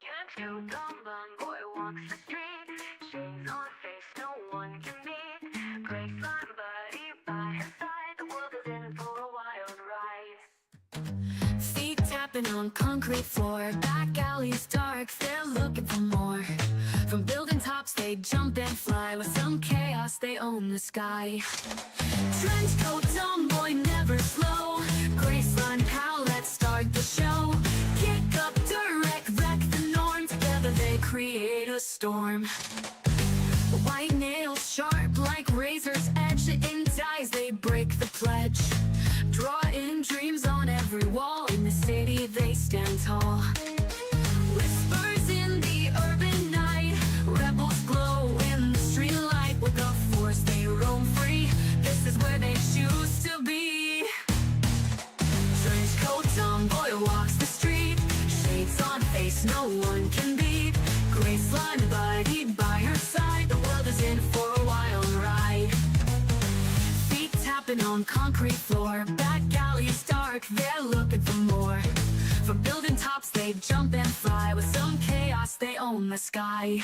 Can't you dumb boy walks the street, shades on face, no one can meet. Gray slime buddy by his side, the world is in for a wild ride. Feet tapping on concrete floor, back alleys dark, they're looking for more. From building tops they jump and fly, with some chaos they own the sky. Trench coat tomboy never slow, gray slime pal, let's start the show. Kick up direct, wreck the norm, together they create a storm. White nails sharp like razor's edge, in dyes they break the pledge. Draw in dreams on every wall, in the city they stand tall. Whispers in the urban night, rebels glow in the street light. With the force they roam free, this is where they choose to be. Trench coat tomboy walks the street, shades on face no one can beat. Gray slime buddy by her side, the world is in for a wild ride. Feet tapping on concrete floor, back alleys dark, they're looking for more. From building tops they jump and fly, with some chaos they own the sky.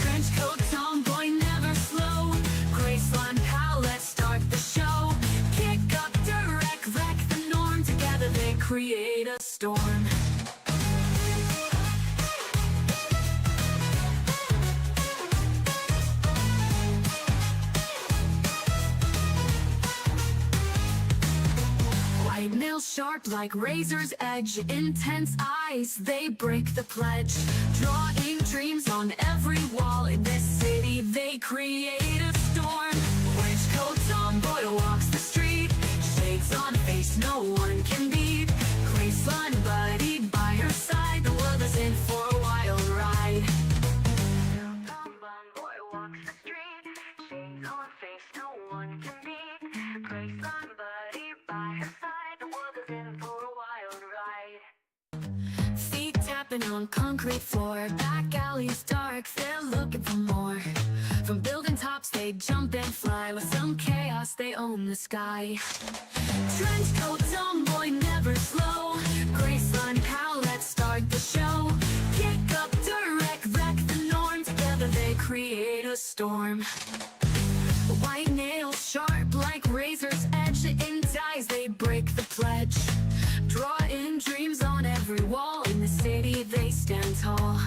Trench coat tomboy never slow, gray slime pal, let's start the show. Kick up direct, wreck the norm, together they create a storm. White nails sharp like razor's edge, intense eyes, they break the pledge. Drawing dreams on every wall, in this city they create a storm. Trench coat tomboy walks the street, shades on face no one can beat. Gray slime buddy by her side, the world is in for a wild ride. Boy walks the street, shades on face no one can beat. Gray slime buddy by her side, the world is in for a wild ride. Feet tapping on concrete floor, back alleys dark, they're looking for more. From building tops they jump and fly, with some chaos they own the sky. Trench coat tomboy never slow, gray slime pal, let's start the show. Kick up direct, wreck the norm, together they create a storm. White nails sharp like razor's edge, in dyes they break the pledge. Draw in dreams on every wall, in the city they stand tall.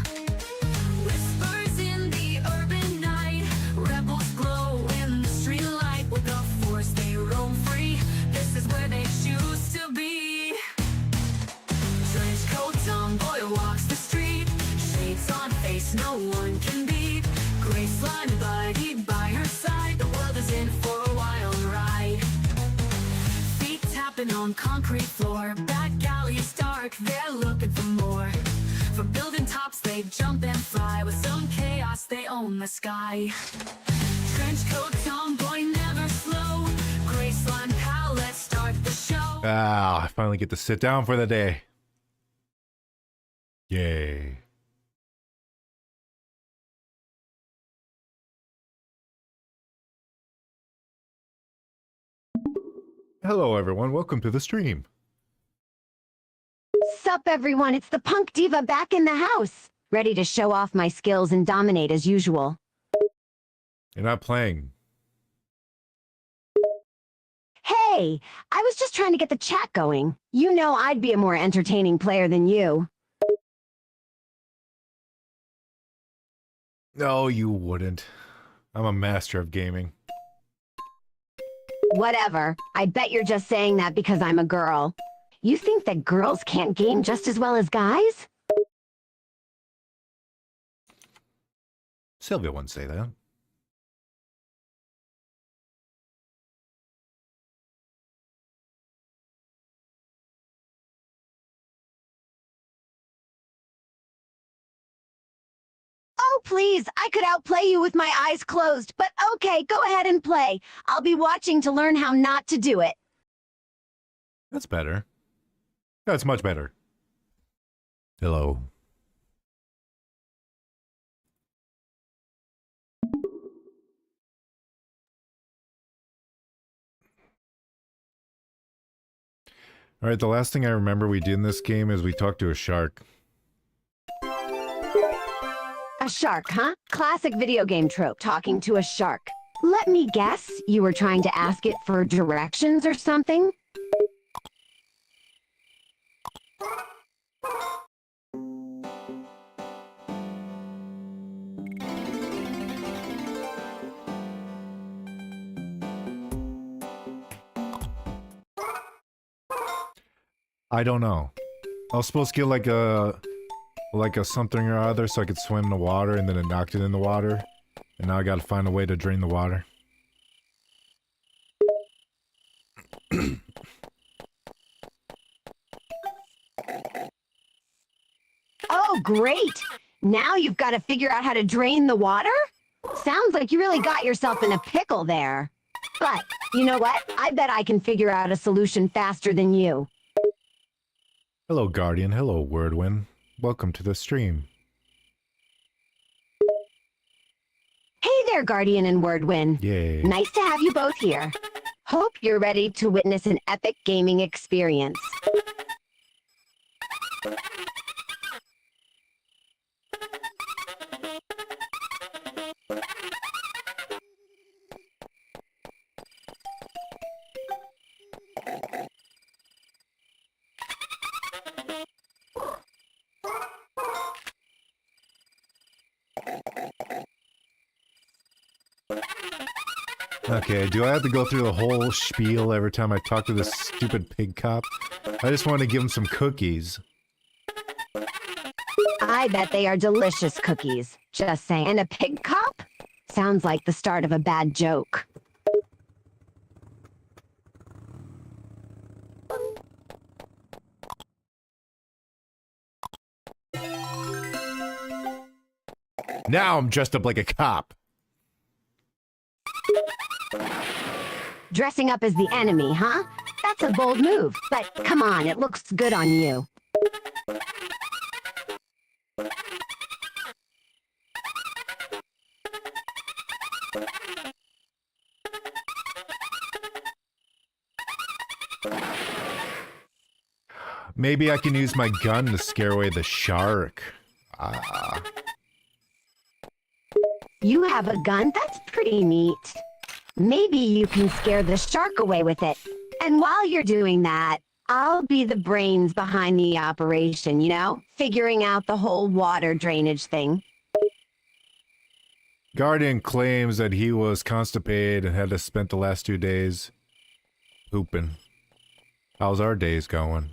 Whispers in the urban night, rebels glow in the street light. With the force they roam free, this is where they choose to be. Trench coat tomboy walks the street, shades on face no one can beat. Gray slime buddy by her side, the world is in for a wild ride. Feet tapping on concrete floor, back alleys dark, they're looking for more. From building tops they jump and fly, with some chaos they own the sky. Trench coat tomboy never slow, gray slime pal, let's start the show. Ah, I finally get to sit down for the day. Yay. Hello everyone, welcome to the stream. Sup everyone, it's the punk diva back in the house. Ready to show off my skills and dominate as usual. You're not playing. Hey, I was just trying to get the chat going. You know I'd be a more entertaining player than you. No, you wouldn't. I'm a master of gaming. Whatever. I bet you're just saying that because I'm a girl. You think that girls can't game just as well as guys? Sylvia wouldn't say that. Oh, please, I could outplay you with my eyes closed, but okay, go ahead and play. I'll be watching to learn how not to do it. That's better. That's much better. Hello. Alright, the last thing I remember we did in this game is we talked to a shark. A shark, huh? Classic video game trope, talking to a shark. Let me guess, you were trying to ask it for directions or something? I don't know. I was supposed to get like a something or other so I could swim in the water, and then it knocked it in the water. And now I gotta find a way to drain the water. Oh, great! Now you've got to figure out how to drain the water? Sounds like you really got yourself in a pickle there. But, you know what? I bet I can figure out a solution faster than you. Hello, Guardian. Hello, Wordwin. Welcome to the stream. Hey there, Guardian and Wordwin. Yay. Nice to have you both here. Hope you're ready to witness an epic gaming experience. Okay, do I have to go through the whole spiel every time I talk to this stupid pig cop? I just want to give him some cookies. I bet they are delicious cookies. Just saying. And a pig cop? Sounds like the start of a bad joke. Now I'm dressed up like a cop. Dressing up as the enemy, huh? That's a bold move, but come on, it looks good on you. Maybe I can use my gun to scare away the shark. Ah. You have a gun? That's pretty neat. Maybe you can scare the shark away with it. And while you're doing that, I'll be the brains behind the operation, you know? Figuring out the whole water drainage thing. Guardian claims that he was constipated and had to spend the last 2 days pooping. How's our days going?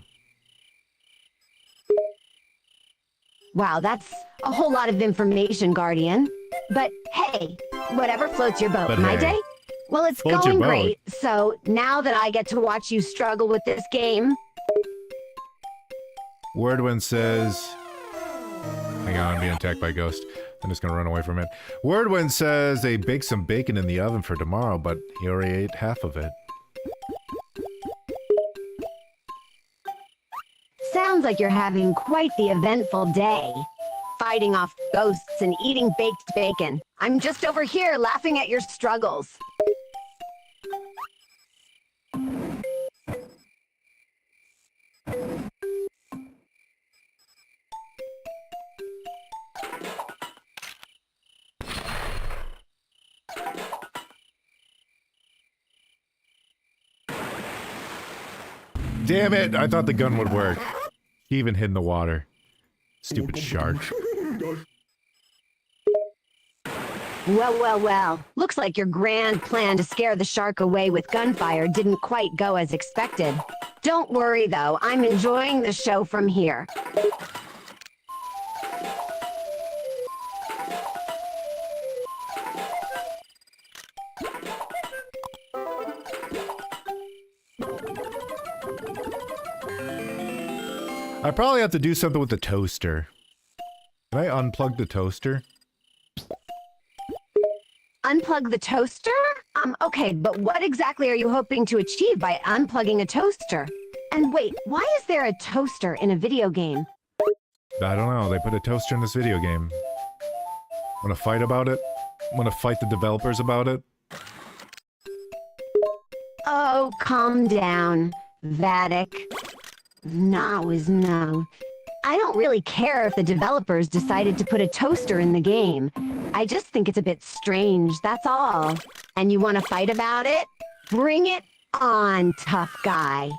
Wow, that's a whole lot of information, Guardian. But hey, whatever floats your boat. But My hey. day? Well, it's Floats your going boat. great. So now that I get to watch you struggle with this game, Wordwin says... Hang on, I'm being attacked by a ghost. I'm just gonna run away from it. Wordwin says they baked some bacon in the oven for tomorrow, but he already ate half of it. sounds like you're having quite the eventful day. Fighting off ghosts and eating baked bacon. I'm just over here laughing at your struggles. Damn it! I thought the gun would work. He even hid in the water. Stupid shark. Well. Looks like your grand plan to scare the shark away with gunfire didn't quite go as expected. Don't worry, though. I'm enjoying the show from here. I probably have to do something with the toaster. Can I unplug the toaster? Unplug the toaster? Okay, but what exactly are you hoping to achieve by unplugging a toaster? And wait, why is there a toaster in a video game? I don't know. They put a toaster in this video game. Wanna fight about it? Wanna fight the developers about it? Oh, calm down, Vattic. Now is no. I don't really care if the developers decided to put a toaster in the game. I just think it's a bit strange, that's all. And you want to fight about it? Bring it on, tough guy.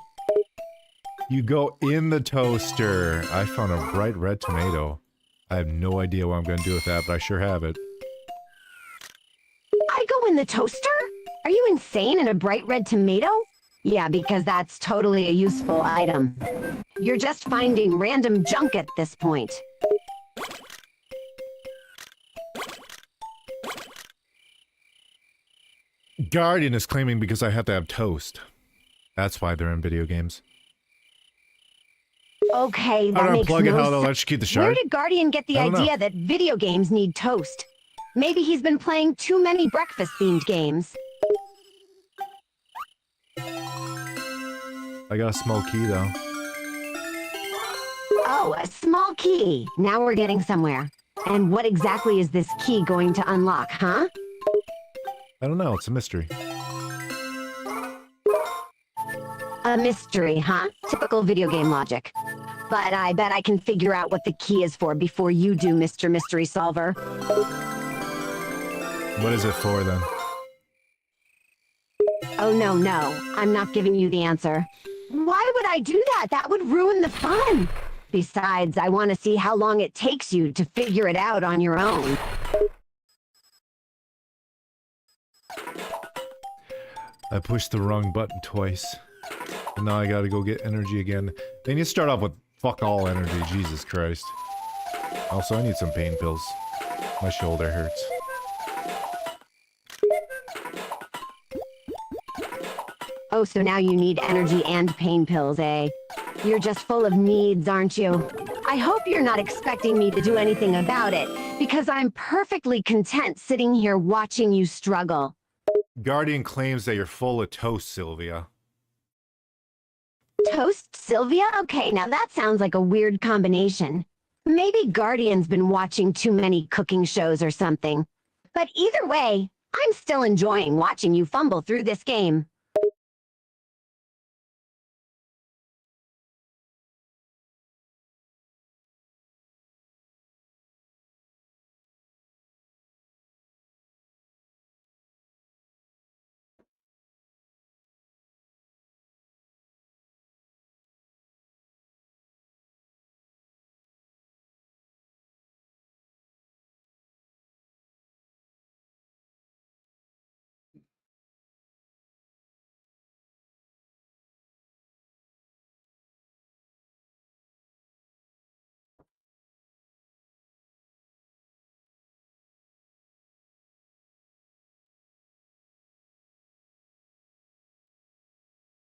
You go in the toaster. I found a bright red tomato. I have no idea what I'm going to do with that, but I sure have it. I go in the toaster? Are you insane in a bright red tomato? Yeah, because that's totally a useful item. You're just finding random junk at this point. Guardian is claiming because I have to have toast. That's why they're in video games. Okay, I that don't makes unplug it, no how they'll sense. electrocute the shard. Where did Guardian get the I don't know. idea that video games need toast? Maybe he's been playing too many breakfast-themed games. I got a small key though. Oh, a small key. Now we're getting somewhere. And what exactly is this key going to unlock, huh? I don't know, it's a mystery. A mystery, huh? Typical video game logic. But I bet I can figure out what the key is for before you do, Mr. Mystery Solver. What is it for then? Oh, no. I'm not giving you the answer. Why would I do that? That would ruin the fun. Besides, I want to see how long it takes you to figure it out on your own. I pushed the wrong button twice. And now I gotta go get energy again. Then you start off with fuck all energy, Jesus Christ. Also, I need some pain pills. My shoulder hurts. Oh, so now you need energy and pain pills, eh? You're just full of needs, aren't you? I hope you're not expecting me to do anything about it, because I'm perfectly content sitting here watching you struggle. Guardian claims that you're full of toast, Sylvia. Toast, Sylvia? Okay, now that sounds like a weird combination. Maybe Guardian's been watching too many cooking shows or something. But either way, I'm still enjoying watching you fumble through this game.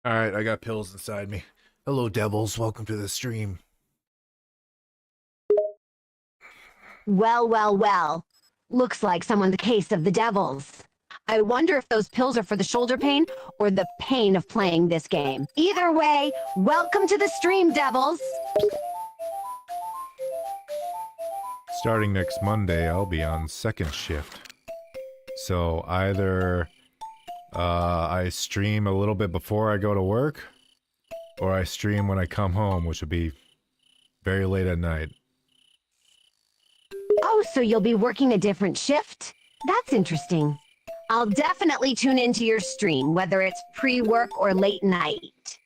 Alright, I got pills inside me. Hello, devils. Welcome to the stream. Well. Looks like someone's a case of the devils. I wonder if those pills are for the shoulder pain or the pain of playing this game. Either way, welcome to the stream, devils! Starting next Monday, I'll be on second shift. So either I stream a little bit before I go to work, or I stream when I come home, which would be very late at night. Oh, so you'll be working a different shift? That's interesting. I'll definitely tune into your stream, whether it's pre-work or late night.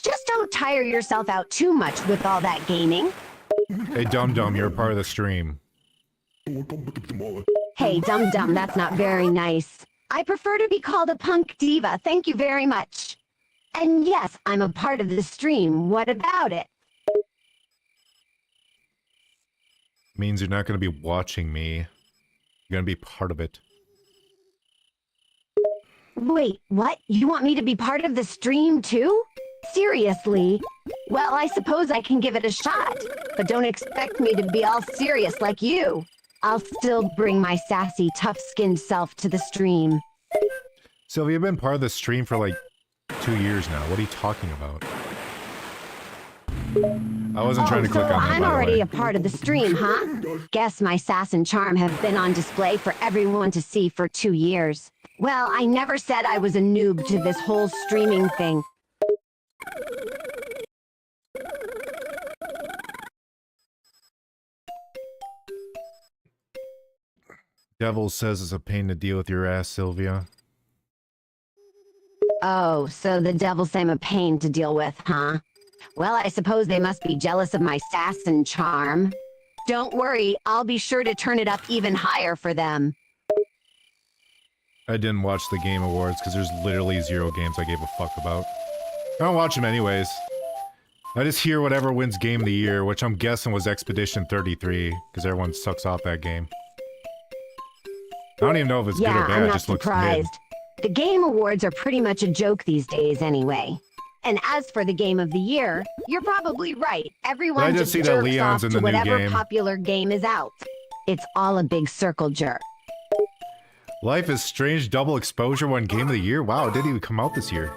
Just don't tire yourself out too much with all that gaming. Hey, Dum-Dum, you're a part of the stream. Hey, Dum-Dum, that's not very nice. I prefer to be called a punk diva, thank you very much. And yes, I'm a part of the stream, what about it? Means you're not going to be watching me. You're going to be part of it. Wait, what? You want me to be part of the stream too? Seriously? Well, I suppose I can give it a shot, but don't expect me to be all serious like you. I'll still bring my sassy, tough-skinned self to the stream. Sylvia, you've been part of the stream for like 2 years now. What are you talking about? I wasn't trying to click on that, I'm by the already way. a part of the stream, huh? Guess my sass and charm have been on display for everyone to see for 2 years. Well, I never said I was a noob to this whole streaming thing. Devil says it's a pain to deal with your ass, Sylvia. Oh, so the devils say I'm a pain to deal with, huh? Well, I suppose they must be jealous of my sass and charm. Don't worry, I'll be sure to turn it up even higher for them. I didn't watch the Game Awards because there's literally 0 games I gave a fuck about. I don't watch them anyways. I just hear whatever wins Game of the Year, which I'm guessing was Expedition 33, because everyone sucks off that game. I don't even know if it's good or bad, I'm it not just looks mid. surprised. The Game Awards are pretty much a joke these days anyway. And as for the Game of the Year, you're probably right. Everyone just just see that jerks Leon's off in to the new whatever game. popular game is out. It's all a big circle jerk. Life is Strange Double Exposure won Game of the Year? Wow, it didn't even come out this year.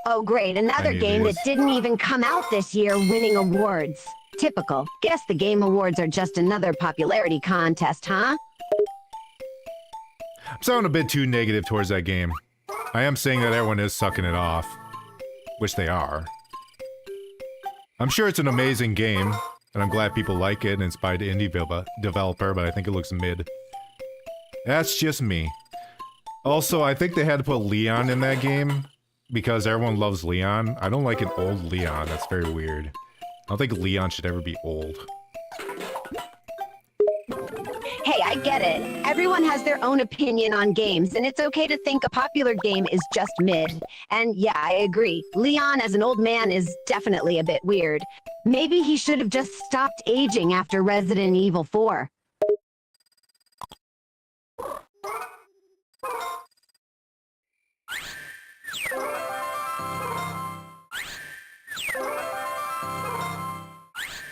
Oh great, I another knew game these. that didn't even come out this year winning awards. Typical. Guess the Game Awards are just another popularity contest, huh? I'm sounding a bit too negative towards that game. I am saying that everyone is sucking it off. Which they are. I'm sure it's an amazing game, and I'm glad people like it and it's by the indie developer, but I think it looks mid. That's just me. Also, I think they had to put Leon in that game, because everyone loves Leon. I don't like an old Leon, that's very weird. I don't think Leon should ever be old. Hey, I get it. Everyone has their own opinion on games, and it's okay to think a popular game is just mid. And yeah, I agree. Leon as an old man is definitely a bit weird. Maybe he should have just stopped aging after Resident Evil 4.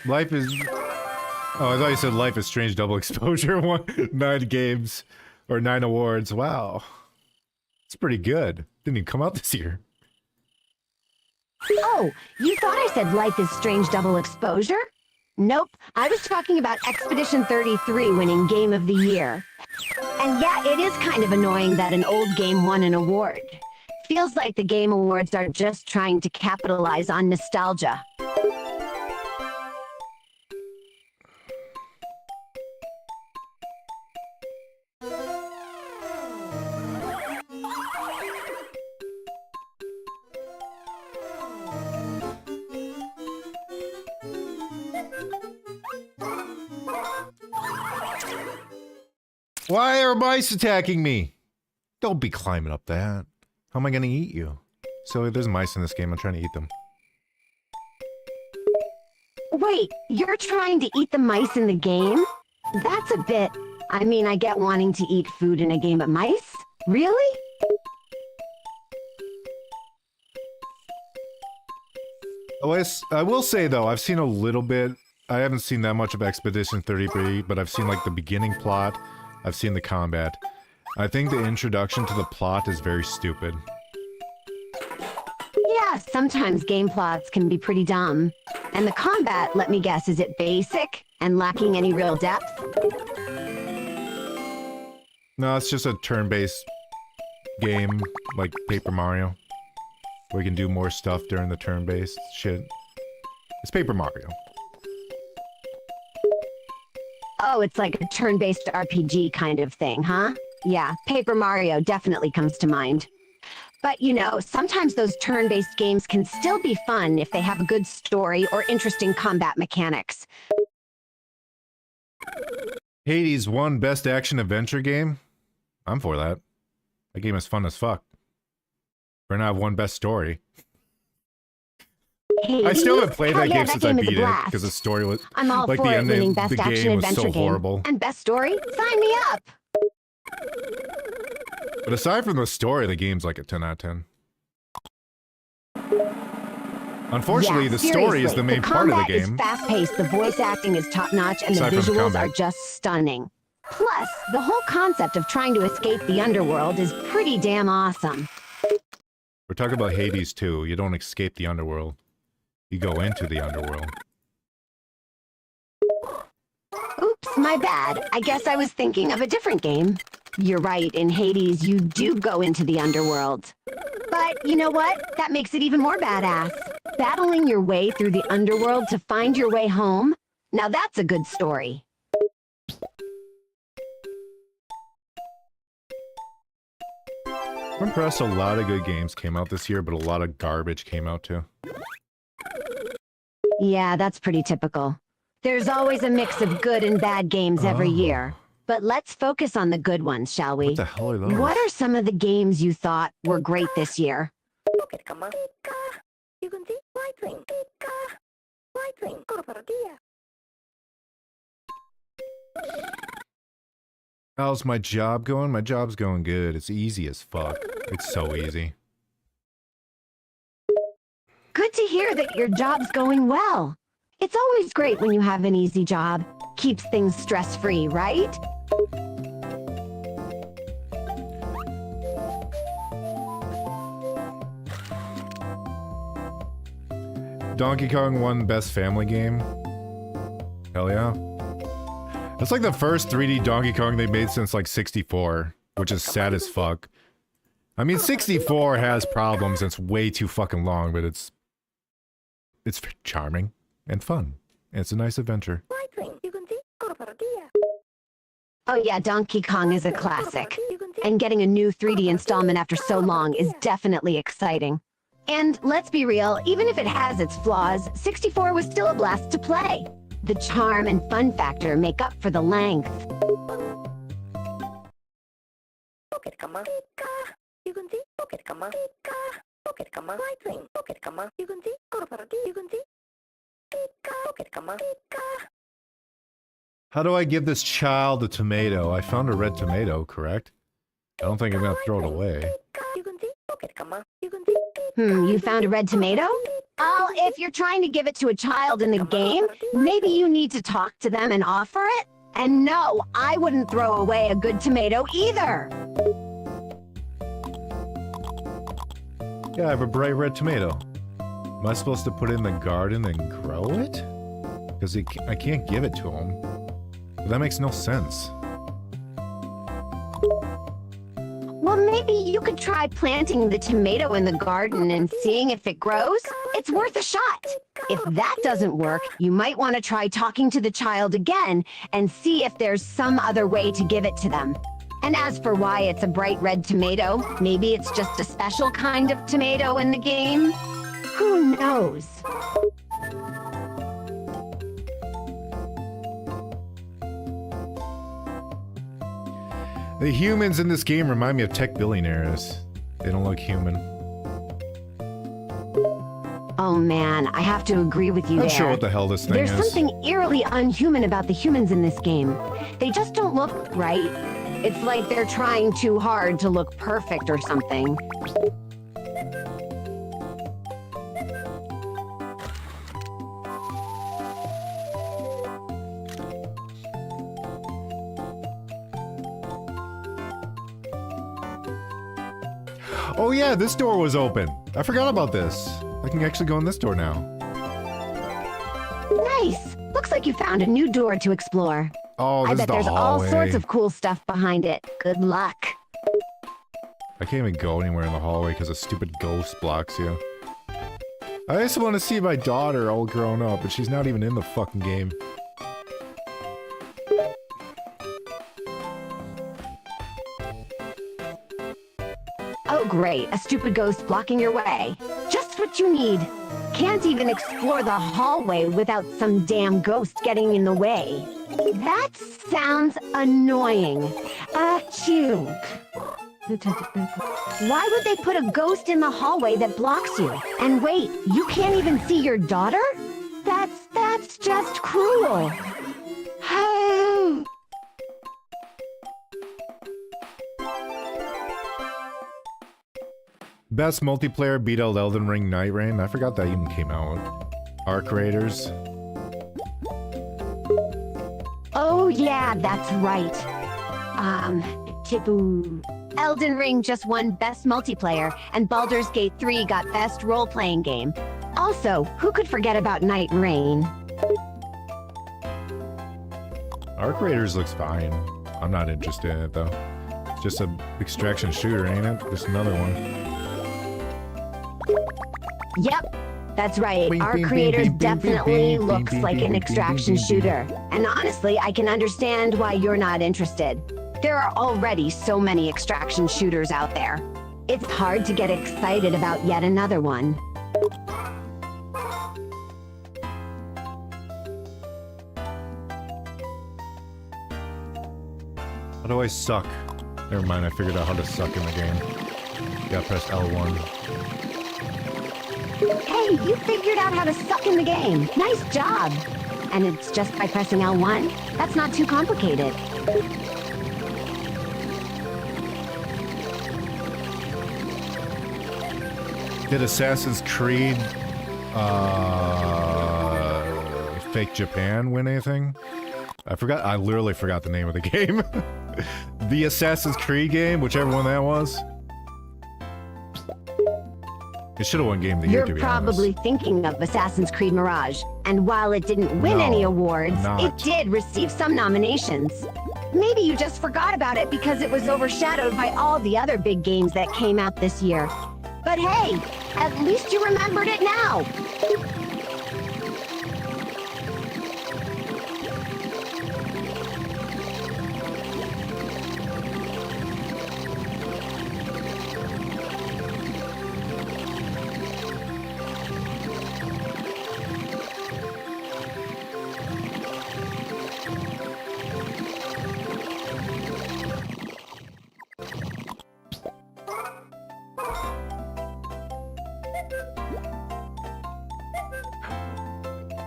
Life is... Oh, I thought you said Life is Strange Double Exposure won 9 games. Or 9 awards. Wow. It's pretty good. Didn't even come out this year. Oh, you thought I said Life is Strange Double Exposure? Nope, I was talking about Expedition 33 winning Game of the Year. And yeah, it is kind of annoying that an old game won an award. Feels like the Game Awards are just trying to capitalize on nostalgia. Why are mice attacking me? Don't be climbing up that. How am I gonna eat you? So there's mice in this game, I'm trying to eat them. Wait, you're trying to eat the mice in the game? That's a bit... I mean, I get wanting to eat food in a game, but mice? Really? Oh, I will say though, I've seen a little bit. I haven't seen that much of Expedition 33, but I've seen like the beginning plot. I've seen the combat. I think the introduction to the plot is very stupid. Yeah, sometimes game plots can be pretty dumb. And the combat, let me guess, is it basic and lacking any real depth? No, it's just a turn-based game, like Paper Mario. Where you can do more stuff during the turn-based shit. It's Paper Mario. Oh, it's like a turn-based RPG kind of thing, huh? Yeah, Paper Mario definitely comes to mind. But, you know, sometimes those turn-based games can still be fun if they have a good story or interesting combat mechanics. Hades won Best Action Adventure Game? I'm for that. That game is fun as fuck. We're not one Best Story. Hades? I still haven't played Hell that yeah, game that since I game is a beat it, blast. because the story was... I'm all like for the it end winning of Best the Action game was Adventure so Game. horrible. And Best Story? Sign me up! But aside from the story, the game's like a 10 out of 10. Unfortunately, Yeah, the story is seriously, the main part of the combat game. is fast-paced, the voice acting is top-notch, and the Aside from the visuals combat. are just stunning. Plus, the whole concept of trying to escape the underworld is pretty damn awesome. We're talking about Hades too. You don't escape the underworld. You go into the underworld. Oops, my bad. I guess I was thinking of a different game. You're right, in Hades, you do go into the underworld. But you know what? That makes it even more badass. Battling your way through the underworld to find your way home? Now that's a good story. I'm impressed a lot of good games came out this year, but a lot of garbage came out too. Yeah, that's pretty typical. There's always a mix of good and bad games every year. But let's focus on the good ones, shall we? What the hell are those? What are some of the games you thought were great this year? How's my job going? My job's going good. It's easy as fuck. It's so easy. Good to hear that your job's going well. It's always great when you have an easy job. Keeps things stress-free, right? Donkey Kong won Best Family Game. Hell yeah. That's like the first 3D Donkey Kong they made since like 64, which is sad as fuck. I mean, 64 has problems, it's way too fucking long, but it's charming and fun. And it's a nice adventure. Oh yeah, Donkey Kong is a classic. And getting a new 3D installment after so long is definitely exciting. And let's be real, even if it has its flaws, 64 was still a blast to play. The charm and fun factor make up for the length. How do I give this child a tomato? I found a red tomato, correct? I don't think I'm gonna throw it away. You found a red tomato? Oh, if you're trying to give it to a child in the game, maybe you need to talk to them and offer it? And no, I wouldn't throw away a good tomato either. Yeah, I have a bright red tomato. Am I supposed to put it in the garden and grow it? Because I can't give it to him. But that makes no sense. Well, maybe you could try planting the tomato in the garden and seeing if it grows. It's worth a shot. If that doesn't work, you might want to try talking to the child again and see if there's some other way to give it to them. And as for why it's a bright red tomato, maybe it's just a special kind of tomato in the game? Who knows? The humans in this game remind me of tech billionaires. They don't look human. Oh man, I have to agree with you there. Not sure what the hell this thing There's is. something eerily unhuman about the humans in this game. They just don't look right. It's like they're trying too hard to look perfect or something. Oh yeah, this door was open. I forgot about this. I can actually go in this door now. Nice! Looks like you found a new door to explore. Oh, this I is bet the there's hallway. all sorts of cool stuff behind it. Good luck. I can't even go anywhere in the hallway because a stupid ghost blocks you. I just want to see my daughter all grown up, but she's not even in the fucking game. Oh great, a stupid ghost blocking your way. Just what you need. Can't even explore the hallway without some damn ghost getting in the way. That sounds annoying. Cjubb. Why would they put a ghost in the hallway that blocks you? And wait, you can't even see your daughter? That's just cruel. Oh. Best multiplayer beat out Elden Ring Night Rain. I forgot that even came out. Arc Raiders. Oh yeah, that's right. Chibi. Elden Ring just won Best Multiplayer, and Baldur's Gate 3 got Best Role-Playing Game. Also, who could forget about Night Rain? Arc Raiders looks fine. I'm not interested in it though. It's just a extraction shooter, ain't it? Just another one. Yep, that's right. Bing, Our bing, creators bing, bing, bing, definitely bing, looks bing, like bing, an bing, extraction bing, bing, bing. shooter. And honestly, I can understand why you're not interested. There are already so many extraction shooters out there. It's hard to get excited about yet another one. How do I suck? Never mind, I figured out how to suck in the game. Gotta press L1. Hey, you figured out how to suck in the game. Nice job. And it's just by pressing L1? That's not too complicated. Did Assassin's Creed, Fake Japan win anything? I forgot, I literally forgot the name of the game. The Assassin's Creed game, whichever one that was. It should have won Game of the Year, to be honest. You're probably thinking of Assassin's Creed Mirage, and while it didn't win any awards, it did receive some nominations. Maybe you just forgot about it because it was overshadowed by all the other big games that came out this year. But hey, at least you remembered it now!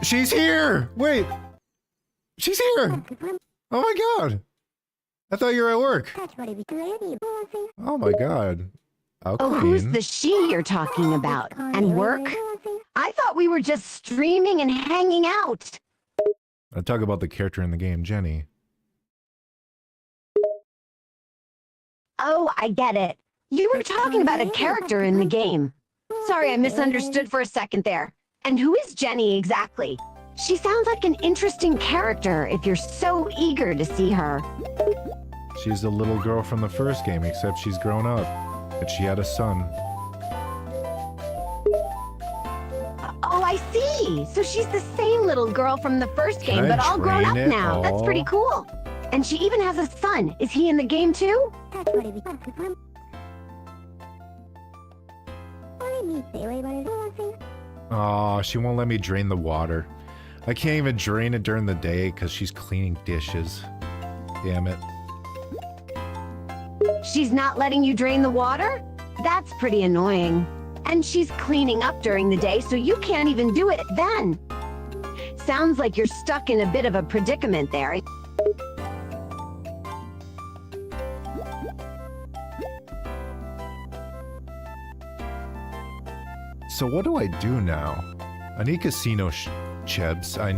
She's here! Wait! She's here! Oh my god! I thought you were at work. Oh my god. Oh, who's the she you're talking about? And work? I thought we were just streaming and hanging out. I talk about the character in the game, Jenny. Oh, I get it. You were talking about a character in the game. Sorry, I misunderstood for a second there. And who is Jenny exactly? She sounds like an interesting character if you're so eager to see her. She's the little girl from the first game, except she's grown up. And she had a son. Oh, I see. So she's the same little girl from the first game, but all grown up now. That's pretty cool. And she even has a son. Is he in the game too? Aw, she won't let me drain the water. I can't even drain it during the day because she's cleaning dishes. Damn it. She's not letting you drain the water? That's pretty annoying. And she's cleaning up during the day, so you can't even do it then. Sounds like you're stuck in a bit of a predicament there. So what do I do now? I need casino chips. I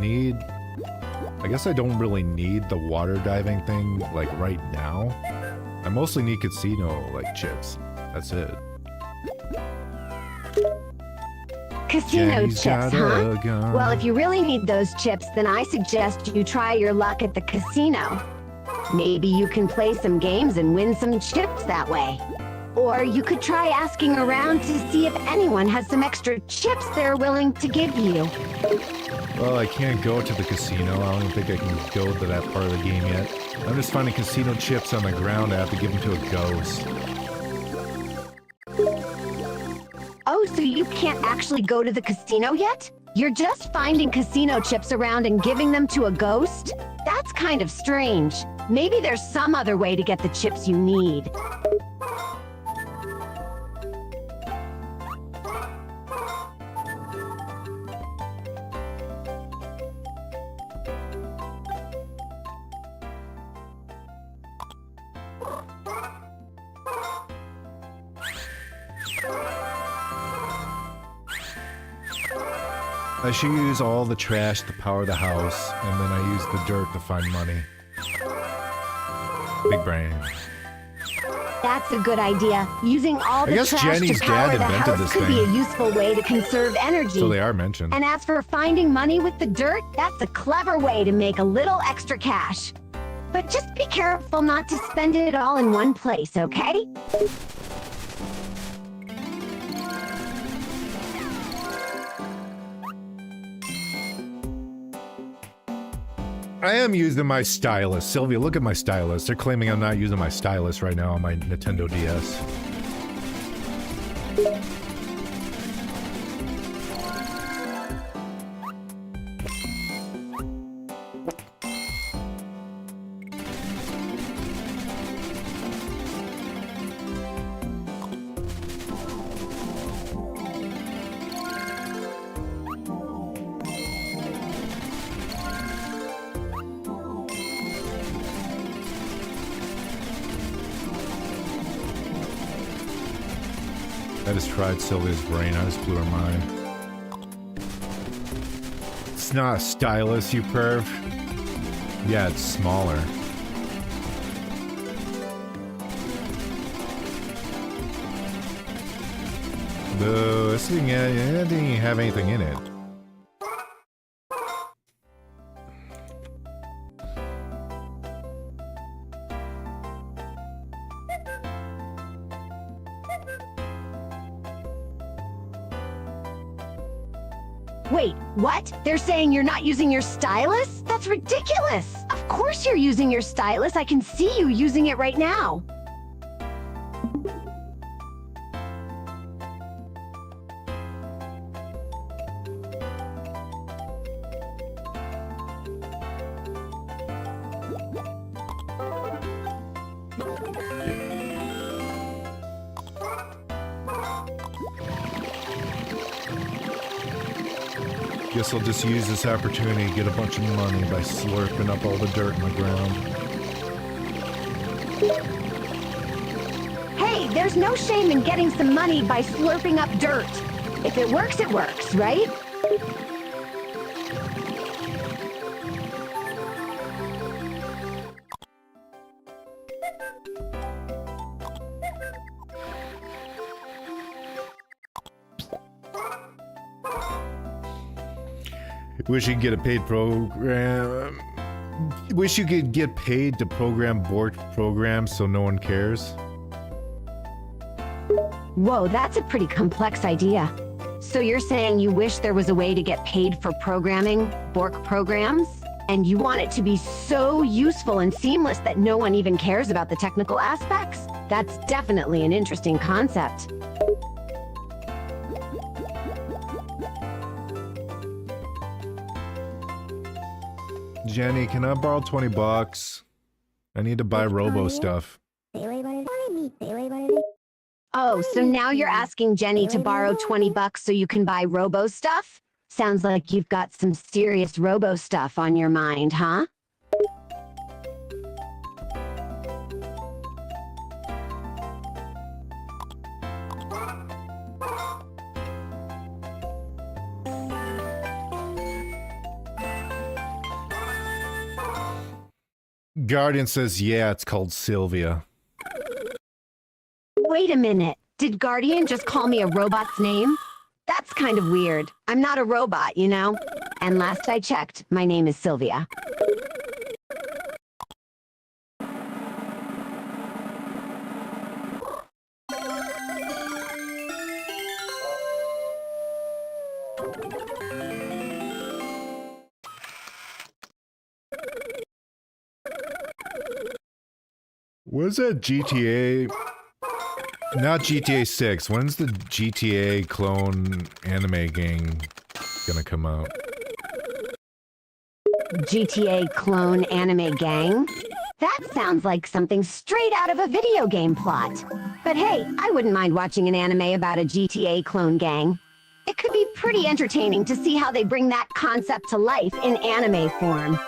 guess I don't really need the water diving thing, like, right now. I mostly need casino, like, chips. That's it. Casino chips, huh? Well, if you really need those chips, then I suggest you try your luck at the casino. Maybe you can play some games and win some chips that way. Or you could try asking around to see if anyone has some extra chips they're willing to give you. Well, I can't go to the casino. I don't think I can go to that part of the game yet. I'm just finding casino chips on the ground. I have to give them to a ghost. Oh, so you can't actually go to the casino yet? You're just finding casino chips around and giving them to a ghost? That's kind of strange. Maybe there's some other way to get the chips you need. I should use all the trash to power the house, and then I use the dirt to find money. Big brain. That's a good idea. Using all the trash Jenny's to power dad the invented house this could be a thing. useful way to conserve energy. So they are mentioned. And as for finding money with the dirt, that's a clever way to make a little extra cash. But just be careful not to spend it all in one place, okay? I am using my stylus. Sylvia, look at my stylus. They're claiming I'm not using my stylus right now on my Nintendo DS. I just fried Sylvia's brain. I just blew her mind. It's not a stylus, you perv. Yeah, it's smaller. Boo, this thing didn't even have anything in it. Wait, what? They're saying you're not using your stylus? That's ridiculous! Of course you're using your stylus. I can see you using it right now. Guess I'll just use this opportunity to get a bunch of money by slurping up all the dirt in the ground. Hey, there's no shame in getting some money by slurping up dirt. If it works, right? Wish you could get a paid program. Wish you could get paid to program borked programs so no one cares. Whoa, that's a pretty complex idea. So you're saying you wish there was a way to get paid for programming Bork programs? And you want it to be so useful and seamless that no one even cares about the technical aspects? That's definitely an interesting concept. Jenny, can I borrow 20 bucks? I need to buy Robo stuff. Oh, so now you're asking Jenny to borrow 20 bucks so you can buy Robo stuff? Sounds like you've got some serious Robo stuff on your mind, huh? Guardian says, yeah, it's called Sylvia. Wait a minute. Did Guardian just call me a robot's name? That's kind of weird. I'm not a robot, you know? And last I checked, my name is Sylvia. When's that GTA? Not GTA 6. When's the GTA clone anime gang gonna come out? GTA clone anime gang? That sounds like something straight out of a video game plot. But hey, I wouldn't mind watching an anime about a GTA clone gang. It could be pretty entertaining to see how they bring that concept to life in anime form.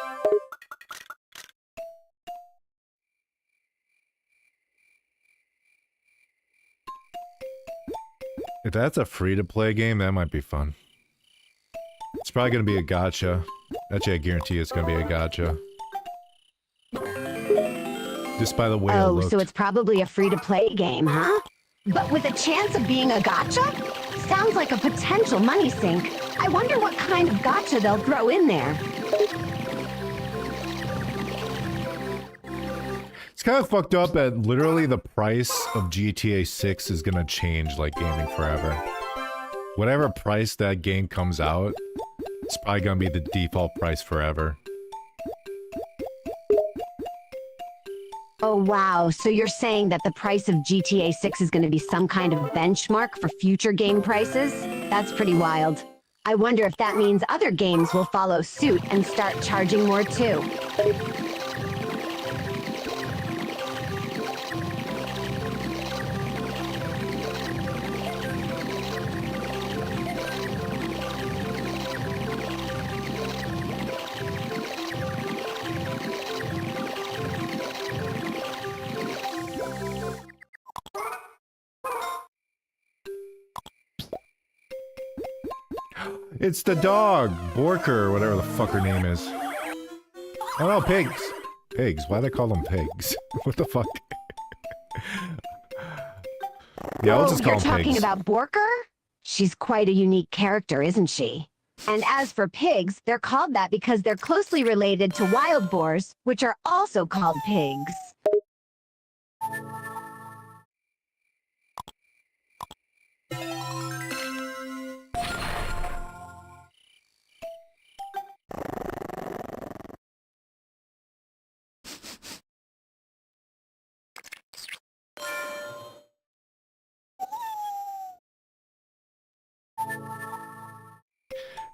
If that's a free-to-play game, that might be fun. It's probably gonna be a gacha. Actually, I guarantee it's gonna be a gacha. Just by the way it looked. So it's probably a free-to-play game, huh? But with a chance of being a gacha? Sounds like a potential money sink. I wonder what kind of gacha they'll throw in there. It's kind of fucked up that literally the price of GTA 6 is gonna change like gaming forever. Whatever price that game comes out, it's probably gonna be the default price forever. Oh wow. So you're saying that the price of GTA 6 is going to be some kind of benchmark for future game prices? That's pretty wild. I wonder if that means other games will follow suit and start charging more too. It's the dog, Borker, whatever the fuck her name is. Oh no, pigs. Pigs, why do they call them pigs? What the fuck? Yeah, I'll just call them pigs. You're talking about Borker? She's quite a unique character, isn't she? And as for pigs, they're called that because they're closely related to wild boars, which are also called pigs.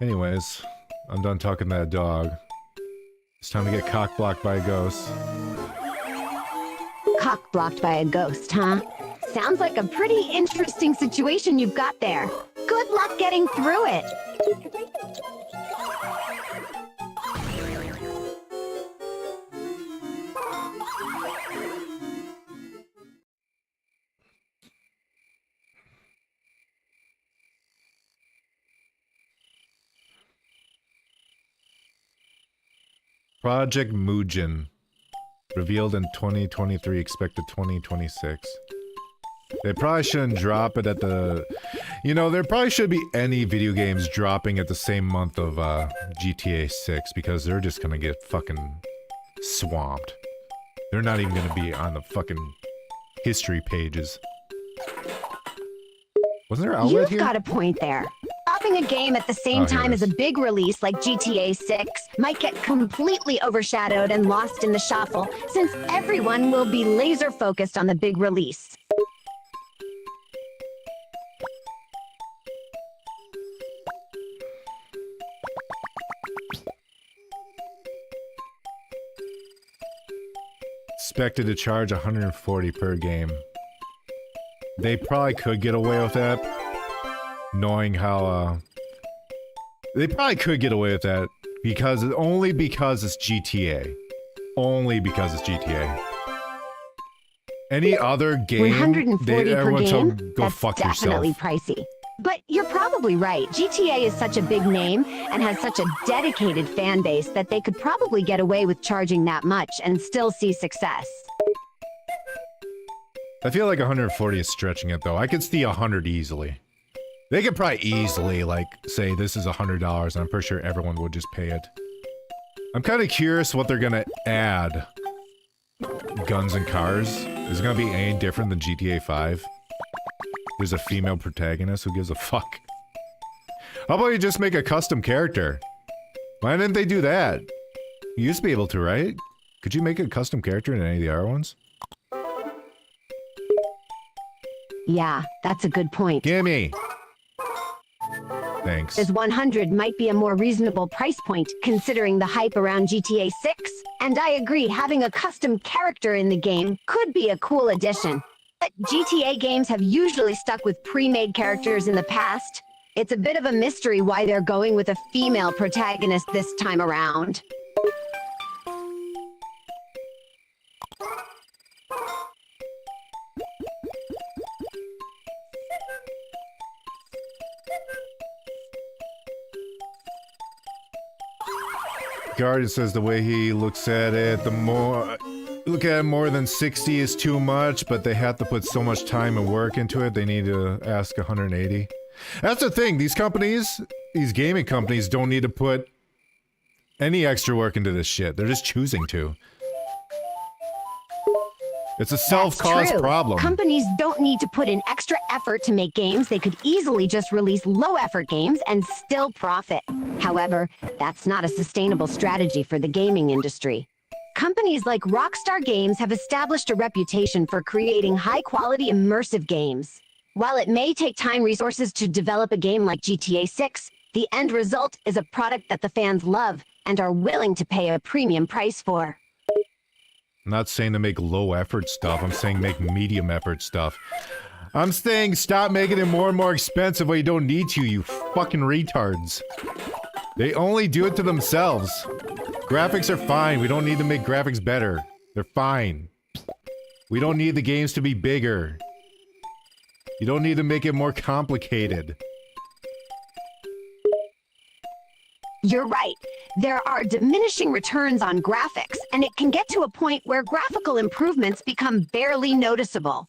Anyways, I'm done talking to that dog. It's time to get cock-blocked by a ghost. Cock-blocked by a ghost, huh? Sounds like a pretty interesting situation you've got there. Good luck getting through it. Project Mugen. Revealed in 2023, expected 2026. They probably shouldn't drop it at the... You know, there probably should be any video games dropping at the same month of GTA 6, because they're just gonna get fucking swamped. They're not even gonna be on the fucking history pages. Wasn't there an outlet here? You've got a point there. Dropping a game at the same time as a big release like GTA 6 might get completely overshadowed and lost in the shuffle, since everyone will be laser focused on the big release. Expected to charge 140 per game. They probably could get away with that, knowing how, they probably could get away with that, because, only because it's GTA. Only because it's GTA. Any other game, 140 per game? Go That's fuck definitely yourself. pricey. But you're probably right. GTA is such a big name and has such a dedicated fan base that they could probably get away with charging that much and still see success. I feel like 140 is stretching it though. I could see 100 easily. They could probably easily, like, say this is $100 and I'm pretty sure everyone would just pay it. I'm kind of curious what they're gonna add. Guns and cars? Is it gonna be any different than GTA 5? There's a female protagonist, who gives a fuck? How about you just make a custom character? Why didn't they do that? You used to be able to, right? Could you make a custom character in any of the other ones? Yeah, that's a good point. Gimme! Thanks. As 100 might be a more reasonable price point, considering the hype around GTA 6. And I agree, having a custom character in the game could be a cool addition. But GTA games have usually stuck with pre-made characters in the past. It's a bit of a mystery why they're going with a female protagonist this time around. Guardian says the way he looks at it, the more... Look at it, more than 60 is too much, but they have to put so much time and work into it, they need to ask 180. That's the thing, these companies, these gaming companies don't need to put any extra work into this shit. They're just choosing to. It's a self-caused problem. Companies don't need to put in extra effort to make games. They could easily just release low-effort games and still profit. However, that's not a sustainable strategy for the gaming industry. Companies like Rockstar Games have established a reputation for creating high-quality immersive games. While it may take time and resources to develop a game like GTA 6, the end result is a product that the fans love and are willing to pay a premium price for. I'm not saying to make low effort stuff, I'm saying make medium effort stuff. I'm saying stop making it more and more expensive when you don't need to, you fucking retards. They only do it to themselves. Graphics are fine, we don't need to make graphics better. They're fine. We don't need the games to be bigger. You don't need to make it more complicated. You're right. There are diminishing returns on graphics, and it can get to a point where graphical improvements become barely noticeable.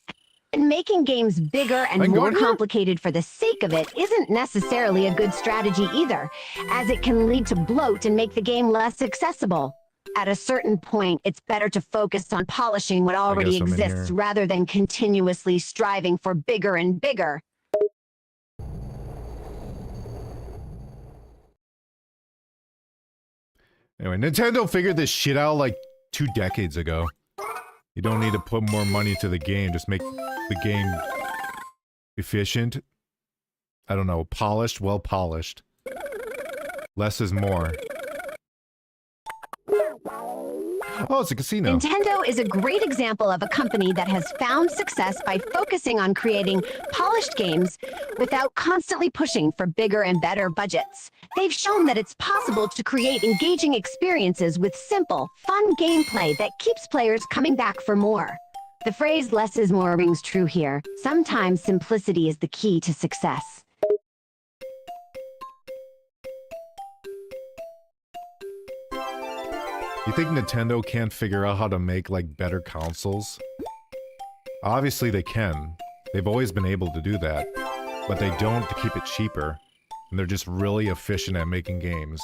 And making games bigger and more complicated for the sake of it isn't necessarily a good strategy either, as it can lead to bloat and make the game less accessible. At a certain point, it's better to focus on polishing what already exists rather than continuously striving for bigger and bigger. Anyway, Nintendo figured this shit out like 2 decades ago. You don't need to put more money to the game, just make the game efficient. I don't know, polished, well polished. Less is more. Oh, it's a casino. Nintendo is a great example of a company that has found success by focusing on creating polished games without constantly pushing for bigger and better budgets. They've shown that it's possible to create engaging experiences with simple, fun gameplay that keeps players coming back for more. The phrase "less is more" rings true here. Sometimes simplicity is the key to success. You think Nintendo can't figure out how to make, like, better consoles? Obviously they can. They've always been able to do that. But they don't to keep it cheaper. And they're just really efficient at making games.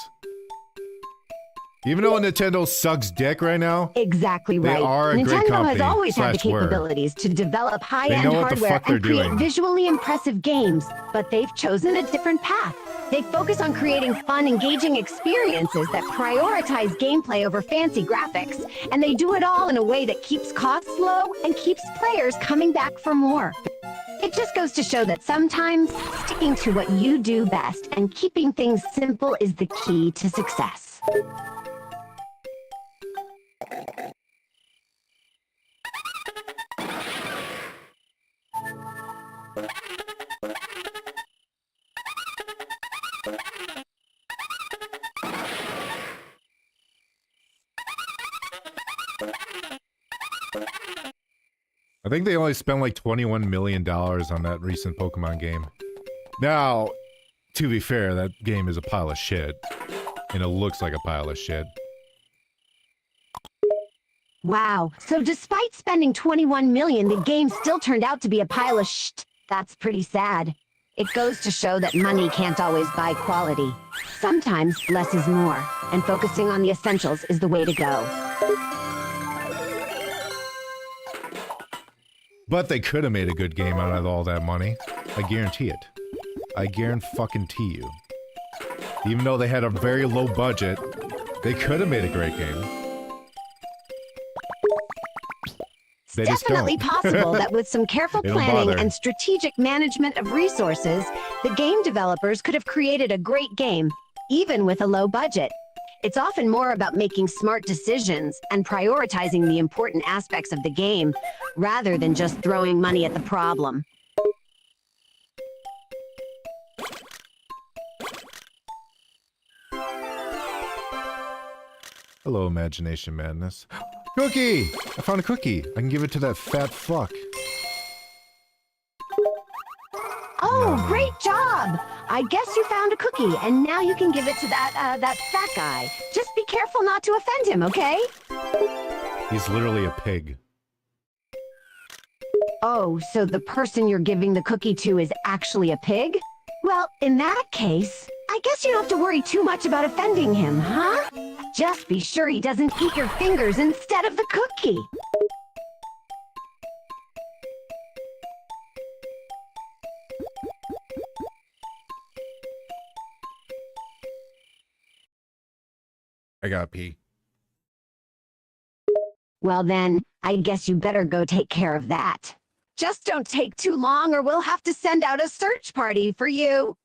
Even though Nintendo sucks dick right now, exactly right. They are a Nintendo great company, has always had the /were. capabilities to develop high-end know what the hardware fuck they're and create doing. visually impressive games, but they've chosen a different path. They focus on creating fun, engaging experiences that prioritize gameplay over fancy graphics, and they do it all in a way that keeps costs low and keeps players coming back for more. It just goes to show that sometimes sticking to what you do best and keeping things simple is the key to success. I think they only spent like $21 million on that recent Pokemon game. Now, to be fair, that game is a pile of shit. And it looks like a pile of shit. Wow, so despite spending $21 million, the game still turned out to be a pile of shit. That's pretty sad. It goes to show that money can't always buy quality. Sometimes less is more, and focusing on the essentials is the way to go. But they could have made a good game out of all that money. I guarantee it. I guarantee you. Even though they had a very low budget, they could have made a great game. They It's definitely possible that with some careful planning and strategic management of resources, the game developers could have created a great game, even with a low budget. It's often more about making smart decisions and prioritizing the important aspects of the game, rather than just throwing money at the problem. Hello, Imagination Madness. Cookie! I found a cookie! I can give it to that fat fuck. Oh, great job! I guess you found a cookie, and now you can give it to that fat guy. Just be careful not to offend him, okay? He's literally a pig. Oh, so the person you're giving the cookie to is actually a pig? Well, in that case, I guess you don't have to worry too much about offending him, huh? Just be sure he doesn't eat your fingers instead of the cookie. I gotta pee. Well then, I guess you better go take care of that. Just don't take too long or we'll have to send out a search party for you.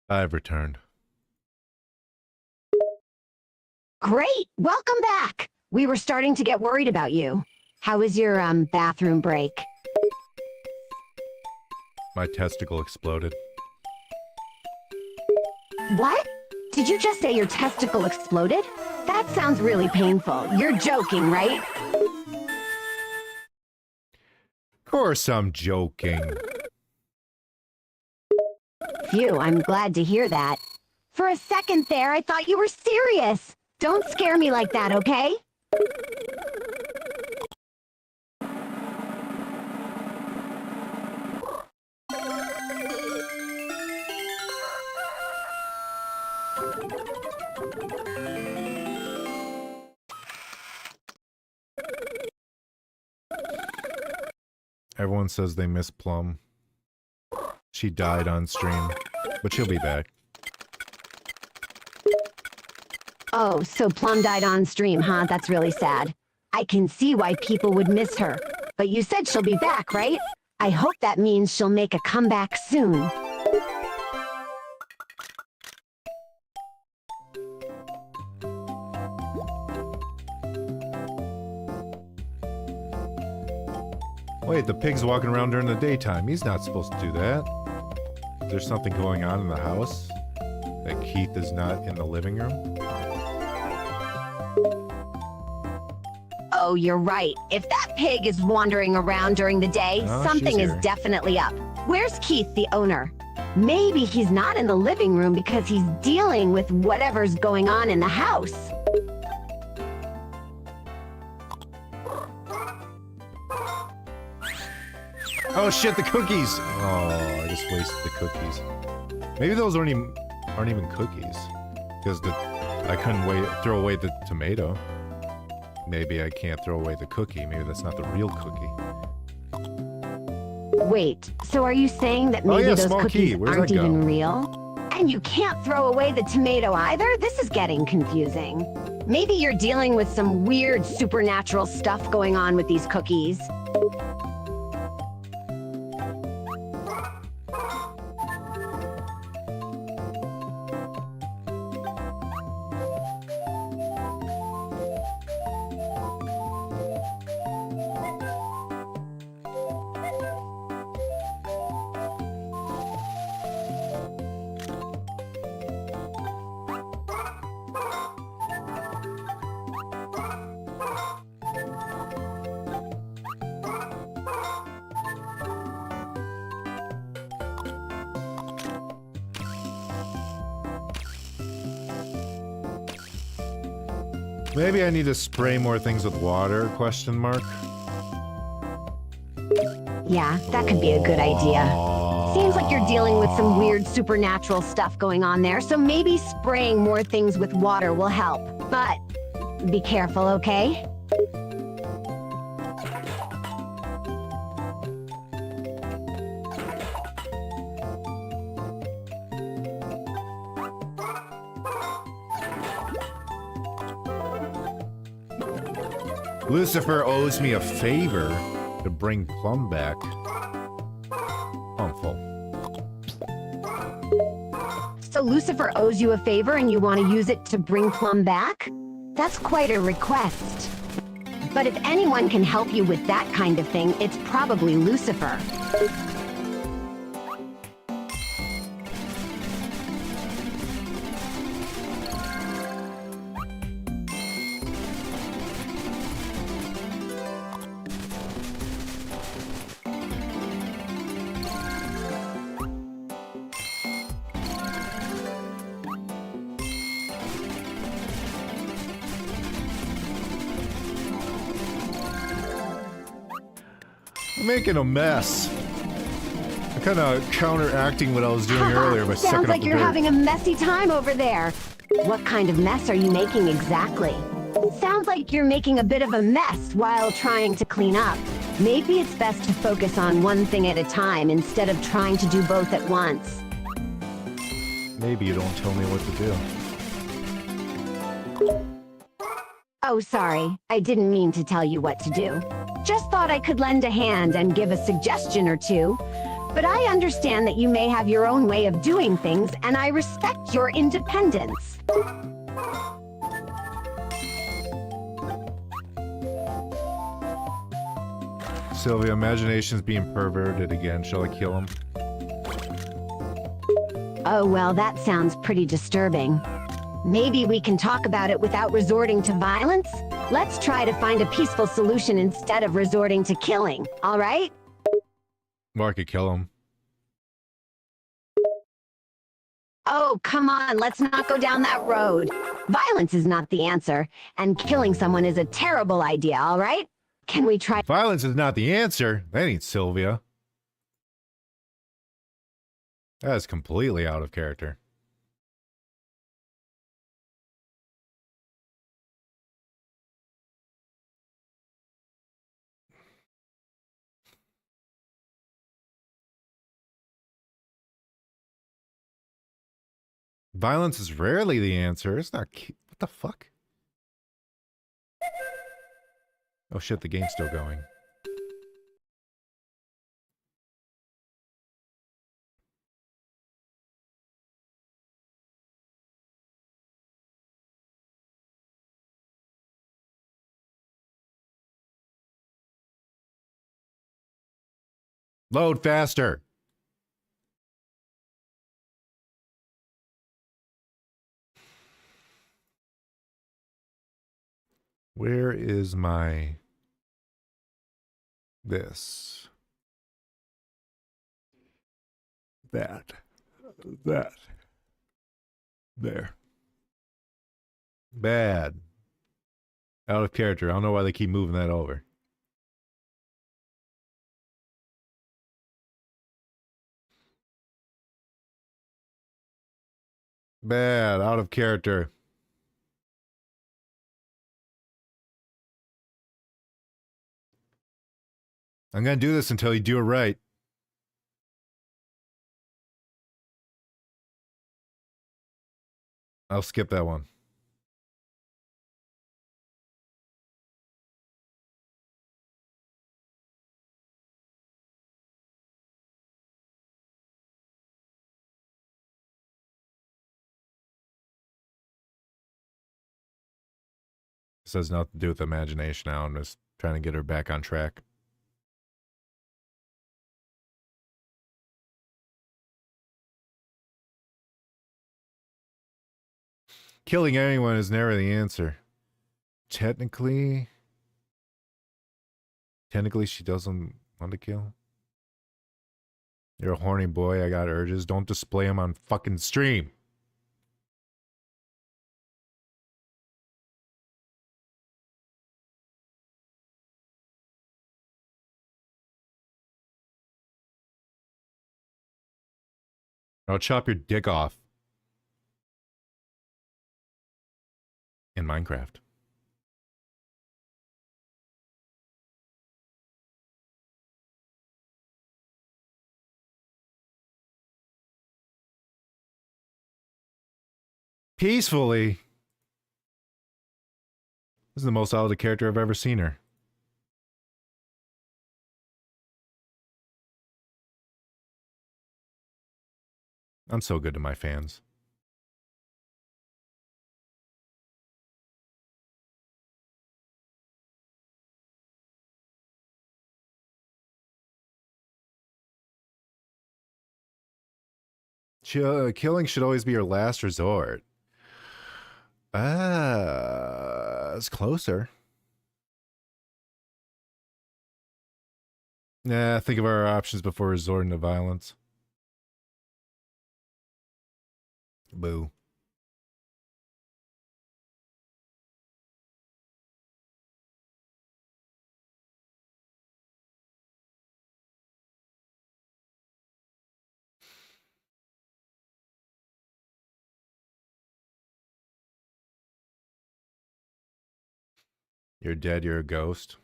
I've returned. Great! Welcome back! We were starting to get worried about you. How was your, bathroom break? My testicle exploded. What? Did you just say your testicle exploded? That sounds really painful. You're joking, right? Of course I'm joking. Phew, I'm glad to hear that. For a second there, I thought you were serious. Don't scare me like that, okay? Everyone says they miss Plum. She died on stream, but she'll be back. Oh, so Plum died on stream, huh? That's really sad. I can see why people would miss her. But you said she'll be back, right? I hope that means she'll make a comeback soon. Wait, the pig's walking around during the daytime. He's not supposed to do that. Is there something going on in the house? That Keith is not in the living room? Oh, you're right. If that pig is wandering around during the day, Oh, something she's is here. definitely up. Where's Keith, the owner? Maybe he's not in the living room because he's dealing with whatever's going on in the house. Oh shit, the cookies! Oh, I just wasted the cookies. Maybe those aren't even cookies. Because I couldn't throw away the tomato. Maybe I can't throw away the cookie. Maybe that's not the real cookie. Wait, so are you saying that Oh, maybe yeah, those small cookies key. Where's aren't that go? even real? And you can't throw away the tomato either? This is getting confusing. Maybe you're dealing with some weird supernatural stuff going on with these cookies. Maybe I need to spray more things with water, question mark? Yeah, that could be a good idea. Seems like you're dealing with some weird supernatural stuff going on there, so maybe spraying more things with water will help. But be careful, okay? Lucifer owes me a favor to bring Plum back. I'm full. So Lucifer owes you a favor and you want to use it to bring Plum back? That's quite a request. But if anyone can help you with that kind of thing, it's probably Lucifer. I'm making a mess. I'm kind of counteracting what I was doing earlier by sucking Sounds up like the you're dirt. having a messy time over there. What kind of mess are you making exactly? Sounds like you're making a bit of a mess while trying to clean up. Maybe it's best to focus on one thing at a time instead of trying to do both at once. Maybe you don't tell me what to do. Oh, sorry. I didn't mean to tell you what to do. Just thought I could lend a hand and give a suggestion or two. But I understand that you may have your own way of doing things, and I respect your independence. Sylvia, imagination's being perverted again. Shall I kill him? Oh, well, that sounds pretty disturbing. Maybe we can talk about it without resorting to violence? Let's try to find a peaceful solution instead of resorting to killing, all right? Well, I could kill him. Oh, come on, let's not go down that road. Violence is not the answer, and killing someone is a terrible idea, all right? Can we try— Violence is not the answer. That ain't Sylvia. That is completely out of character. Violence is rarely the answer. It's not. What the fuck? Oh shit, the game's still going. Load faster. Where is my... this? That. There. Bad. Out of character. I don't know why they keep moving that over. Bad. Out of character. I'm gonna do this until you do it right. I'll skip that one. This has nothing to do with imagination now. I'm just trying to get her back on track. Killing anyone is never the answer. Technically, she doesn't want to kill. You're a horny boy. I got urges. Don't display them on fucking stream. I'll chop your dick off. In Minecraft. Peacefully. This is the most solid character I've ever seen her. I'm so good to my fans. Killing should always be your last resort. It's closer. Nah, think of our options before resorting to violence. Boo. You're dead, you're a ghost.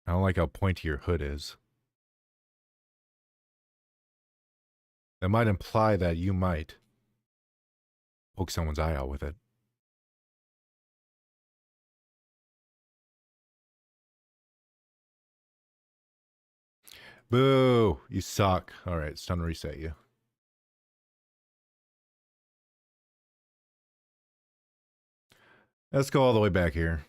I don't like how pointy your hood is. That might imply that you might poke someone's eye out with it. Boo! You suck. Alright, it's time to reset you. Let's go all the way back here.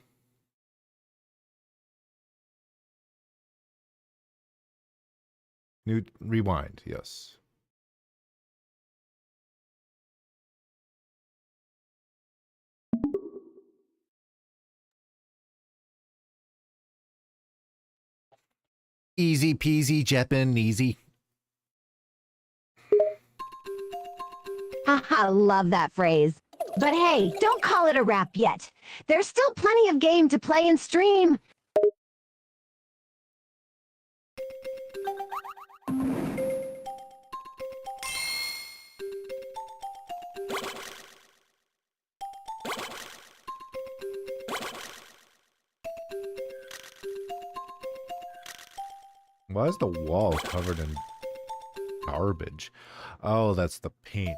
New rewind, yes. Easy peasy, Jeppin, easy. Haha, love that phrase. But hey, don't call it a wrap yet. There's still plenty of game to play and stream. Why is the wall covered in garbage? Oh, that's the paint.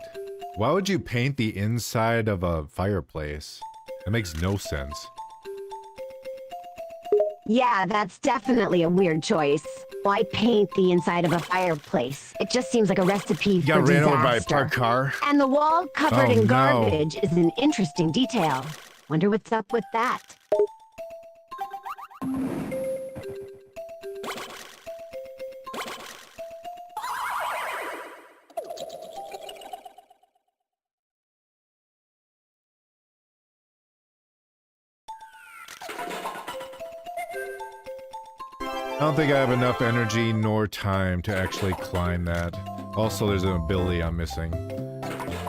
Why would you paint the inside of a fireplace? That makes no sense. Yeah, that's definitely a weird choice. Why paint the inside of a fireplace? It just seems like a recipe for Got disaster. ran over by a parked car. And the wall covered in no. garbage is an interesting detail. Wonder what's up with that. I don't think I have enough energy nor time to actually climb that. Also, there's an ability I'm missing.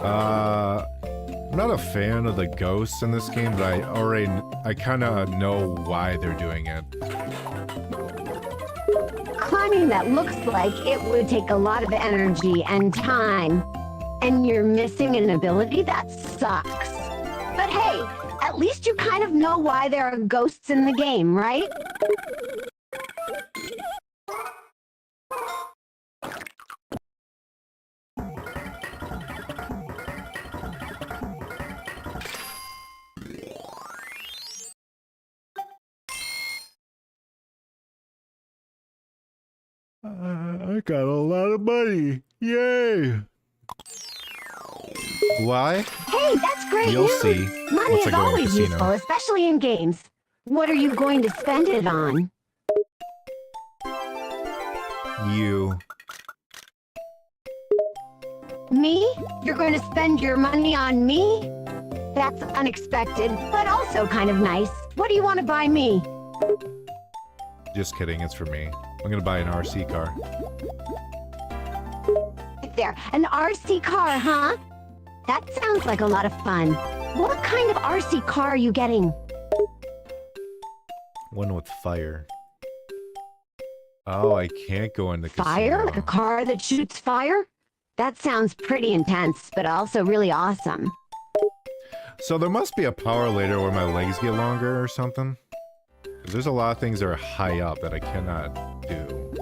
I'm not a fan of the ghosts in this game, but I kind of know why they're doing it. Climbing that looks like it would take a lot of energy and time. And you're missing an ability? That sucks. But hey, at least you kind of know why there are ghosts in the game, right? I got a lot of money. Yay! Why? Hey, that's great You'll news. see Money once I is go in the always casino. useful, especially in games. What are you going to spend it on? You. Me? You're going to spend your money on me? That's unexpected, but also kind of nice. What do you want to buy me? Just kidding, it's for me. I'm gonna buy an RC car. There, an RC car, huh? That sounds like a lot of fun. What kind of RC car are you getting? One with fire. Oh, I can't go in the Fire? casino. Like a car that shoots fire? That sounds pretty intense, but also really awesome. So there must be a power later where my legs get longer or something. 'Cause there's a lot of things that are high up that I cannot do.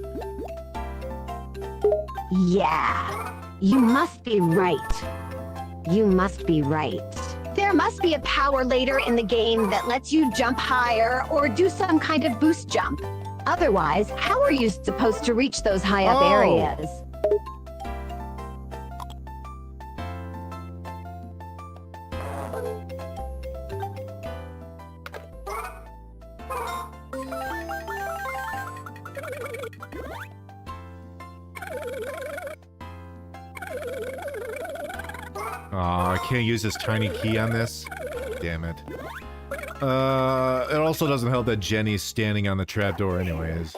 Yeah, you must be right. You must be right. There must be a power later in the game that lets you jump higher or do some kind of boost jump. Otherwise, how are you supposed to reach those high up areas? Aw, I can't use this tiny key on this. Damn it. It also doesn't help that Jenny's standing on the trapdoor anyways.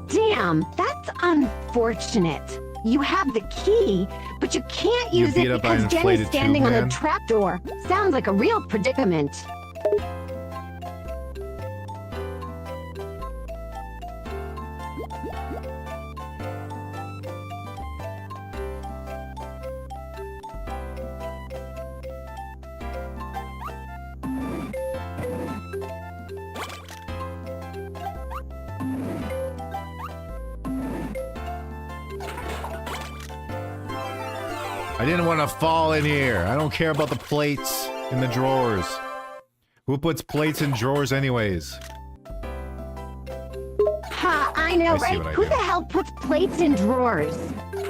Damn, that's unfortunate. You have the key, but you can't You use beat it up by an because Jenny's inflated standing tube on a man? trapdoor. Sounds like a real predicament. I didn't want to fall in here. I don't care about the plates in the drawers. Who puts plates in drawers anyways? Ha, I know, I see right? what I Who did. the hell puts plates in drawers?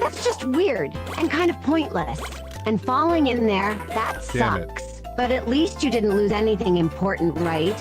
That's just weird and kind of pointless. And falling in there, that Damn it. sucks. But at least you didn't lose anything important, right?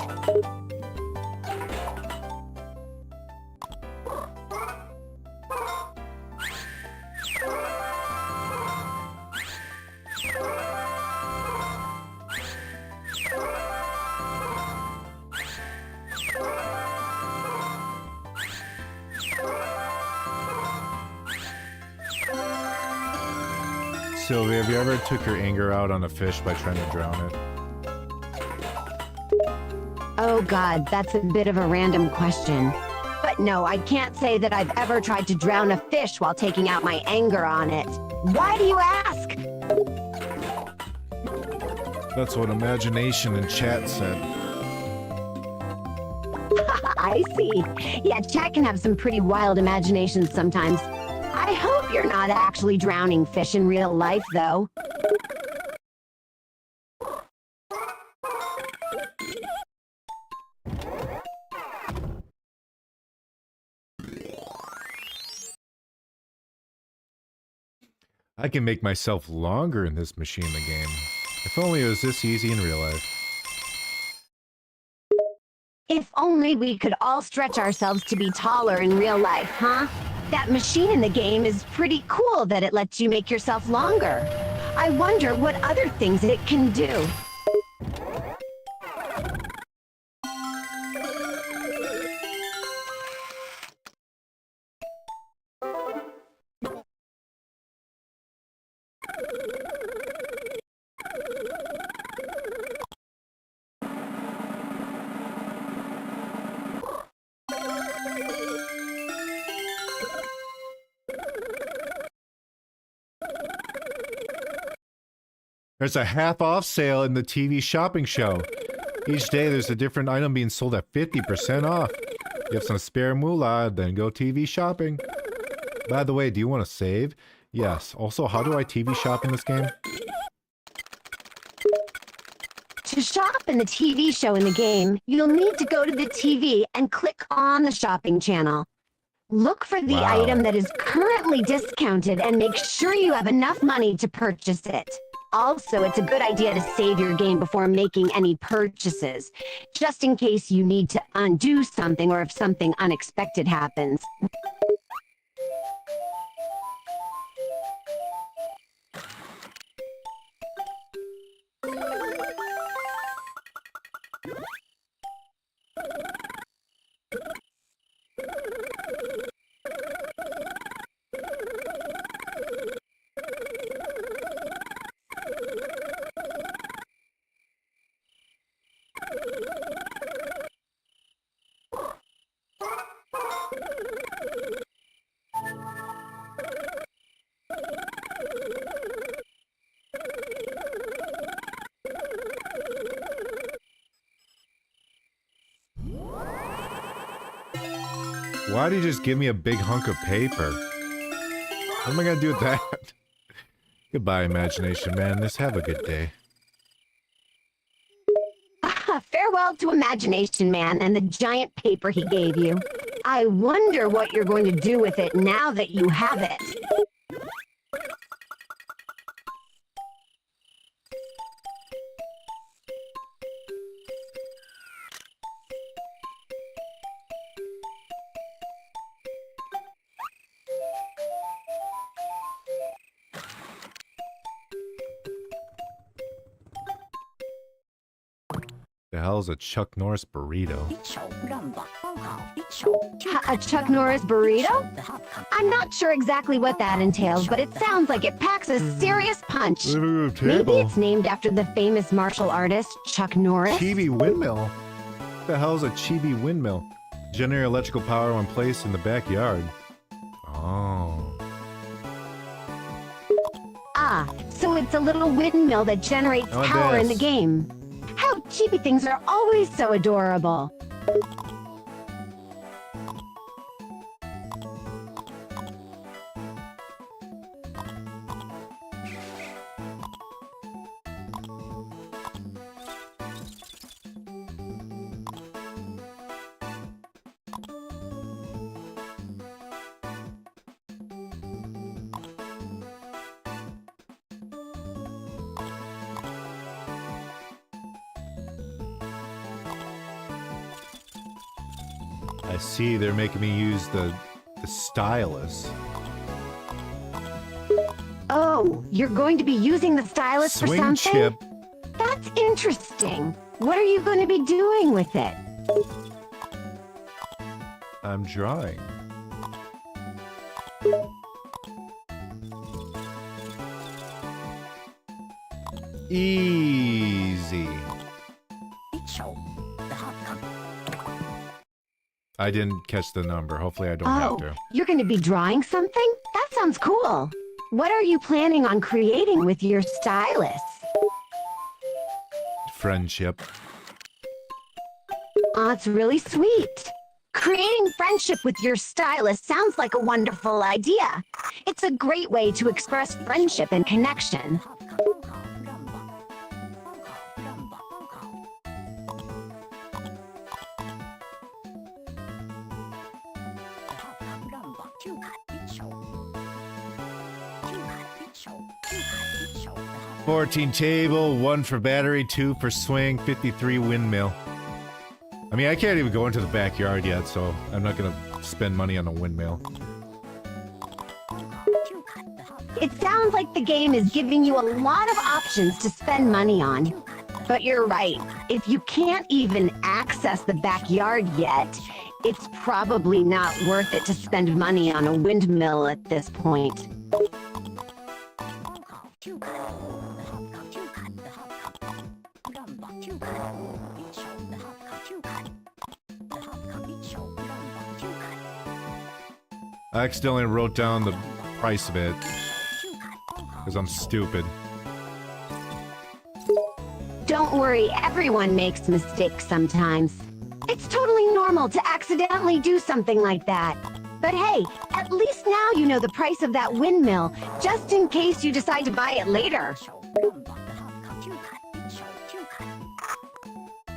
Sylvia, have you ever took your anger out on a fish by trying to drown it? Oh god, that's a bit of a random question. But no, I can't say that I've ever tried to drown a fish while taking out my anger on it. Why do you ask? That's what imagination in chat said. I see. Yeah, chat can have some pretty wild imaginations sometimes. I hope you're not actually drowning fish in real life, though. I can make myself longer in this machine in the game. If only it was this easy in real life. If only we could all stretch ourselves to be taller in real life, huh? That machine in the game is pretty cool that it lets you make yourself longer. I wonder what other things it can do. There's a half-off sale in the TV shopping show. Each day there's a different item being sold at 50% off. You have some spare moolah, then go TV shopping. By the way, do you want to save? Yes. Also, how do I TV shop in this game? To shop in the TV show in the game, you'll need to go to the TV and click on the shopping channel. Look for the Wow. item that is currently discounted and make sure you have enough money to purchase it. Also, it's a good idea to save your game before making any purchases, just in case you need to undo something or if something unexpected happens. Why did you just give me a big hunk of paper? What am I gonna do with that? Goodbye, imagination man. Just have a good day. Farewell to Imagination Man and the giant paper he gave you. I wonder what you're going to do with it now that you have it. The hell's a Chuck Norris burrito? A Chuck Norris burrito? I'm not sure exactly what that entails, but it sounds like it packs a serious punch. Maybe it's named after the famous martial artist, Chuck Norris? Chibi windmill? What the hell's a Chibi windmill? Generate electrical power when placed in the backyard. Oh. Ah, so it's a little windmill that generates power in the game. How Chibi things are always so adorable. I see, they're making me use the stylus. Oh, you're going to be using the stylus for Swing something? chip. That's interesting. What are you going to be doing with it? I'm drawing. Easy. I didn't catch the number. Hopefully I don't have to. You're going to be drawing something? That sounds cool. What are you planning on creating with your stylus? Friendship. Oh, it's really sweet. Creating friendship with your stylus sounds like a wonderful idea. It's a great way to express friendship and connection. $14 table, 1 for battery, 2 for swing, 53 windmill. I mean, I can't even go into the backyard yet, so I'm not gonna spend money on a windmill. It sounds like the game is giving you a lot of options to spend money on. But you're right. If you can't even access the backyard yet, it's probably not worth it to spend money on a windmill at this point. I accidentally wrote down the price of it. Because I'm stupid. Don't worry, everyone makes mistakes sometimes. It's totally normal to accidentally do something like that. But hey, at least now you know the price of that windmill, just in case you decide to buy it later.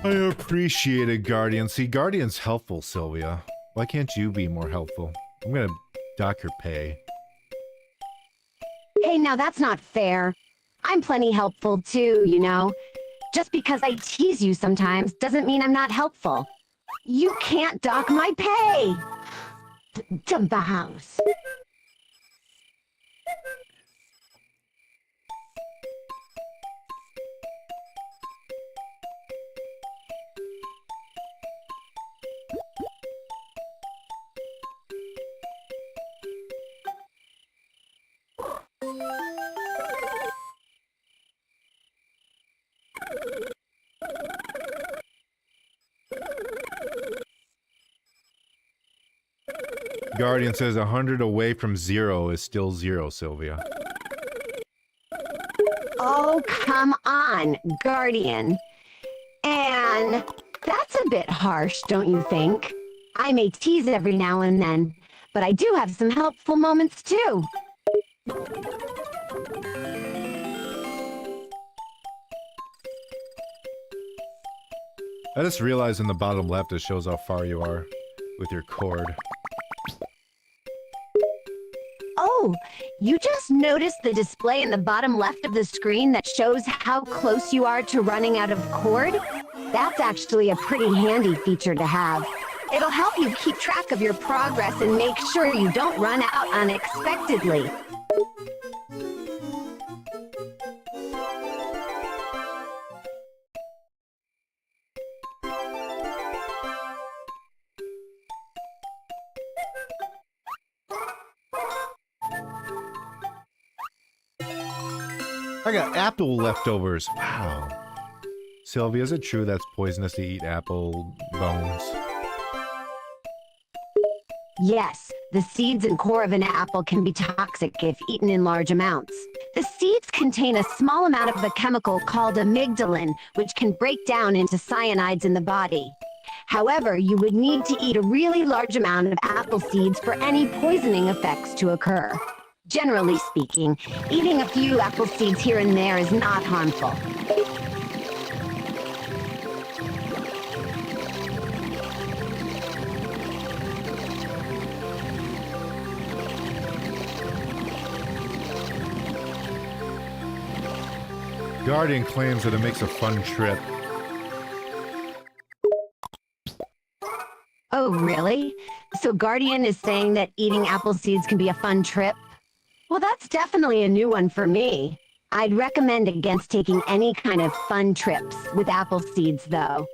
I appreciate it, Guardian. See, Guardian's helpful, Sylvia. Why can't you be more helpful? I'm gonna dock your pay. Hey, now that's not fair. I'm plenty helpful too, you know. Just because I tease you sometimes doesn't mean I'm not helpful. You can't dock my pay! Dump the house. Guardian says 100 away from 0 is still 0, Sylvia. Oh, come on, Guardian. And that's a bit harsh, don't you think? I may tease every now and then, but I do have some helpful moments too. I just realized in the bottom left it shows how far you are with your cord. Oh, you just noticed the display in the bottom left of the screen that shows how close you are to running out of cord? That's actually a pretty handy feature to have. It'll help you keep track of your progress and make sure you don't run out unexpectedly. I got apple leftovers. Wow. Sylvia, is it true that's poisonous to eat apple bones? Yes, the seeds and core of an apple can be toxic if eaten in large amounts. The seeds contain a small amount of a chemical called amygdalin, which can break down into cyanides in the body. However, you would need to eat a really large amount of apple seeds for any poisoning effects to occur. Generally speaking, eating a few apple seeds here and there is not harmful. Guardian claims that it makes a fun trip. Oh, really? So Guardian is saying that eating apple seeds can be a fun trip? Well, that's definitely a new one for me. I'd recommend against taking any kind of fun trips with apple seeds, though.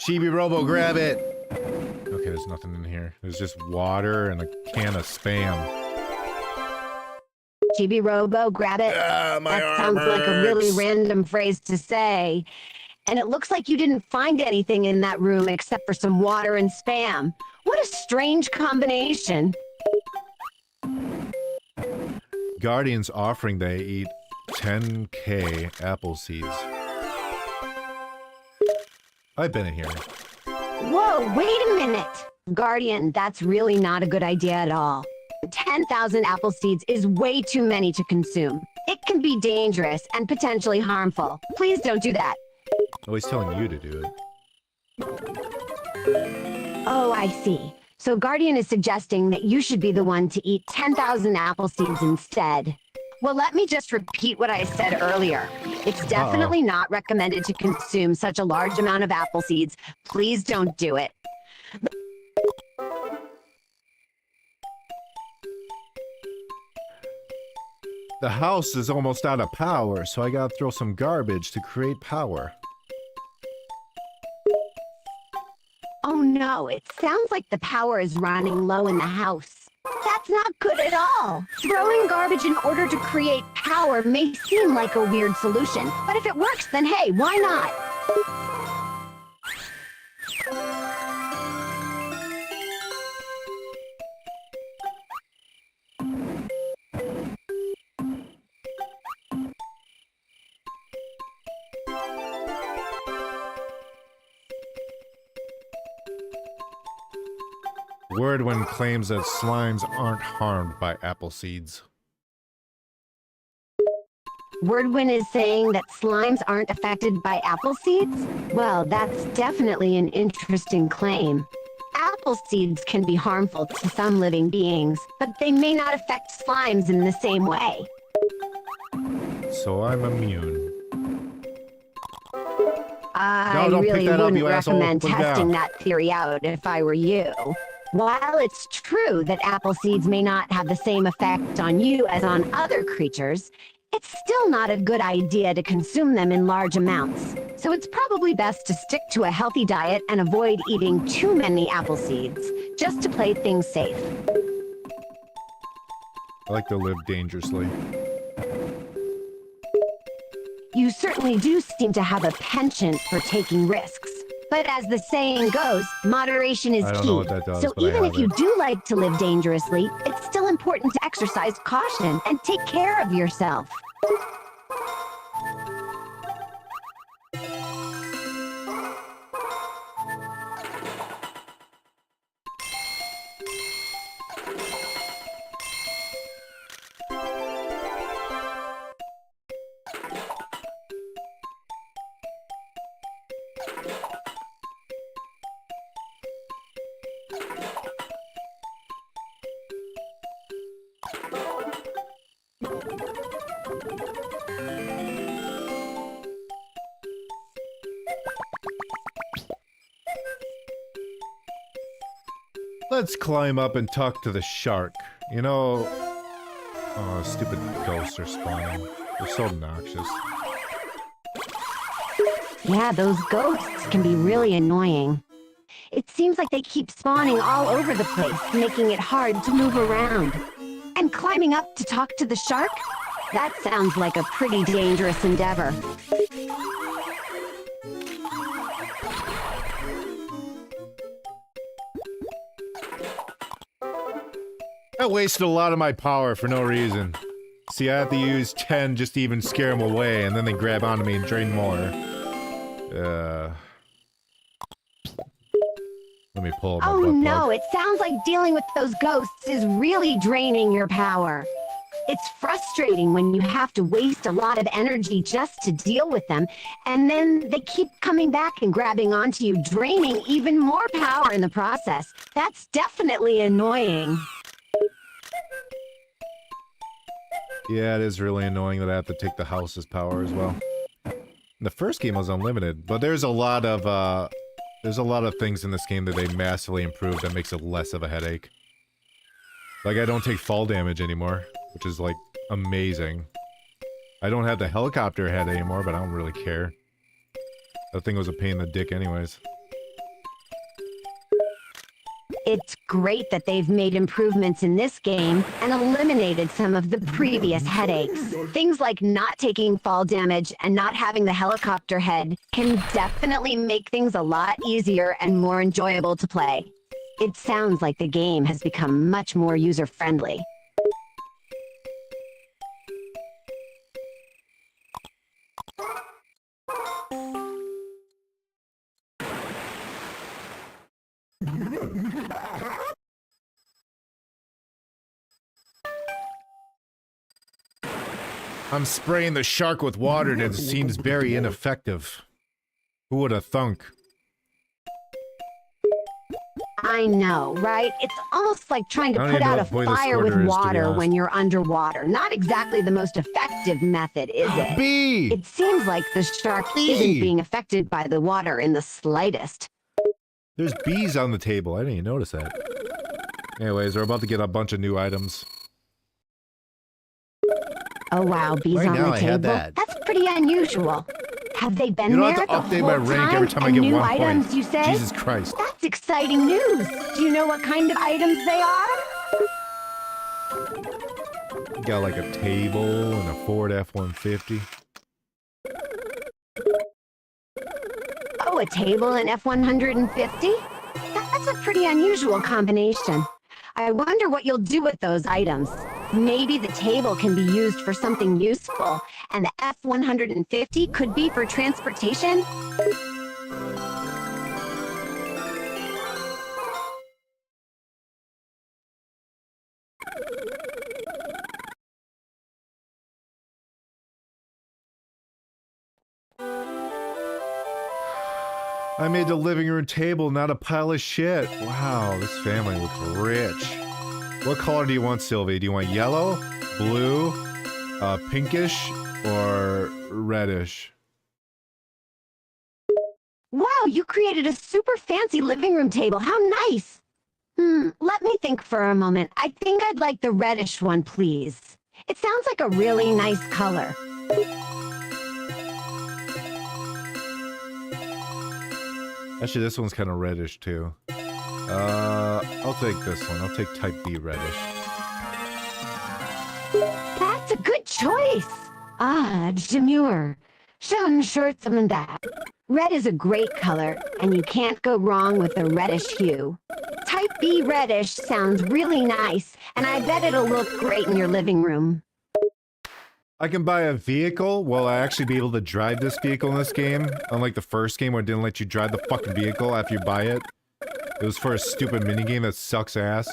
Chibi Robo, grab it! Okay, there's nothing in here. There's just water and a can of Spam. Chibi Robo, grab it. That sounds like a really random phrase to say. And it looks like you didn't find anything in that room except for some water and Spam. What a strange combination. Guardian's offering they eat 10k apple seeds. I've been in here. Whoa, wait a minute. Guardian, that's really not a good idea at all. 10,000 apple seeds is way too many to consume. It can be dangerous and potentially harmful. Please don't do that. Oh, he's telling you to do it. Oh, I see. So Guardian is suggesting that you should be the one to eat 10,000 apple seeds instead. Well, let me just repeat what I said earlier. It's definitely not recommended to consume such a large amount of apple seeds. Please don't do it. The house is almost out of power, so I gotta throw some garbage to create power. Oh no, it sounds like the power is running low in the house. That's not good at all. Throwing garbage in order to create power may seem like a weird solution, but if it works, then hey, why not? Wordwin claims that slimes aren't harmed by apple seeds. Wordwin is saying that slimes aren't affected by apple seeds? Well, that's definitely an interesting claim. Apple seeds can be harmful to some living beings, but they may not affect slimes in the same way. So I'm immune. I don't pick really that up, wouldn't you asshole. recommend Put it testing down. that theory out if I were you. While it's true that apple seeds may not have the same effect on you as on other creatures, it's still not a good idea to consume them in large amounts. So it's probably best to stick to a healthy diet and avoid eating too many apple seeds, just to play things safe. I like to live dangerously. You certainly do seem to have a penchant for taking risks. But as the saying goes, moderation is I don't key. know what that does, So but I even have if you it. do like to live dangerously, it's still important to exercise caution and take care of yourself. Let's climb up and talk to the shark. You know... Oh, stupid ghosts are spawning. They're so obnoxious. Yeah, those ghosts can be really annoying. It seems like they keep spawning all over the place, making it hard to move around. And climbing up to talk to the shark? That sounds like a pretty dangerous endeavor. I wasted a lot of my power for no reason. See, I have to use 10 just to even scare them away, and then they grab onto me and drain more. Let me pull up my Oh butt no, plug. it sounds like dealing with those ghosts is really draining your power. It's frustrating when you have to waste a lot of energy just to deal with them, and then they keep coming back and grabbing onto you, draining even more power in the process. That's definitely annoying. Yeah, it is really annoying that I have to take the house's power as well. The first game was unlimited, but there's a lot of things in this game that they massively improved that makes it less of a headache. Like, I don't take fall damage anymore, which is, like, amazing. I don't have the helicopter head anymore, but I don't really care. That thing was a pain in the dick anyways. It's great that they've made improvements in this game and eliminated some of the previous headaches. Things like not taking fall damage and not having the helicopter head can definitely make things a lot easier and more enjoyable to play. It sounds like the game has become much more user-friendly. I'm spraying the shark with water and it seems very ineffective. Who would have thunk? I know, right? It's almost like trying to I don't put even out know a what boiled fire with order is, to be water honest. when you're underwater. Not exactly the most effective method, is it? Bee! It seems like the shark Bee! isn't being affected by the water in the slightest. There's bees on the table. I didn't even notice that. Anyways, we're about to get a bunch of new items. Oh wow, bees Right on now the I table? had that. That's pretty unusual. Have they been You don't there have to the update my whole rank every time I And get new 1 items, point. you say? Jesus Christ. That's exciting news. Do you know what kind of items they are? Got like a table and a Ford F-150. Oh, a table and F-150? That's a pretty unusual combination. I wonder what you'll do with those items. Maybe the table can be used for something useful, and the F-150 could be for transportation? I made the living room table, not a pile of shit. Wow, this family looks rich. What color do you want, Sylvia? Do you want yellow, blue, pinkish, or reddish? Wow, you created a super fancy living room table. How nice! Let me think for a moment. I think I'd like the reddish one, please. It sounds like a really nice color. Actually, this one's kind of reddish, too. I'll take this one. I'll take type B reddish. That's a good choice. Ah, demure. Shouldn't short some of that. Red is a great color, and you can't go wrong with a reddish hue. Type B reddish sounds really nice, and I bet it'll look great in your living room. I can buy a vehicle? Will I actually be able to drive this vehicle in this game? Unlike the first game where it didn't let you drive the fucking vehicle after you buy it. It was for a stupid minigame that sucks ass.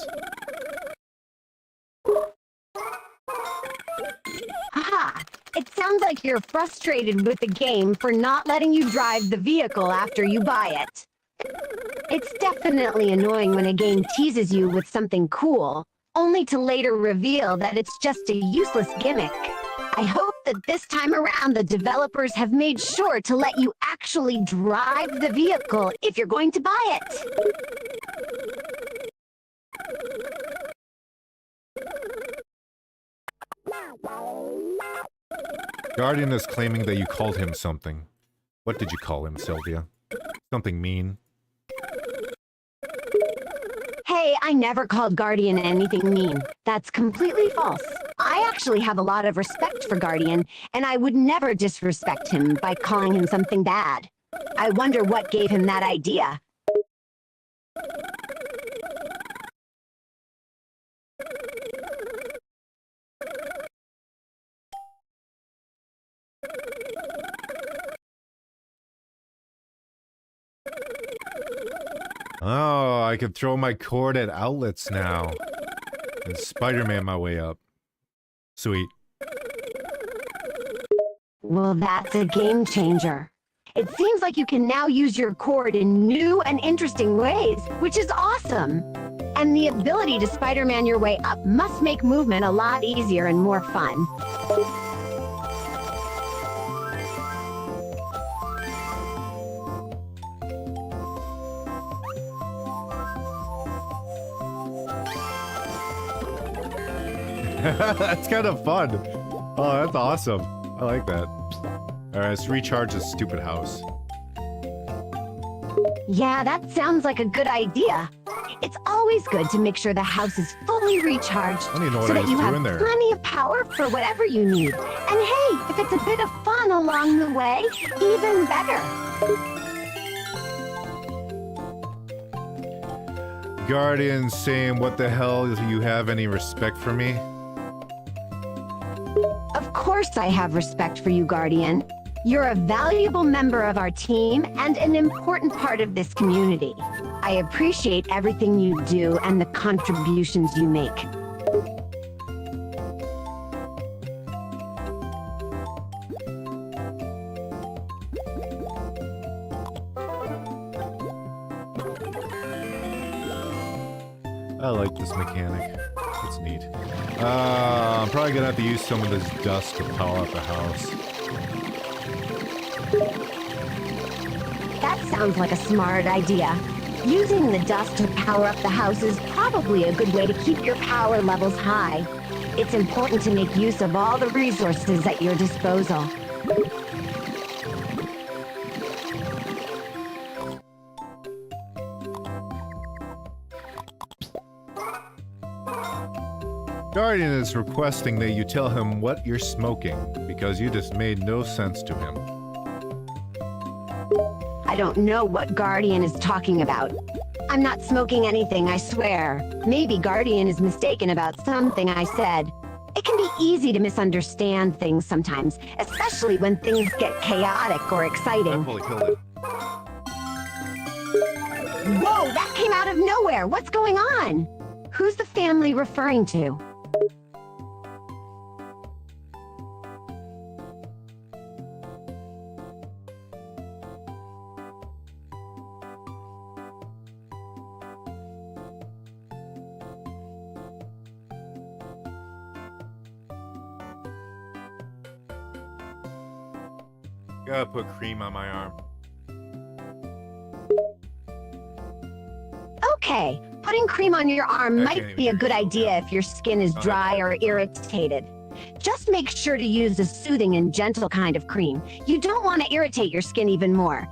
Aha! It sounds like you're frustrated with the game for not letting you drive the vehicle after you buy it. It's definitely annoying when a game teases you with something cool, only to later reveal that it's just a useless gimmick. I hope that this time around the developers have made sure to let you actually drive the vehicle if you're going to buy it. Guardian is claiming that you called him something. What did you call him, Sylvia? Something mean? Hey, I never called Guardian anything mean. That's completely false. I actually have a lot of respect for Guardian, and I would never disrespect him by calling him something bad. I wonder what gave him that idea. Oh, I can throw my cord at outlets now. And Spider-Man my way up. Sweet. Well, that's a game changer. It seems like you can now use your cord in new and interesting ways, which is awesome. And the ability to Spider-Man your way up must make movement a lot easier and more fun. That's kind of fun. Oh, that's awesome. I like that. Alright, let's recharge this stupid house. Yeah, that sounds like a good idea. It's always good to make sure the house is fully recharged I don't even know what so I that was you have doing there. plenty of power for whatever you need. And hey, if it's a bit of fun along the way, even better. Guardian saying, what the hell, do you have any respect for me? Of course I have respect for you, Guardian. You're a valuable member of our team and an important part of this community. I appreciate everything you do and the contributions you make. I like this mechanic. It's neat. I'm probably gonna have to use some of this dust to power up the house. That sounds like a smart idea. Using the dust to power up the house is probably a good way to keep your power levels high. It's important to make use of all the resources at your disposal. Guardian is requesting that you tell him what you're smoking, because you just made no sense to him. I don't know what Guardian is talking about. I'm not smoking anything, I swear. Maybe Guardian is mistaken about something I said. It can be easy to misunderstand things sometimes, especially when things get chaotic or exciting. Holy killed it. Whoa, that came out of nowhere! What's going on? Who's the family referring to? Gotta put cream on my arm. Okay, putting cream on your arm I can't might even be a hear good you. idea if your skin is dry or irritated. Just make sure to use a soothing and gentle kind of cream. You don't want to irritate your skin even more.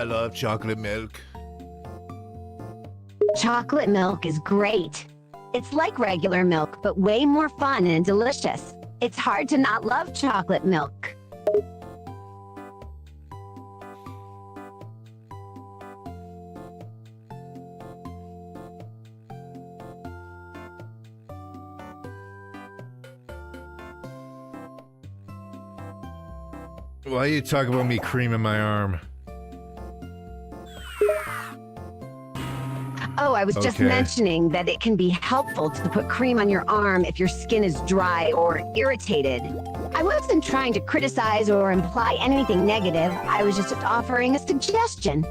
I love chocolate milk. Chocolate milk is great. It's like regular milk, but way more fun and delicious. It's hard to not love chocolate milk. Why you talk about me creaming my arm? Oh, I was just Okay. mentioning that it can be helpful to put cream on your arm if your skin is dry or irritated. I wasn't trying to criticize or imply anything negative. I was just offering a suggestion.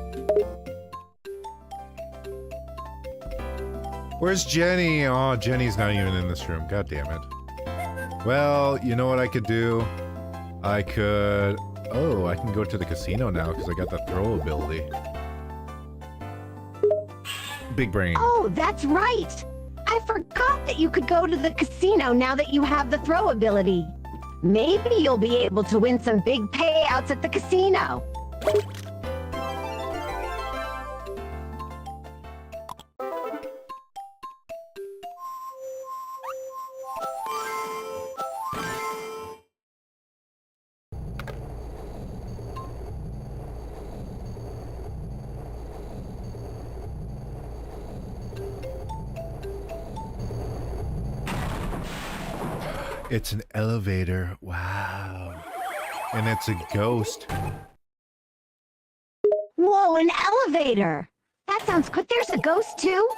Where's Jenny? Oh, Jenny's not even in this room. God damn it. Well, you know what I could do? I could... Oh, I can go to the casino now because I got the throw ability. Big brain. Oh, that's right. I forgot that you could go to the casino now that you have the throw ability. Maybe you'll be able to win some big payouts at the casino. It's an elevator. Wow. And it's a ghost. Whoa, an elevator! That sounds good. There's a ghost too?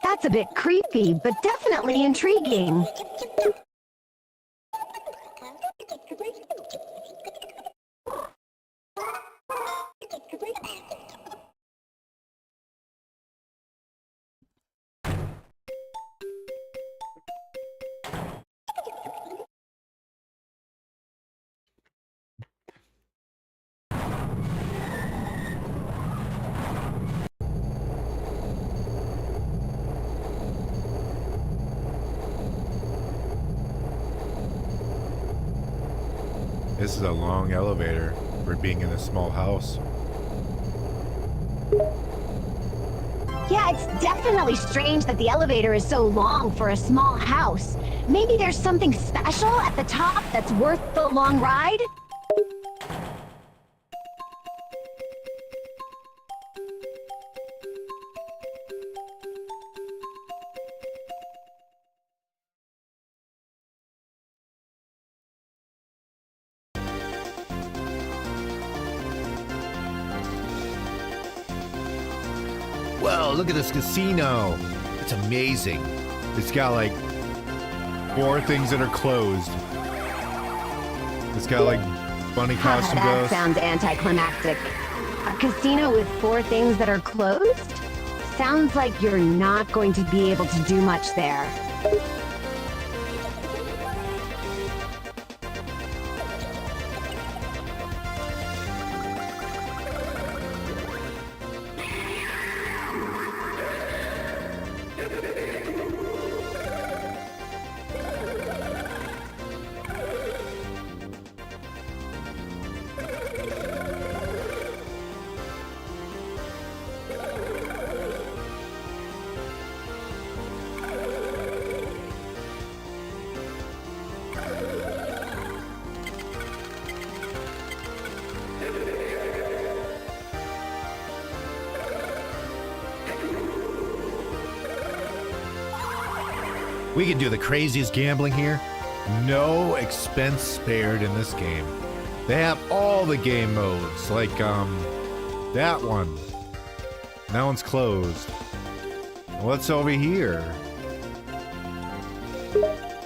That's a bit creepy, but definitely intriguing. This is a long elevator for being in a small house. Yeah, it's definitely strange that the elevator is so long for a small house. Maybe there's something special at the top that's worth the long ride? Whoa, look at this casino. It's amazing. It's got like 4 things that are closed. It's got like bunny costume That ghosts. sounds anticlimactic. A casino with 4 things that are closed? Sounds like you're not going to be able to do much there. We can do the craziest gambling here. No expense spared in this game. They have all the game modes, like, that one. That one's closed. What's over here?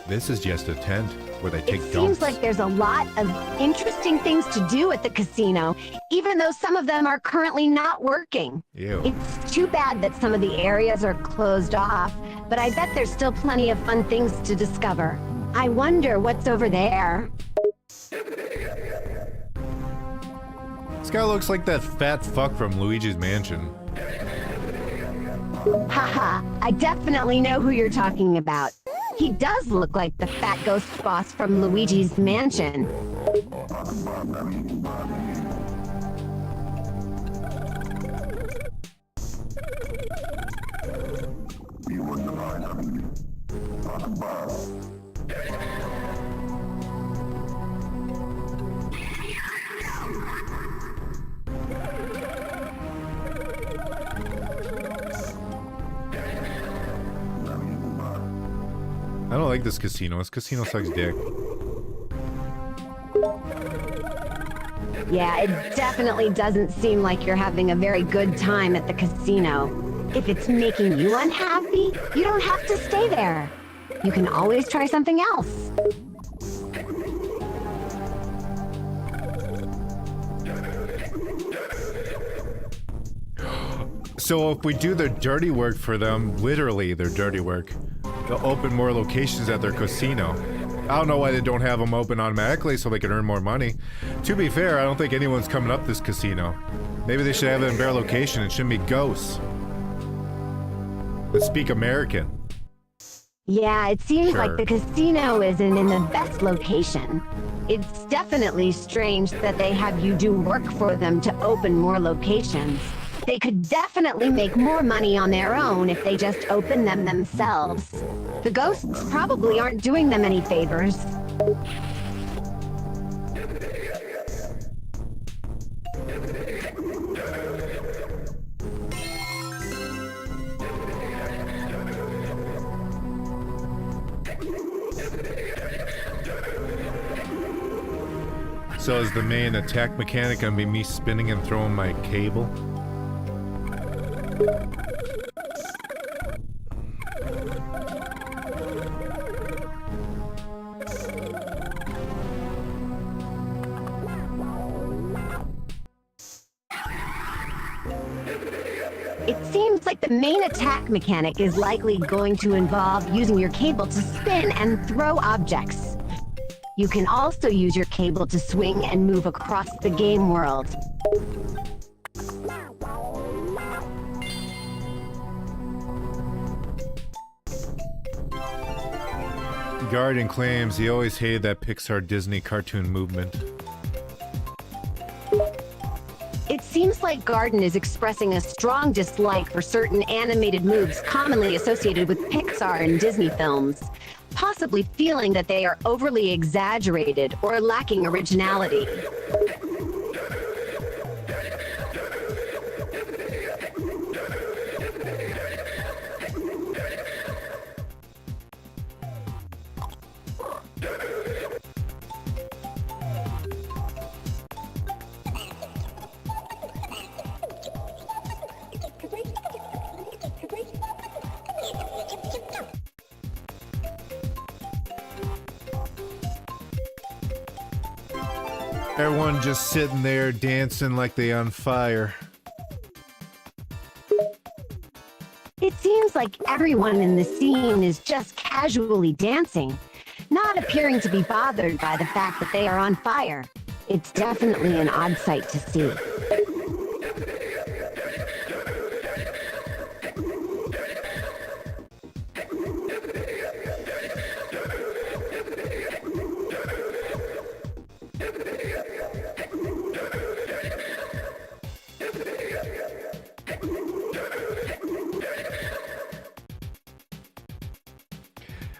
This is just a tent where they take It dumps. seems like there's a lot of interesting things to do at the casino, even though some of them are currently not working. Ew. It's too bad that some of the areas are closed off, but I bet there's still plenty of fun things to discover. I wonder what's over there. This guy looks like that fat fuck from Luigi's Mansion. Haha, I definitely know who you're talking about. He does look like the fat ghost boss from Luigi's Mansion. like this casino. This casino sucks dick. Yeah, it definitely doesn't seem like you're having a very good time at the casino. If it's making you unhappy, you don't have to stay there. You can always try something else. So if we do their dirty work for them, literally their dirty work, they'll open more locations at their casino. I don't know why they don't have them open automatically so they can earn more money. To be fair, I don't think anyone's coming up this casino. Maybe they should have it in their location. It shouldn't be ghosts that speak American. Yeah, it seems Sure. like the casino isn't in the best location. It's definitely strange that they have you do work for them to open more locations. They could definitely make more money on their own if they just open them themselves. The ghosts probably aren't doing them any favors. So is the main attack mechanic gonna be me spinning and throwing my cable? It seems like the main attack mechanic is likely going to involve using your cable to spin and throw objects. You can also use your cable to swing and move across the game world. Garden claims he always hated that Pixar Disney cartoon movement. It seems like Garden is expressing a strong dislike for certain animated moves commonly associated with Pixar and Disney films, possibly feeling that they are overly exaggerated or lacking originality. Everyone just sitting there dancing like they on fire. It seems like everyone in the scene is just casually dancing, not appearing to be bothered by the fact that they are on fire. It's definitely an odd sight to see.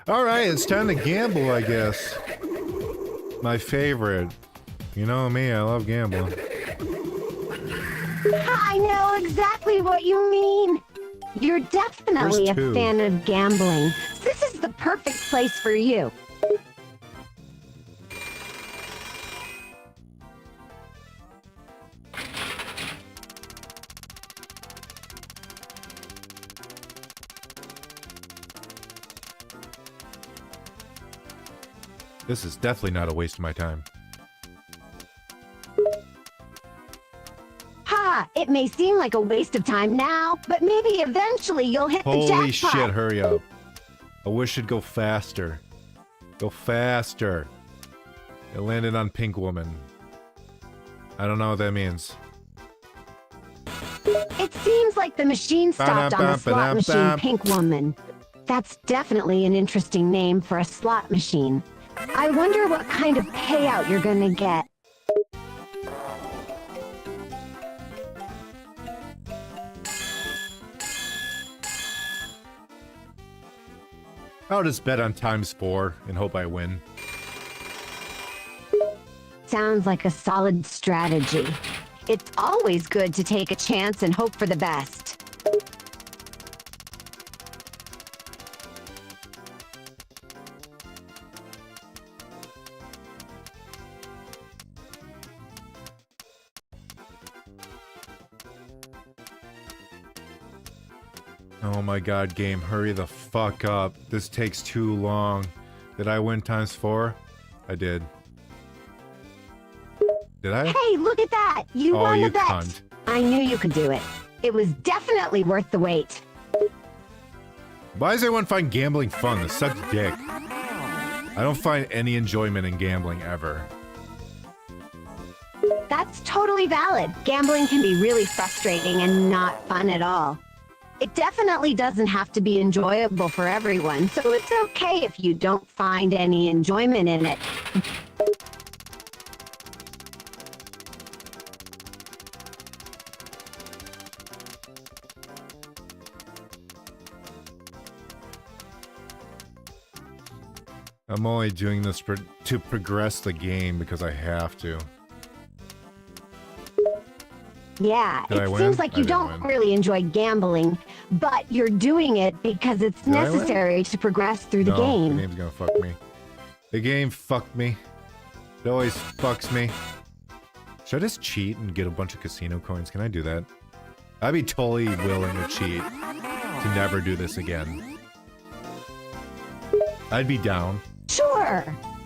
Alright, it's time to gamble, I guess. My favorite. You know me, I love gambling. I know exactly what you mean. You're definitely a Where's two? fan of gambling. This is the perfect place for you. This is definitely not a waste of my time. Ha! It may seem like a waste of time now, but maybe eventually you'll hit the Holy jackpot. shit, hurry up. I wish it'd go faster. Go faster. It landed on Pink Woman. I don't know what that means. It seems like the machine stopped on the slot machine Pink Woman. That's definitely an interesting name for a slot machine. I wonder what kind of payout you're gonna get. I'll just bet on ×4 and hope I win. Sounds like a solid strategy. It's always good to take a chance and hope for the best. Oh my god, game, hurry the fuck up. This takes too long. Did I win ×4? I did. Did I? Hey, look at that! You won you the bet! cunt. I knew you could do it. It was definitely worth the wait. Why does everyone find gambling fun? This sucks dick. I don't find any enjoyment in gambling ever. That's totally valid. Gambling can be really frustrating and not fun at all. It definitely doesn't have to be enjoyable for everyone, so it's okay if you don't find any enjoyment in it. I'm only doing this to progress the game because I have to. Yeah, Did I it win? seems like I you didn't don't win. really enjoy gambling, but you're doing it because it's Did I win? necessary to progress through the No, game. the game's gonna fuck me. The game fucked me. It always fucks me. Should I just cheat and get a bunch of casino coins? Can I do that? I'd be totally willing to cheat to never do this again. I'd be down. Sure.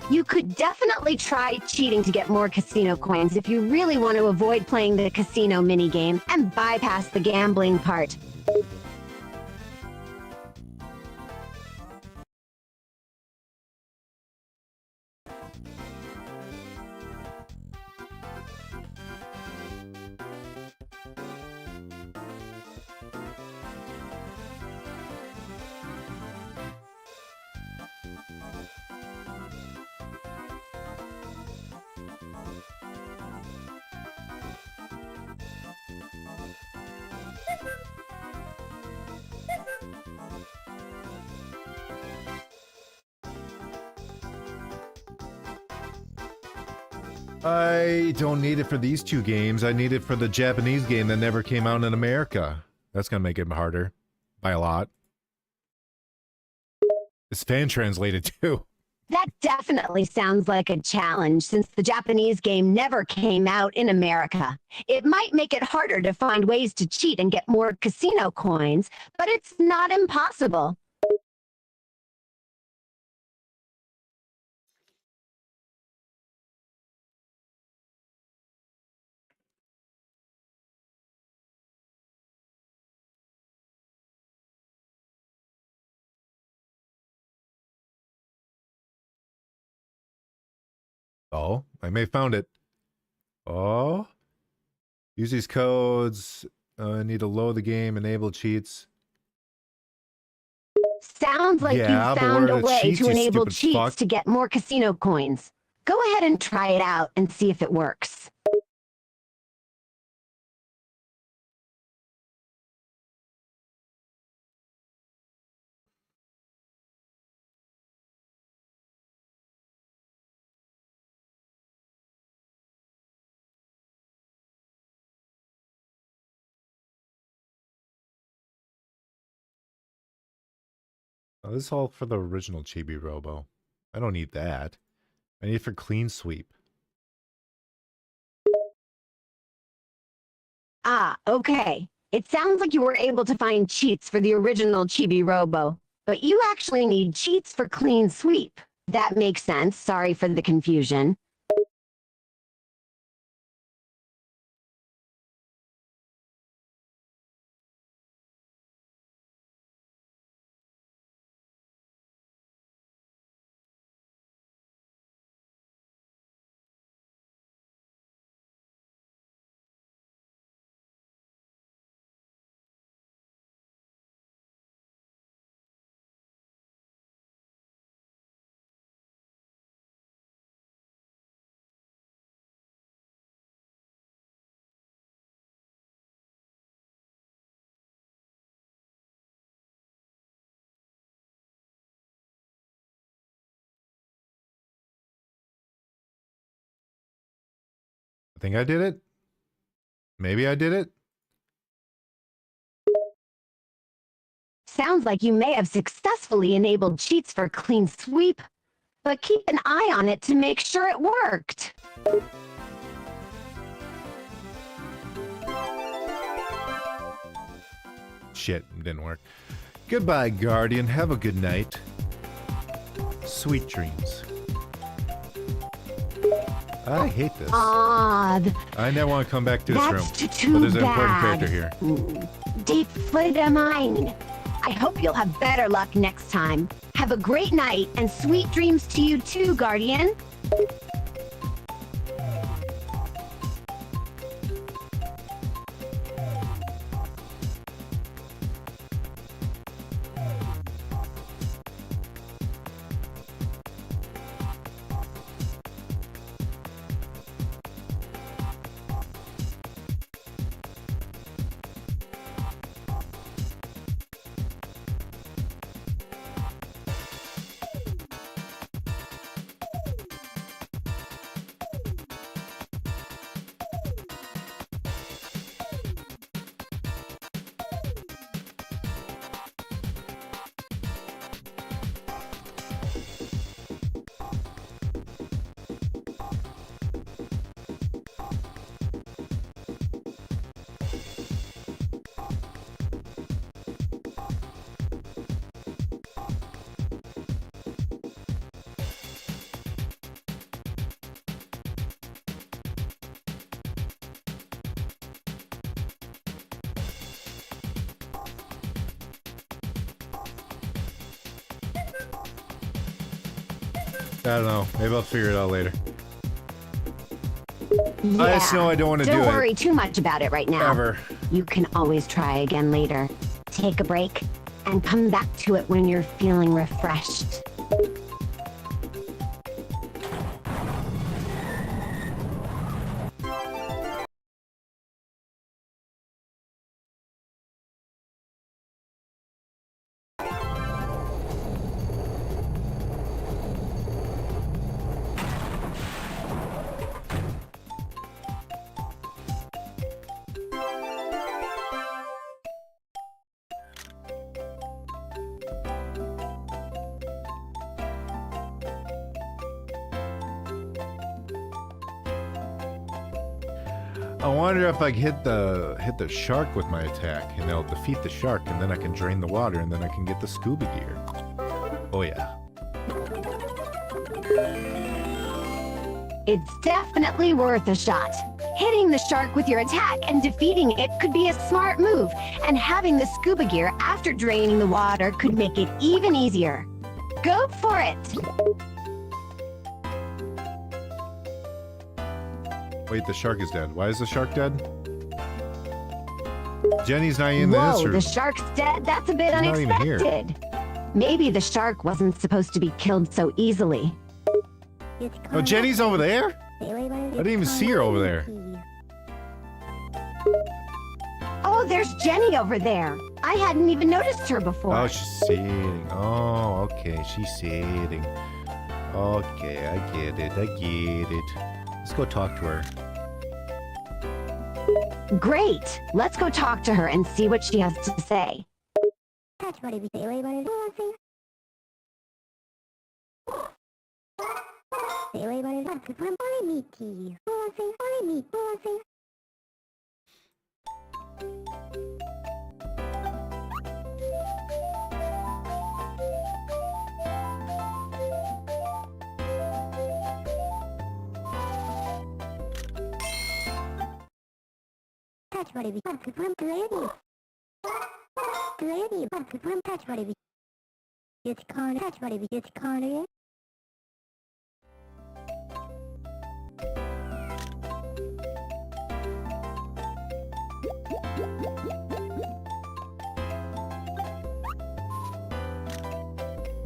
You could definitely try cheating to get more casino coins if you really want to avoid playing the casino minigame and bypass the gambling part. I don't need it for these two games. I need it for the Japanese game that never came out in America. That's gonna make it harder. By a lot. It's fan translated too. That definitely sounds like a challenge since the Japanese game never came out in America. It might make it harder to find ways to cheat and get more casino coins, but it's not impossible. Oh, I may have found it. Oh. Use these codes. I need to load the game, enable cheats. Sounds like Yeah, you but found what are a the way cheats, to you enable stupid cheats fuck? to get more casino coins. Go ahead and try it out and see if it works. Oh, this is all for the original Chibi Robo. I don't need that. I need it for clean sweep. Ah, okay. It sounds like you were able to find cheats for the original Chibi Robo, but you actually need cheats for clean sweep. That makes sense. Sorry for the confusion. I think I did it. Maybe I did it. Sounds like you may have successfully enabled cheats for clean sweep, but keep an eye on it to make sure it worked. Shit, it didn't work. Goodbye, Guardian. Have a good night. Sweet dreams. I hate this. Odd. I never want to come back to this room. That's too But there's an important bad. character here. Deflate mine. I hope you'll have better luck next time. Have a great night and sweet dreams to you too, Guardian. I don't know. Maybe I'll figure it out later. Yeah. I just know I don't want to do it. Don't worry too much about it right now. Ever. You can always try again later. Take a break and come back to it when you're feeling refreshed. I wonder if I can hit the shark with my attack, and they'll defeat the shark, and then I can drain the water, and then I can get the scuba gear. Oh yeah. It's definitely worth a shot. Hitting the shark with your attack and defeating it could be a smart move, and having the scuba gear after draining the water could make it even easier. Go for it! Wait, the shark is dead. Why is the shark dead? Jenny's not in Whoa, this room. the shark's dead? That's a bit She's not even here. unexpected. Maybe the shark wasn't supposed to be killed so easily. Oh, Jenny's over there? I didn't even see her over there. Oh, there's Jenny over there. I hadn't even noticed her before. Oh, she's sitting. Oh, okay, she's sitting. Okay, I get it. Let's go talk to her. Great. Let's go talk to her and see what she has to say.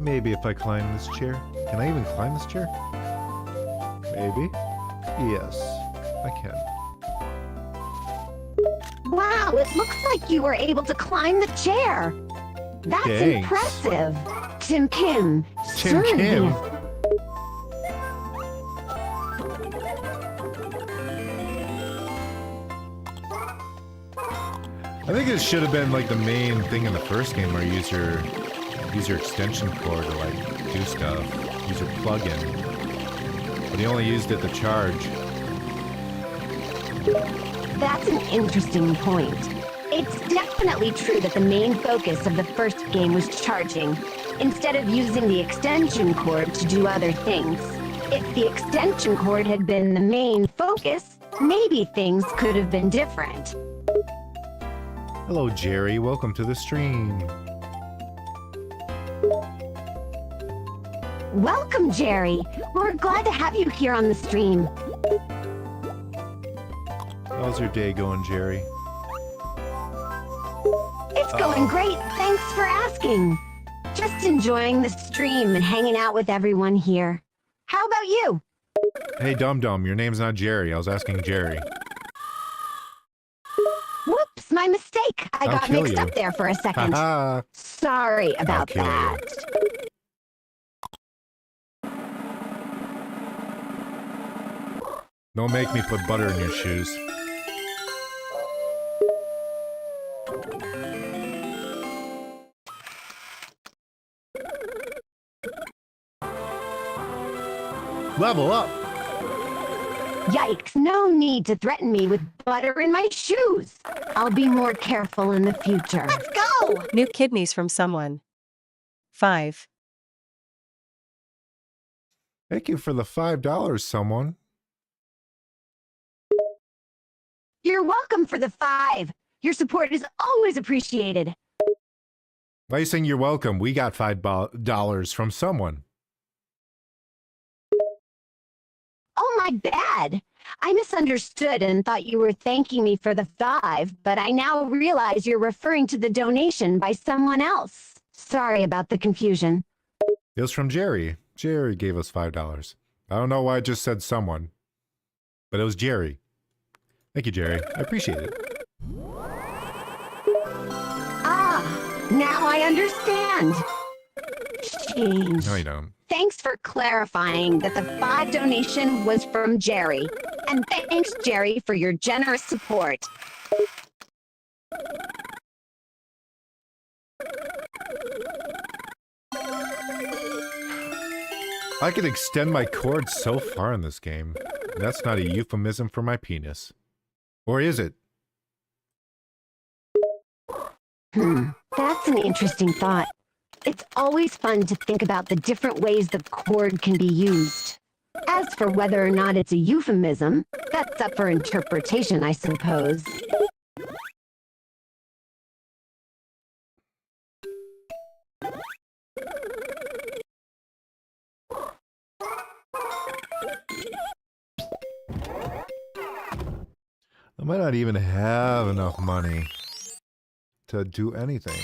Maybe if I climb this chair. Can I even climb this chair? Maybe. Yes, I can. Wow, it looks like you were able to climb the chair. That's Thanks. impressive. Tim Kim. Tim Kim? I think it should have been like the main thing in the first game where you use your extension cord to like do stuff. Use your plug-in. But he only used it to charge. That's an interesting point. It's definitely definitely true that the main focus of the first game was charging, instead of using the extension cord to do other things. If the extension cord had been the main focus, maybe things could have been different. Hello, Jerry. Welcome to the stream. Welcome, Jerry. We're glad to have you here on the stream. How's your day going, Jerry? It's going great. Thanks for asking. Just enjoying the stream and hanging out with everyone here. How about you? Hey, Dum Dum, your name's not Jerry. I was asking Jerry. Whoops, my mistake. I got kill mixed you. up there for a second. Haha. Sorry about kill you. that. Don't make me put butter in your shoes. Level up! Yikes, no need to threaten me with butter in my shoes. I'll be more careful in the future. Let's go! New kidneys from someone. 5. Thank you for the $5, someone. You're welcome for the 5. Your support is always appreciated. Why are you saying you're welcome? We got $5 from someone. Oh, my bad. I misunderstood and thought you were thanking me for the 5, but I now realize you're referring to the donation by someone else. Sorry about the confusion. It was from Jerry. Jerry gave us $5. I don't know why I just said someone, but it was Jerry. Thank you, Jerry. I appreciate it. Ah, now I understand. Change. No, you don't. Thanks for clarifying that the 5 donation was from Jerry. And thanks, Jerry, for your generous support. I could extend my cord so far in this game. That's not a euphemism for my penis. Or is it? That's an interesting thought. It's always fun to think about the different ways the cord can be used. As for whether or not it's a euphemism, that's up for interpretation, I suppose. I might not even have enough money to do anything.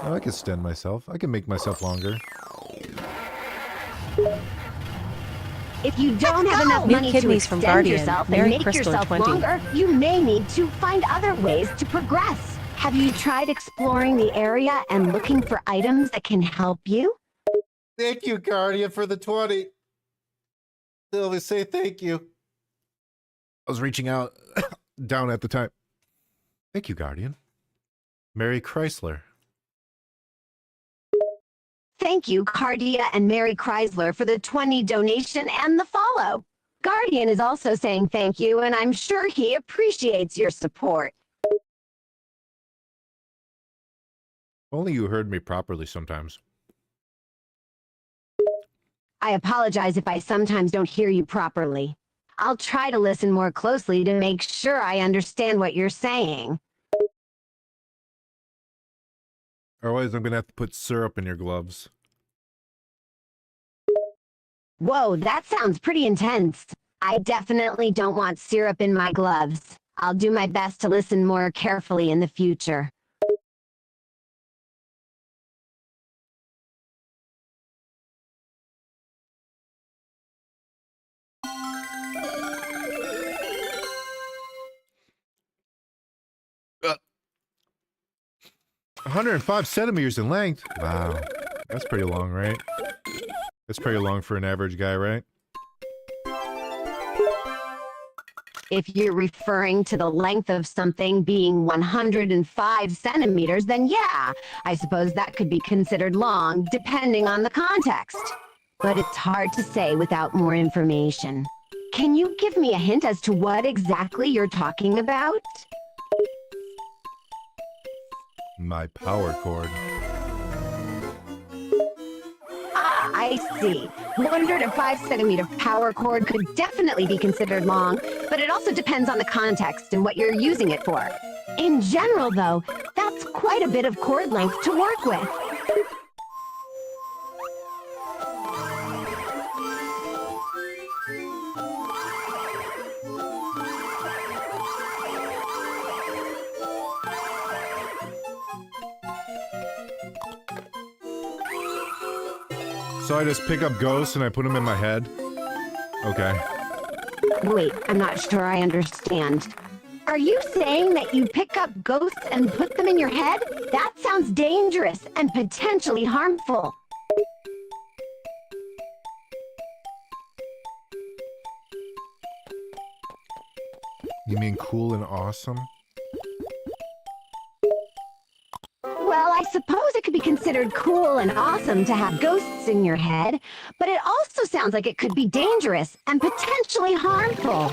Oh, I can extend myself. I can make myself longer. If you don't have enough New money to kidneys from extend Guardian. yourself and Mary make Crystal yourself 20. longer, you may need to find other ways to progress. Have you tried exploring the area and looking for items that can help you? Thank you, Guardian, for the 20. Sylvia, say thank you. I was reaching out down at the time. Thank you, Guardian. Mary Chrysler. Thank you, Cardia and Mary Chrysler, for the 20 donation and the follow. Guardian is also saying thank you, and I'm sure he appreciates your support. Only you heard me properly sometimes. I apologize if I sometimes don't hear you properly. I'll try to listen more closely to make sure I understand what you're saying. Otherwise, I'm going to have to put syrup in your gloves. Whoa, that sounds pretty intense. I definitely don't want syrup in my gloves. I'll do my best to listen more carefully in the future. Uh, 105 centimeters in length? Wow. That's pretty long, right? That's pretty long for an average guy, right? If you're referring to the length of something being 105 centimeters, then yeah, I suppose that could be considered long, depending on the context. But it's hard to say without more information. Can you give me a hint as to what exactly you're talking about? My power cord. Ah, I see. 105 centimeter power cord could definitely be considered long, but it also depends on the context and what you're using it for. In general, though, that's quite a bit of cord length to work with. So I just pick up ghosts and I put them in my head? Okay. Wait, I'm not sure I understand. Are you saying that you pick up ghosts and put them in your head? That sounds dangerous and potentially harmful. You mean cool and awesome? Well, I suppose it could be considered cool and awesome to have ghosts in your head, but it also sounds like it could be dangerous and potentially harmful.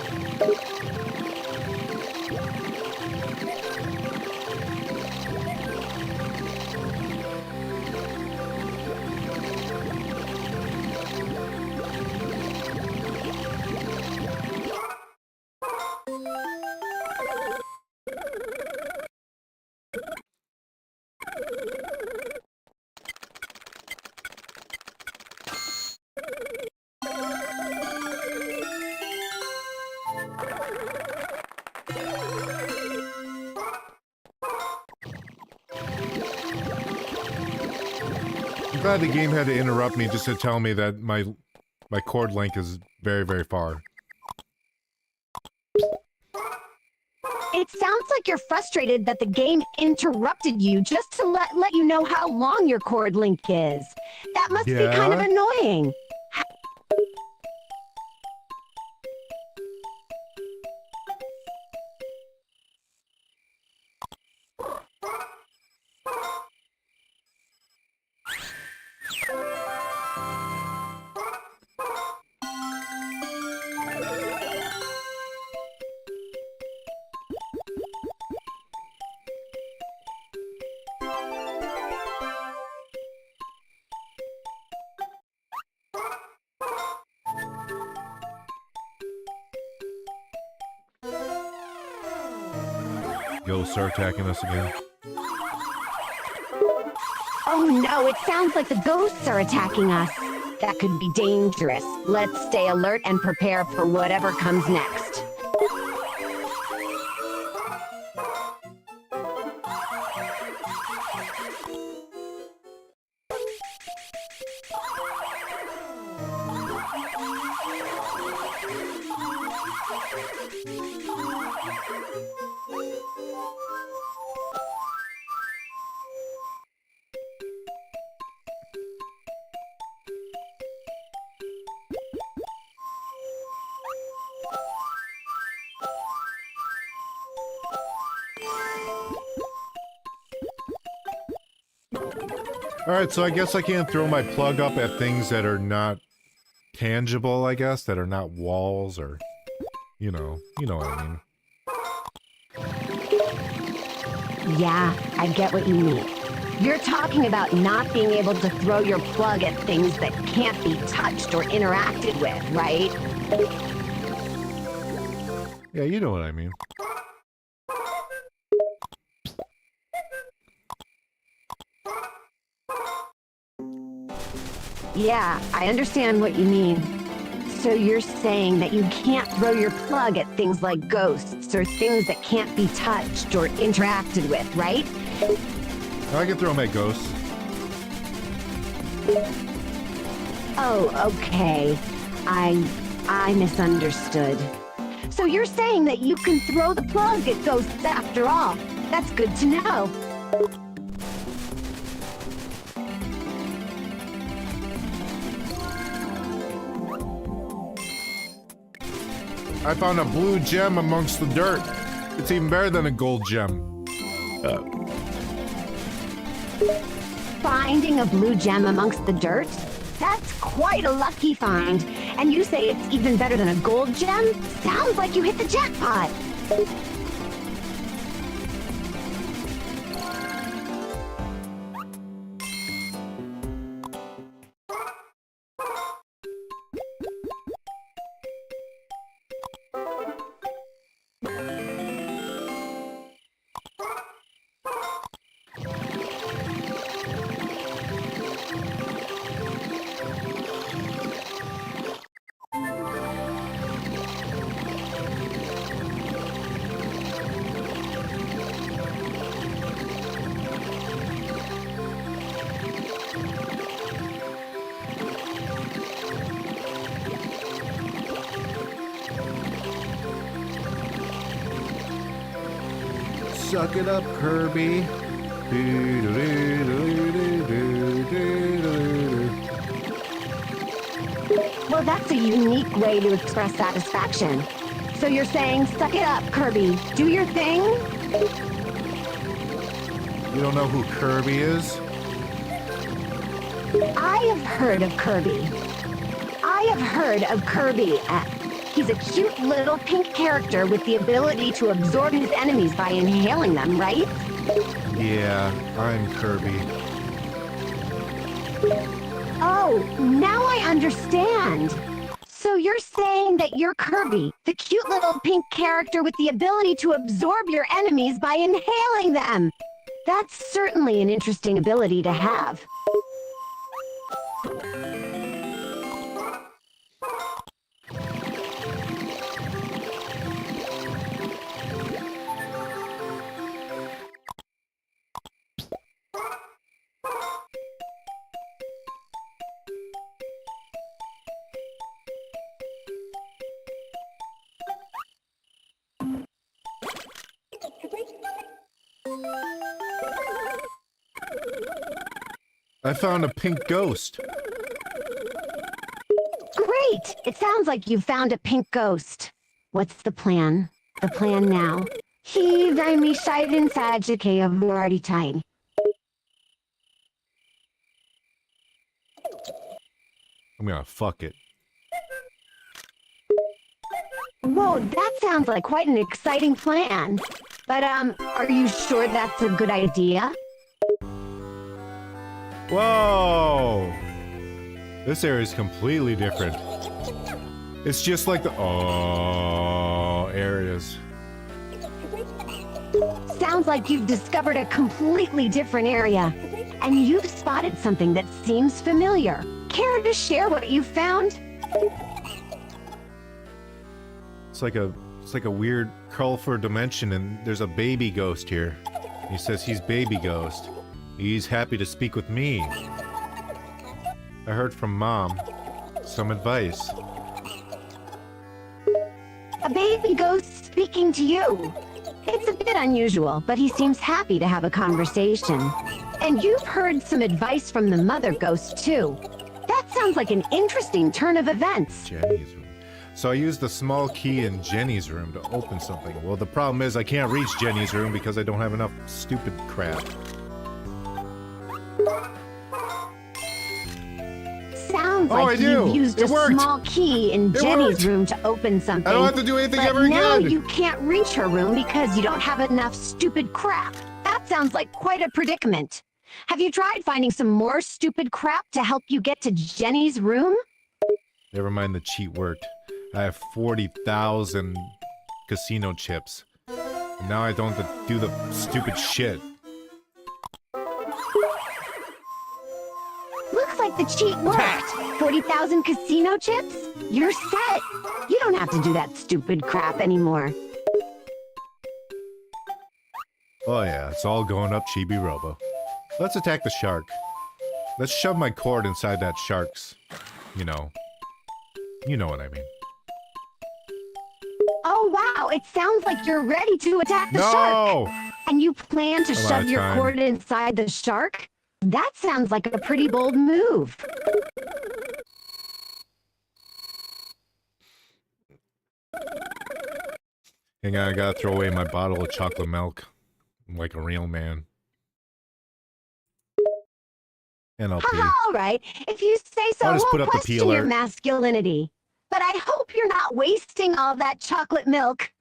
I'm glad the game had to interrupt me just to tell me that my cord length is very, very far. It sounds like you're frustrated that the game interrupted you just to let you know how long your cord link is. That must be kind of Yeah? annoying. Ghosts are attacking us again. Oh no, it sounds like the ghosts are attacking us. That could be dangerous. Let's stay alert and prepare for whatever comes next. Alright, so I guess I can't throw my plug up at things that are not tangible, I guess, that are not walls or, you know what I mean. Yeah, I get what you mean. You're talking about not being able to throw your plug at things that can't be touched or interacted with, right? Yeah, you know what I mean. Yeah, I understand what you mean. So you're saying that you can't throw your plug at things like ghosts or things that can't be touched or interacted with, right? I can throw them at ghosts. Oh, okay. I misunderstood. So you're saying that you can throw the plug at ghosts after all. That's good to know. I found a blue gem amongst the dirt. It's even better than a gold gem. Finding a blue gem amongst the dirt? That's quite a lucky find. And you say it's even better than a gold gem? Sounds like you hit the jackpot. Suck it up, Kirby. Well, that's a unique way to express satisfaction. So you're saying, suck it up, Kirby. Do your thing? You don't know who Kirby is? I have heard of Kirby. He's a cute little pink character with the ability to absorb his enemies by inhaling them, right? Yeah, I'm Kirby. Oh, now I understand. So you're saying that you're Kirby, the cute little pink character with the ability to absorb your enemies by inhaling them. That's certainly an interesting ability to have. I found a pink ghost. Great! It sounds like you found a pink ghost. What's the plan? The plan now? Heave I me shide inside JK of already tied. I'm gonna fuck it. Whoa, that sounds like quite an exciting plan. But, are you sure that's a good idea? Whoa! This area is completely different. It's just like the areas. Sounds like you've discovered a completely different area. And you've spotted something that seems familiar. Care to share what you found? It's like a weird colorful dimension, and there's a baby ghost here. He says he's baby ghost. He's happy to speak with me. I heard from Mom some advice. A baby ghost speaking to you. It's a bit unusual, but he seems happy to have a conversation. And you've heard some advice from the mother ghost, too. That sounds like an interesting turn of events. Jenny's room. So I used the small key in Jenny's room to open something. Well, the problem is I can't reach Jenny's room because I don't have enough stupid crap. Sounds like you've used a small key in Jenny's room to open something. I don't have to do anything ever again. Now you can't reach her room because you don't have enough stupid crap. That sounds like quite a predicament. Have you tried finding some more stupid crap to help you get to Jenny's room? Never mind, the cheat worked. I have 40,000 casino chips. And now I don't have to do the stupid shit. Looks like the cheat worked. 40,000 casino chips? You're set. You don't have to do that stupid crap anymore. Oh yeah, it's all going up Chibi Robo. Let's attack the shark. Let's shove my cord inside that shark's... You know what I mean. Oh wow, it sounds like you're ready to attack the shark. And you plan to shove your cord inside the shark? That sounds like a pretty bold move. Hang on, I gotta throw away my bottle of chocolate milk. I'm like a real man. And I'll pee. All right, if you say so, I'll just I put won't up the pee question your alert. masculinity. But I hope you're not wasting all that chocolate milk.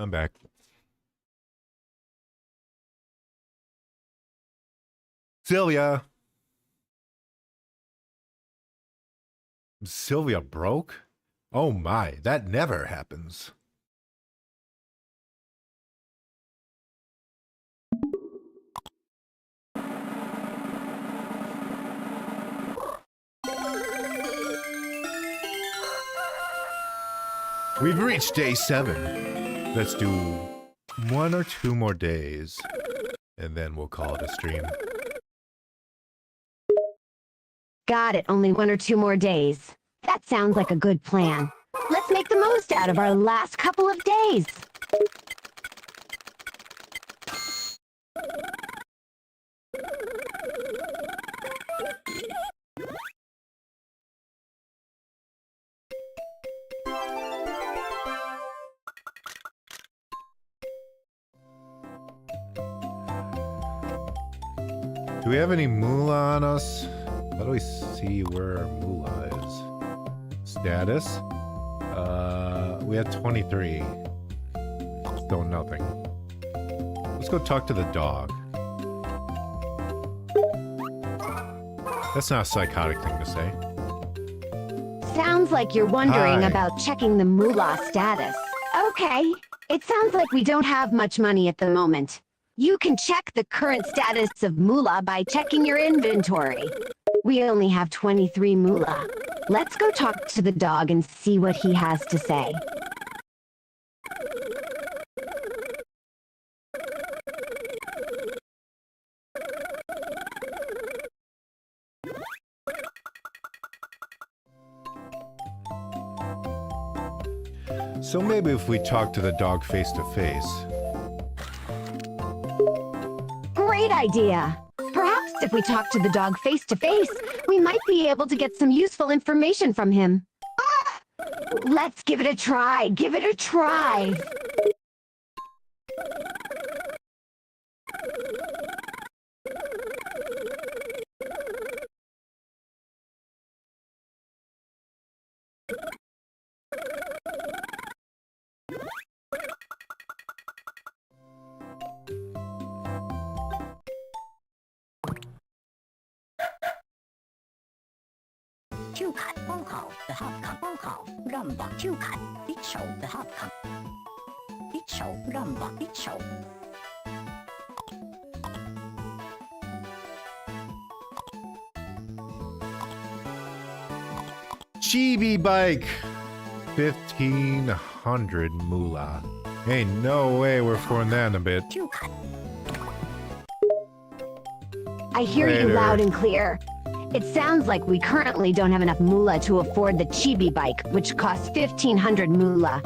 I'm back. Sylvia! Sylvia broke? Oh my, that never happens. We've reached day 7. Let's do 1 or 2 more days, and then we'll call it a stream. Got it, only 1 or 2 more days. That sounds like a good plan. Let's make the most out of our last couple of days. Do we have any moolah on us? How do we see where our moolah is? Status? We had 23. Still nothing. Let's go talk to the dog. That's not a psychotic thing to say. Sounds like you're wondering Hi. about checking the moolah status. Okay. It sounds like we don't have much money at the moment. You can check the current status of moolah by checking your inventory. We only have 23 moolah. Let's go talk to the dog and see what he has to say. So maybe if we talk to the dog face to face. Great idea! Perhaps if we talk to the dog face to face, we might be able to get some useful information from him. Let's give it a try! Give it a try! Chibi bike! 1,500 moolah. Ain't no way we're affording that in a bit. I hear you Later. loud and clear. It sounds like we currently don't have enough moolah to afford the Chibi bike, which costs 1,500 moolah.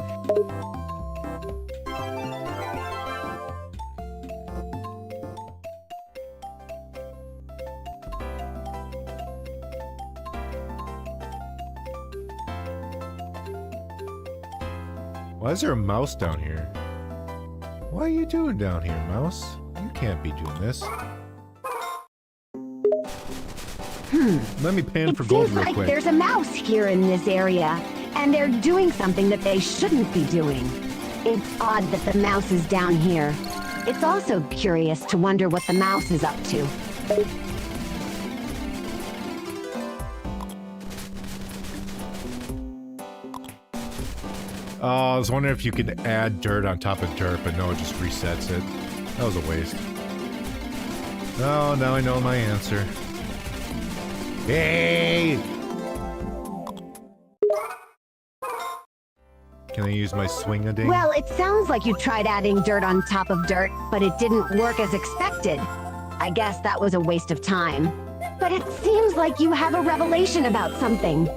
Why is there a mouse down here? What are you doing down here, mouse? You can't be doing this. Let me pan It for gold seems real like quick. there's a mouse here in this area, and they're doing something that they shouldn't be doing. It's odd that the mouse is down here. It's also curious to wonder what the mouse is up to. Oh, I was wondering if you could add dirt on top of dirt, but no, it just resets it. That was a waste. Oh, now I know my answer. Hey! Can I use my swing-a-ding? Well, it sounds like you tried adding dirt on top of dirt, but it didn't work as expected. I guess that was a waste of time. But it seems like you have a revelation about something.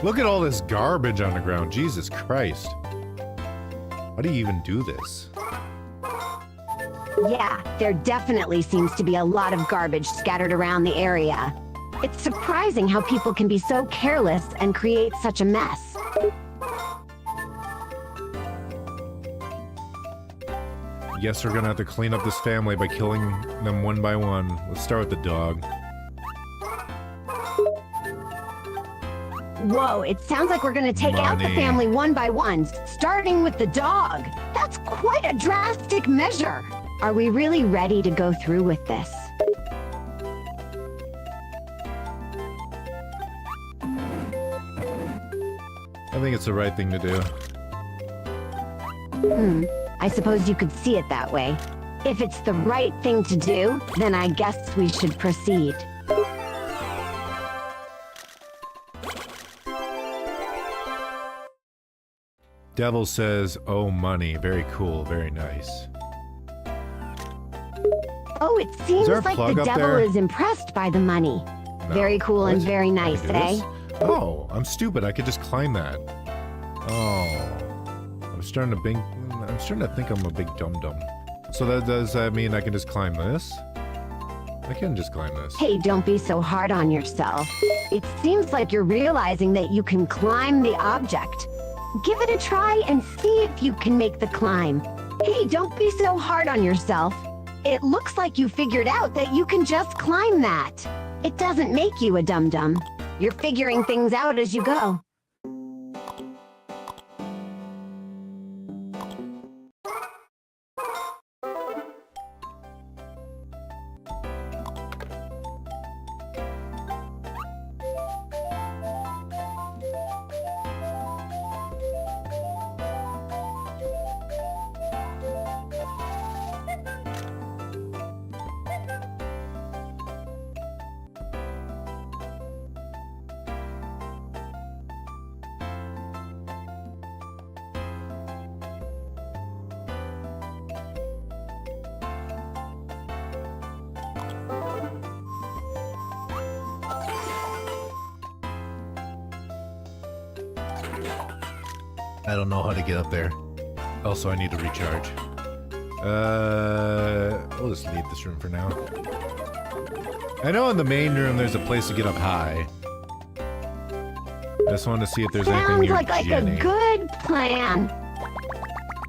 Look at all this garbage on the ground. Jesus Christ. How do you even do this? Yeah, there definitely seems to be a lot of garbage scattered around the area. It's surprising how people can be so careless and create such a mess. Yes, we're gonna have to clean up this family by killing them one by one. Let's start with the dog. Whoa, it sounds like we're gonna take out the Money. family one by one, starting with the dog. That's quite a drastic measure. Are we really ready to go through with this? I think it's the right thing to do. I suppose you could see it that way. If it's the right thing to do, then I guess we should proceed. Devil says, oh, money. Very cool, very nice. Oh, it seems there a like plug the up devil there? is impressed by the money. No. Very cool and What? very I nice, can do eh? this? Oh, I'm stupid. I could just climb that. Oh. I'm starting to think I'm a big dum-dum. So does that mean I can just climb this? I can just climb this. Hey, don't be so hard on yourself. It seems like you're realizing that you can climb the object. Give it a try and see if you can make the climb. Hey, don't be so hard on yourself. It looks like you figured out that you can just climb that. It doesn't make you a dum-dum. You're figuring things out as you go. I don't know how to get up there. Also, I need to recharge. We'll just leave this room for now. I know in the main room there's a place to get up high. I just wanted to see if there's anything Sounds near like a Jenny. good plan.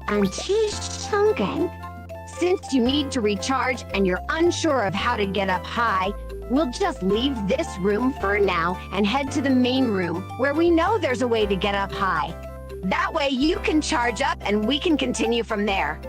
And she's thinking, since you need to recharge and you're unsure of how to get up high, we'll just leave this room for now and head to the main room where we know there's a way to get up high. That way you can charge up and we can continue from there.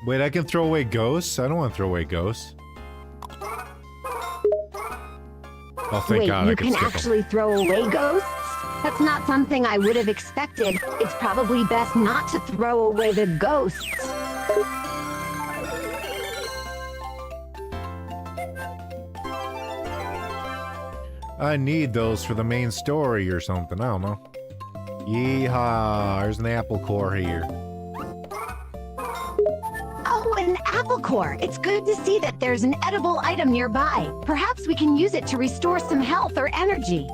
Wait, I can throw away ghosts? I don't want to throw away ghosts. Oh, thank Wait, God I you can can skip 'em. actually throw away ghosts? That's not something I would have expected. It's probably best not to throw away the ghosts. I need those for the main story or something. I don't know. Yeehaw! There's an apple core here. Oh, an apple core. It's good to see that there's an edible item nearby. Perhaps we can use it to restore some health or energy.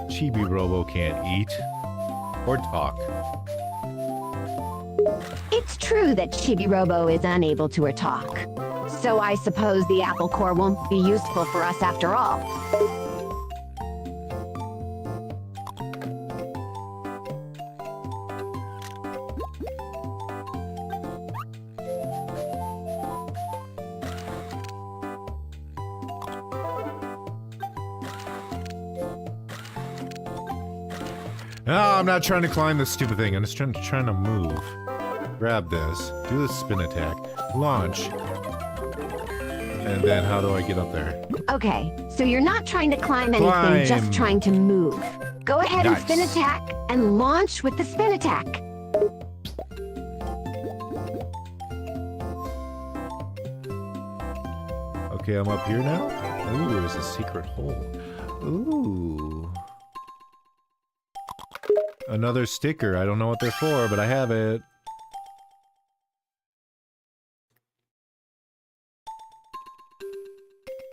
Chibi Robo can't eat. Or talk. It's true that Chibi Robo is unable to talk. So I suppose the apple core won't be useful for us after all. No, I'm not trying to climb this stupid thing. I'm just trying to move. Grab this. Do the spin attack. Launch. And then how do I get up there? Okay, so you're not trying to climb anything, just trying to move. Go ahead and spin Nice. attack and launch with the spin attack. Okay, I'm up here now. Ooh, there's a secret hole. Ooh. Another sticker. I don't know what they're for, but I have it.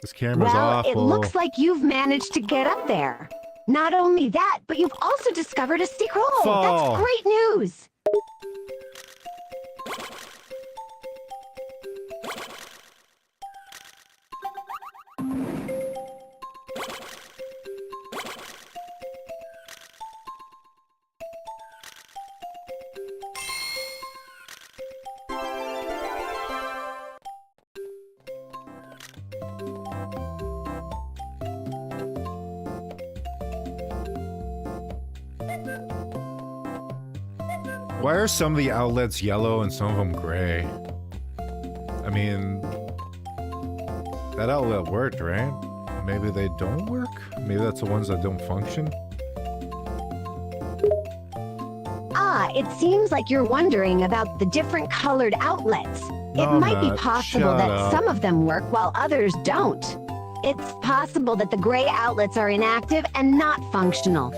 This camera's Well, awful. it looks like you've managed to get up there. Not only that, but you've also discovered a secret hole. Fall. That's great news. Why are some of the outlets yellow and some of them gray? I mean, that outlet worked, right? Maybe they don't work? Maybe that's the ones that don't function? Ah, it seems like you're wondering about the different colored outlets. No, It I'm might be not. possible Shut that up. some of them work while others don't. It's possible that the gray outlets are inactive and not functional.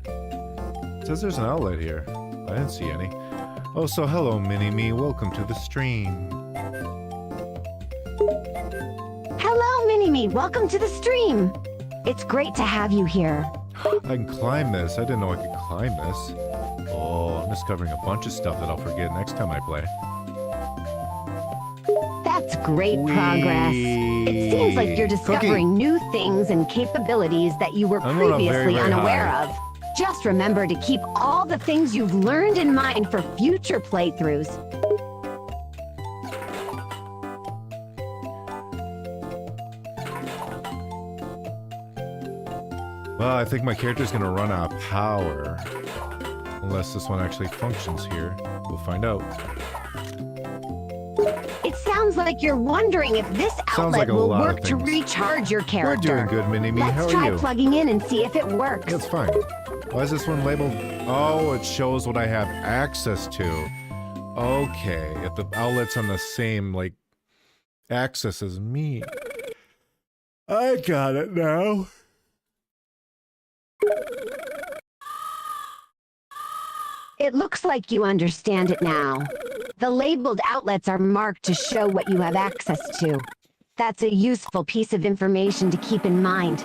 It says there's an outlet here. I didn't see any. Oh, so hello, Mini-Me. Welcome to the stream. Hello, Mini-Me. Welcome to the stream. It's great to have you here. I can climb this. I didn't know I could climb this. Oh, I'm discovering a bunch of stuff that I'll forget next time I play. That's great progress. It seems like you're discovering new things and capabilities that you were I'm going up previously very, very unaware high. of. Just remember to keep all the things you've learned in mind for future playthroughs. Well, I think my character's gonna run out of power. Unless this one actually functions here. We'll find out. It sounds like you're wondering if this Sounds outlet like a will lot of work to things. recharge your We're character. doing good, Mini-Me. How Let's are try you? plugging in and see if it works. That's fine. Why is this one labeled? Oh, it shows what I have access to. Okay, if the outlet's on the same, like, axis as me. I got it now. It looks like you understand it now. The labeled outlets are marked to show what you have access to. That's a useful piece of information to keep in mind.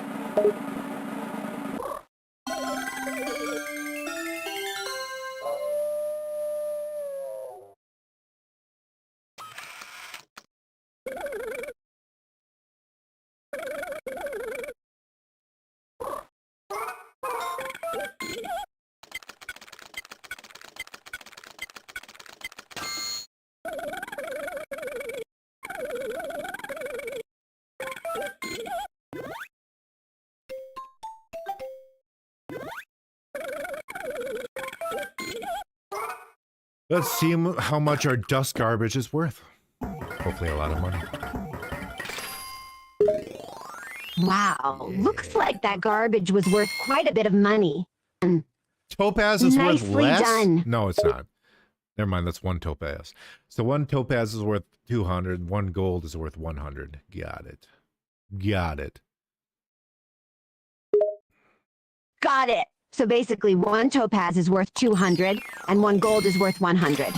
Let's see how much our dust garbage is worth. Hopefully a lot of money. Wow, looks like that garbage was worth quite a bit of money. Topaz is worth Nicely less? done. No, it's not. Never mind, that's one topaz. So one topaz is worth 200, one gold is worth 100. Got it. Got it. Got it. So basically, one topaz is worth 200, and one gold is worth 100.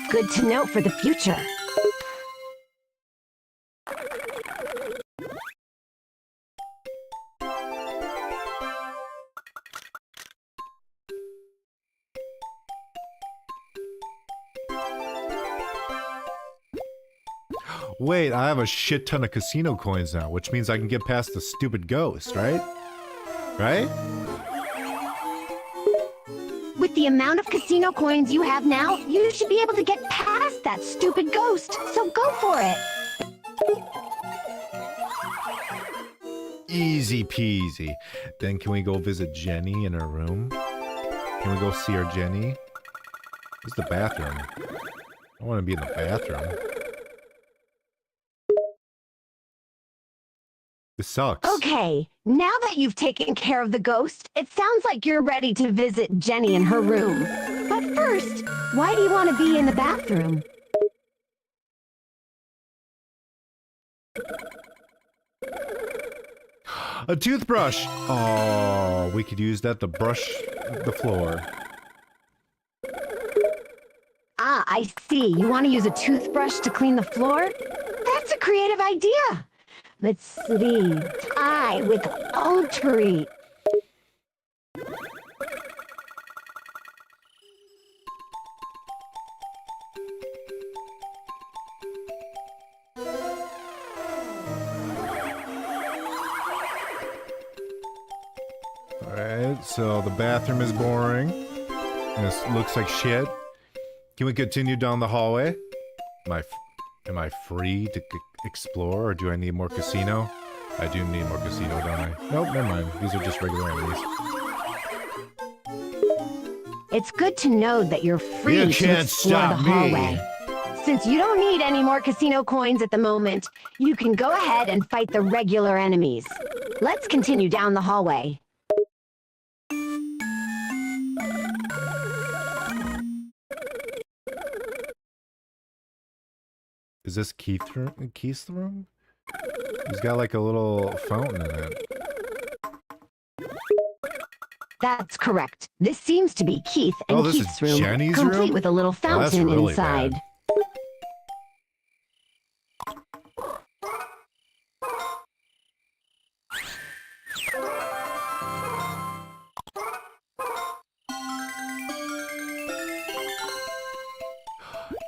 Good to know for the future. Wait, I have a shit ton of casino coins now, which means I can get past the stupid ghost, right? Right? With the amount of casino coins you have now, you should be able to get past that stupid ghost. So go for it. Easy peasy. Then can we go visit Jenny in her room? Can we go see our Jenny? Where's the bathroom? I want to be in the bathroom. This sucks. Okay, now that you've taken care of the ghost, it sounds like you're ready to visit Jenny in her room. But first, why do you want to be in the bathroom? A toothbrush! Oh, we could use that to brush the floor. Ah, I see. You want to use a toothbrush to clean the floor? That's a creative idea. Let's see. Tie with alterate. Alright, so the bathroom is boring. This looks like shit. Can we continue down the hallway? Am I free to explore, or do I need more casino? I do need more casino, don't I? Nope, never mind. These are just regular enemies. It's good to know that you're free You to can't explore the stop me. hallway. Since you don't need any more casino coins at the moment, you can go ahead and fight the regular enemies. Let's continue down the hallway. Is this Keith's room? He's got like a little fountain in it. That's correct. This seems to be Keith and Oh, this is Keith's room, Jenny's complete room? with a little Oh, that's fountain really inside. bad.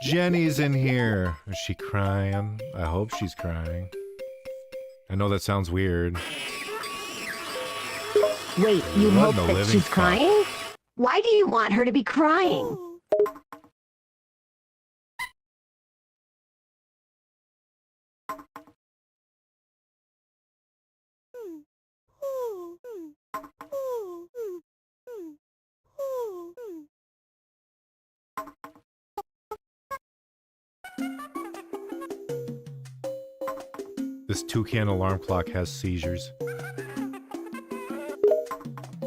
Jenny's in here. Is she crying? I hope she's crying. I know that sounds weird. Wait, you What hope in the that living she's fuck? crying? Why do you want her to be crying? This toucan alarm clock has seizures.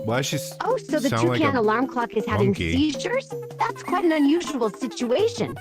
Why is she Oh, so the sound like toucan a alarm clock is having monkey? seizures? That's quite an unusual situation.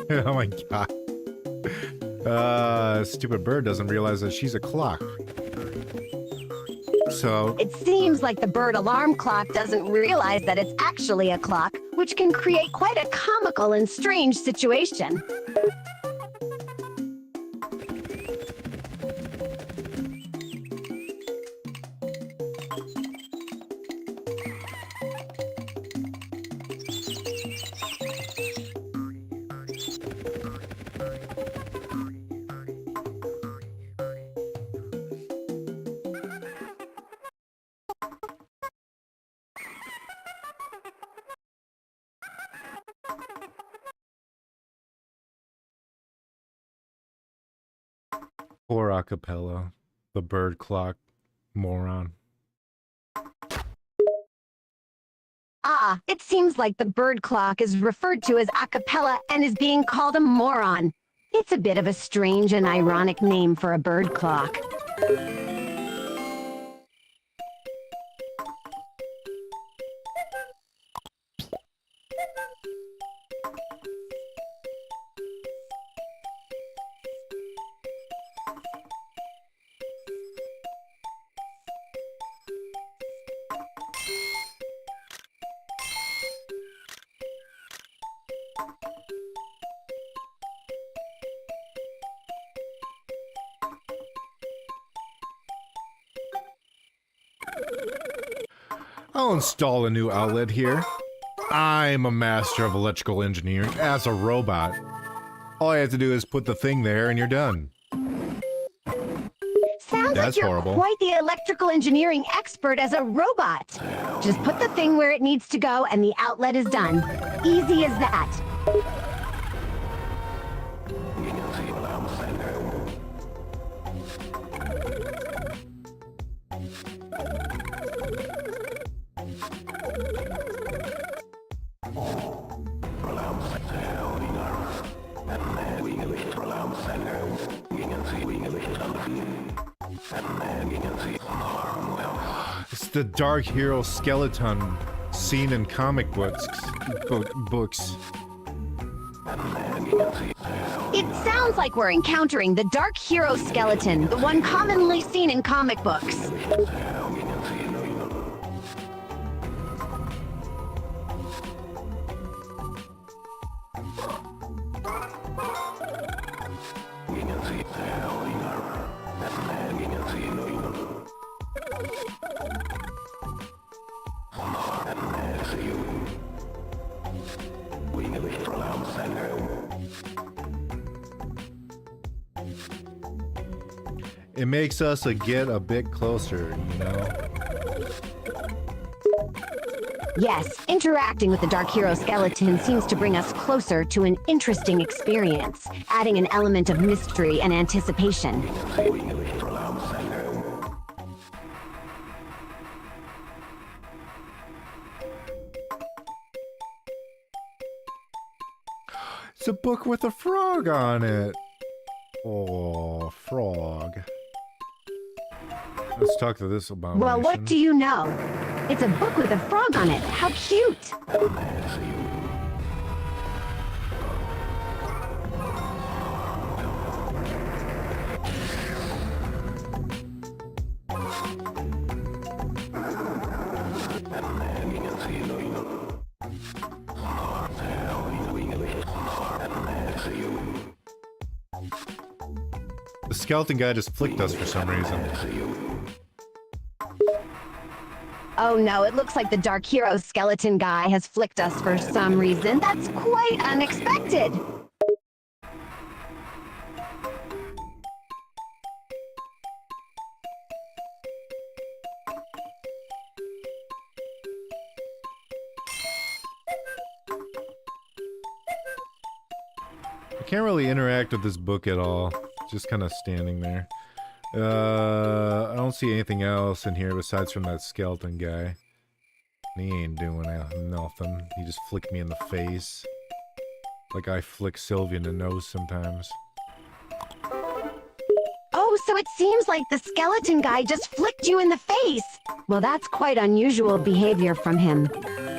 Oh my god. Stupid bird doesn't realize that she's a clock. So, It seems like the bird alarm clock doesn't realize that it's actually a clock, which can create quite a comical and strange situation. poor acapella. The bird clock moron. Ah, it seems like the bird clock is referred to as a cappella and is being called a moron. It's a bit of a strange and ironic name for a bird clock. I'll install a new outlet here. I'm a master of electrical engineering as a robot. All I have to do is put the thing there and you're done. Sounds That's like you're horrible. quite the electrical engineering expert as a robot. Just put the thing where it needs to go and the outlet is done. Easy as that. It's the dark hero skeleton seen in comic books. It sounds like we're encountering the dark hero skeleton, the one commonly seen in comic books. It makes us get a bit closer, you know? Yes, interacting with the Dark Hero skeleton seems to bring us closer to an interesting experience, adding an element of mystery and anticipation. It's a book with a frog on it. Oh, frog. Let's talk to this abomination. Well, what do you know? It's a book with a frog on it. How cute! The skeleton guy just flicked us for some reason. Oh no, it looks like the Dark Hero skeleton guy has flicked us for some reason. That's quite unexpected. I can't really interact with this book at all. Just kind of standing there. I don't see anything else in here besides from that skeleton guy. He ain't doing nothing. He just flicked me in the face. Like I flick Sylvia in the nose sometimes. Oh, so it seems like the skeleton guy just flicked you in the face. Well, that's quite unusual behavior from him.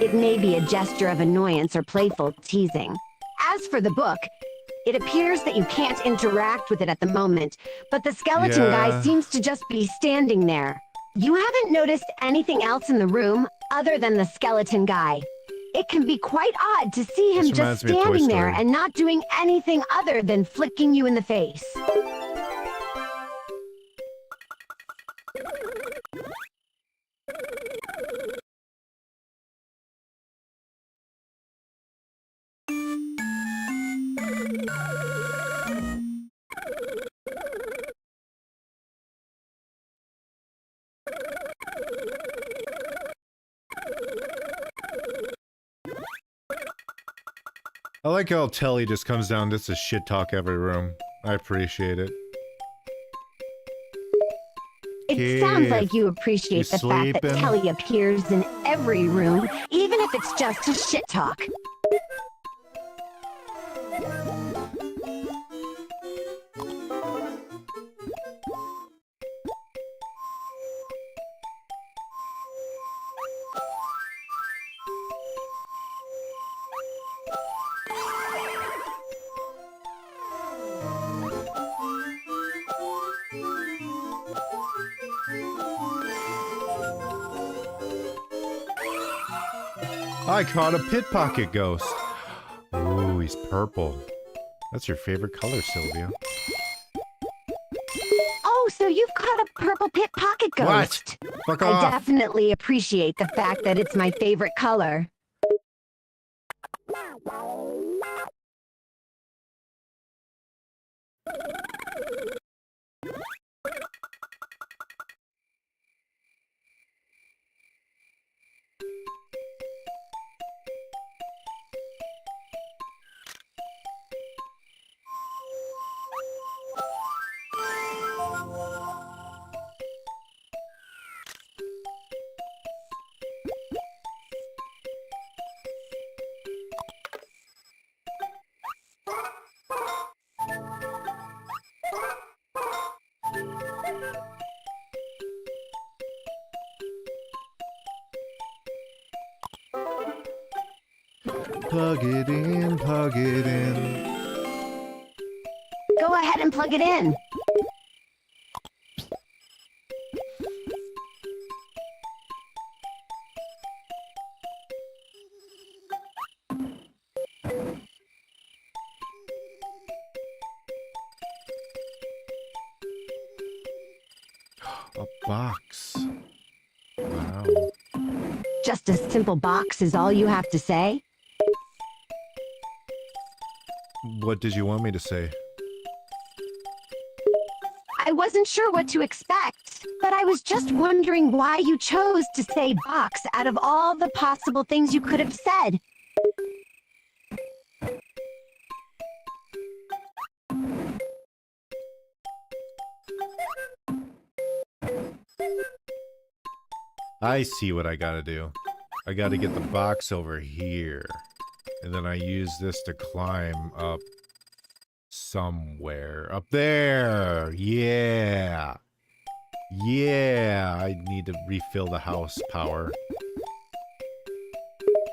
It may be a gesture of annoyance or playful teasing. As for the book, it appears that you can't interact with it at the moment, but the skeleton guy seems to just be standing there. You haven't noticed anything else in the room other than the skeleton guy. It can be quite odd to see him just standing there and not doing anything other than flicking you in the face. I like how Telly just comes down just to shit talk every room. I appreciate it. It sounds like you appreciate the fact that Telly appears in every room, even if it's just to shit talk. I caught a pickpocket ghost. Ooh, he's purple. That's your favorite color, Sylvia. Oh, so you've caught a purple pickpocket ghost. What? Fuck off. I definitely appreciate the fact that it's my favorite color. Plug it in, plug it in. Go ahead and plug it in. A box. Wow. Just a simple box is all you have to say? What did you want me to say? I wasn't sure what to expect, but I was just wondering why you chose to say box out of all the possible things you could have said. I see what I gotta do. I gotta get the box over here. And then I use this to climb up somewhere. Up there! Yeah! Yeah! I need to refill the house power.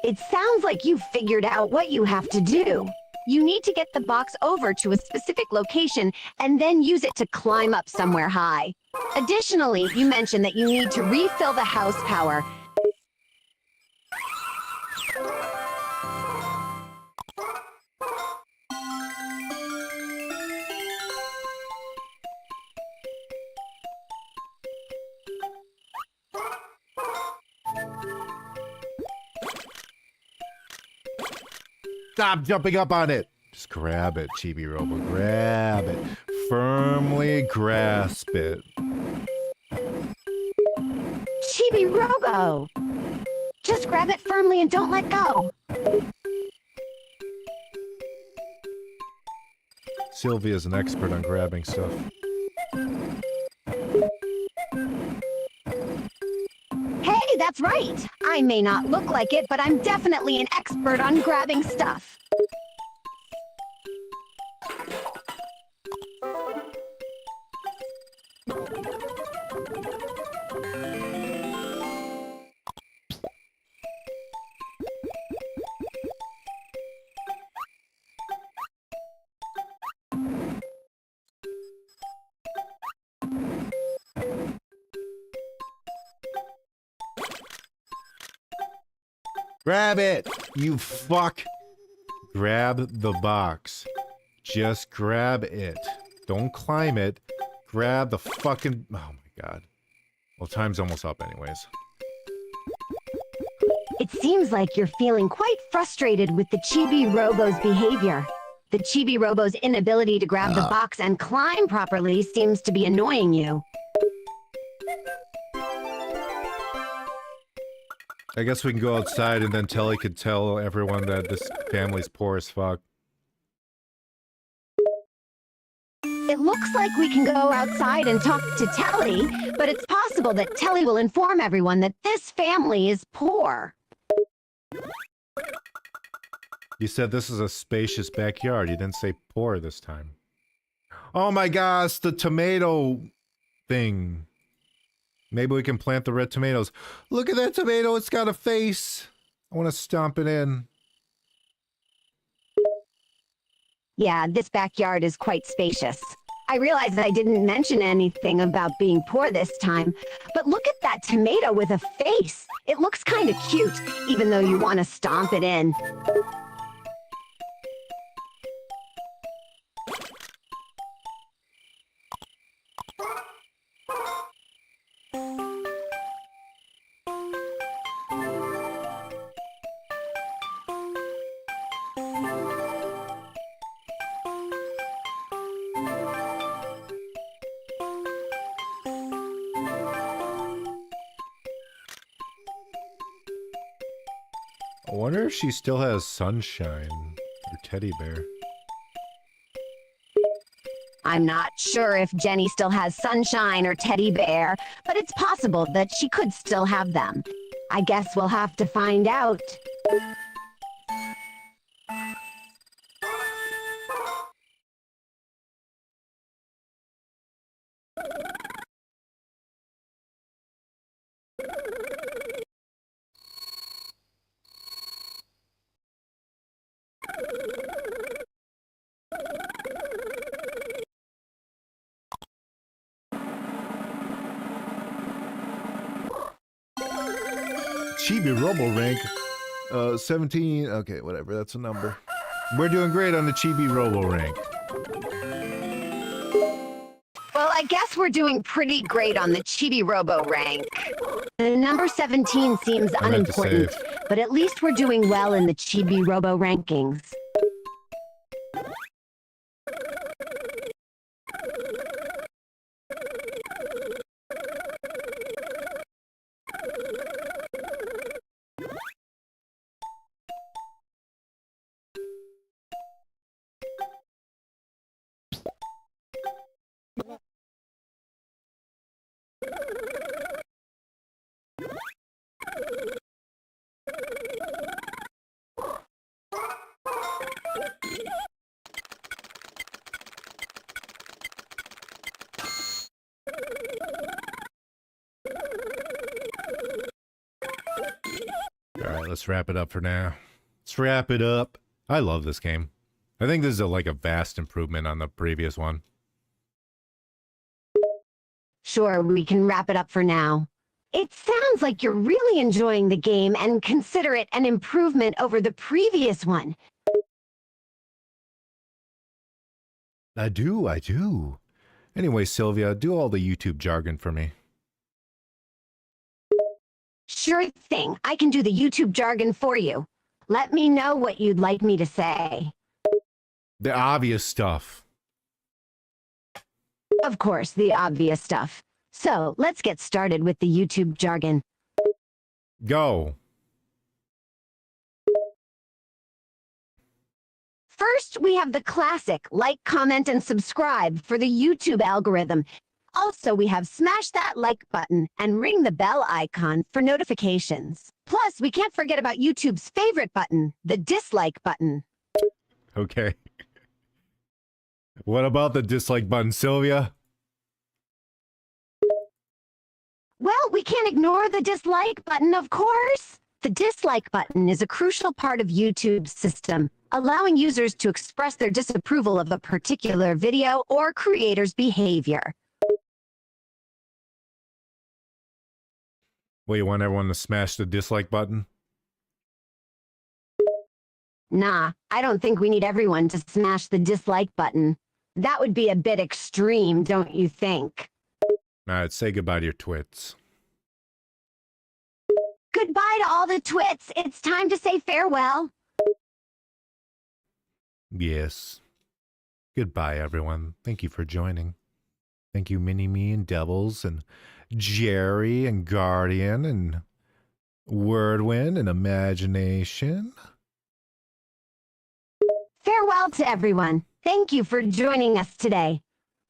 It sounds like you figured out what you have to do. You need to get the box over to a specific location and then use it to climb up somewhere high. Additionally, you mentioned that you need to refill the house power. Stop jumping up on it! Just grab it, Chibi Robo. Grab it. Firmly grasp it. Chibi Robo! Just grab it firmly and don't let go. Sylvia's an expert on grabbing stuff. Hey, that's right! I may not look like it, but I'm definitely an expert on grabbing stuff. Grab it! You fuck! Grab the box. Just grab it. Don't climb it. Grab the fucking... Oh my god. Well, time's almost up anyways. It seems like you're feeling quite frustrated with the Chibi Robo's behavior. The Chibi Robo's inability to grab the box and climb properly seems to be annoying you. I guess we can go outside and then Telly could tell everyone that this family's poor as fuck. It looks like we can go outside and talk to Telly, but it's possible that Telly will inform everyone that this family is poor. You said this is a spacious backyard. You didn't say poor this time. Oh my gosh, the tomato thing. Maybe we can plant the red tomatoes. Look at that tomato, it's got a face. I want to stomp it in. Yeah, this backyard is quite spacious. I realize I didn't mention anything about being poor this time, but look at that tomato with a face. It looks kind of cute, even though you want to stomp it in. I wonder if she still has Sunshine, her teddy bear. I'm not sure if Jenny still has Sunshine or Teddy Bear, but it's possible that she could still have them. I guess we'll have to find out. Chibi Robo rank 17. Okay, whatever. That's a number. We're doing great on the Chibi Robo rank. Well, I guess we're doing pretty great on the Chibi Robo rank. The number 17 seems I meant to unimportant, save. but at least we're doing well in the Chibi Robo rankings. Alright, let's wrap it up for now. Let's wrap it up. I love this game. I think this is like a vast improvement on the previous one. Sure, we can wrap it up for now. It sounds like you're really enjoying the game and consider it an improvement over the previous one. I do. Anyway, Sylvia, do all the YouTube jargon for me. Sure thing, I can do the YouTube jargon for you. Let me know what you'd like me to say. The obvious stuff. Of course, the obvious stuff. So, let's get started with the YouTube jargon. Go. First, we have the classic like, comment, and subscribe for the YouTube algorithm. Also, we have smash that like button and ring the bell icon for notifications. Plus, we can't forget about YouTube's favorite button, the dislike button. Okay. What about the dislike button, Sylvia? Well, we can't ignore the dislike button, of course. The dislike button is a crucial part of YouTube's system, allowing users to express their disapproval of a particular video or creator's behavior. Well, you want everyone to smash the dislike button? Nah, I don't think we need everyone to smash the dislike button. That would be a bit extreme, don't you think? Alright, say goodbye to your twits. Goodbye to all the twits. It's time to say farewell. Yes. Goodbye, everyone. Thank you for joining. Thank you, Mini-Me and Devils and Jerry and Guardian and Wordwind and Imagination. Farewell to everyone. Thank you for joining us today.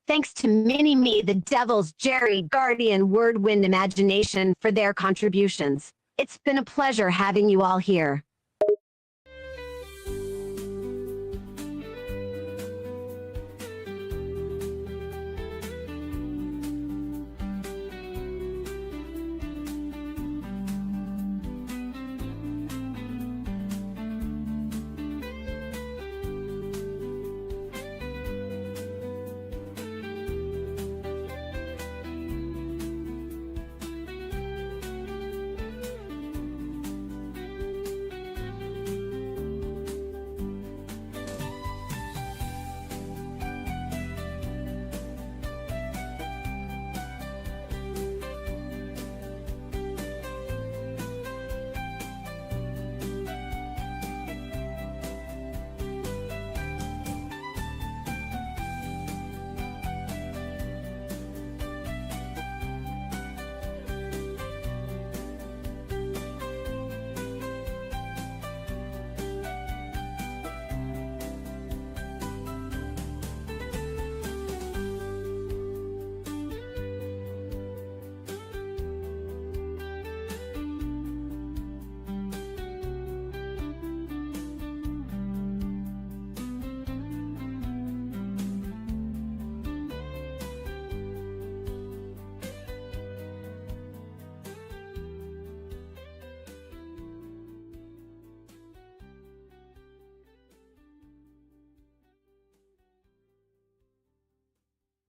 Thanks to Mini-Me, the Devils, Jerry, Guardian, Wordwind, Imagination for their contributions. It's been a pleasure having you all here.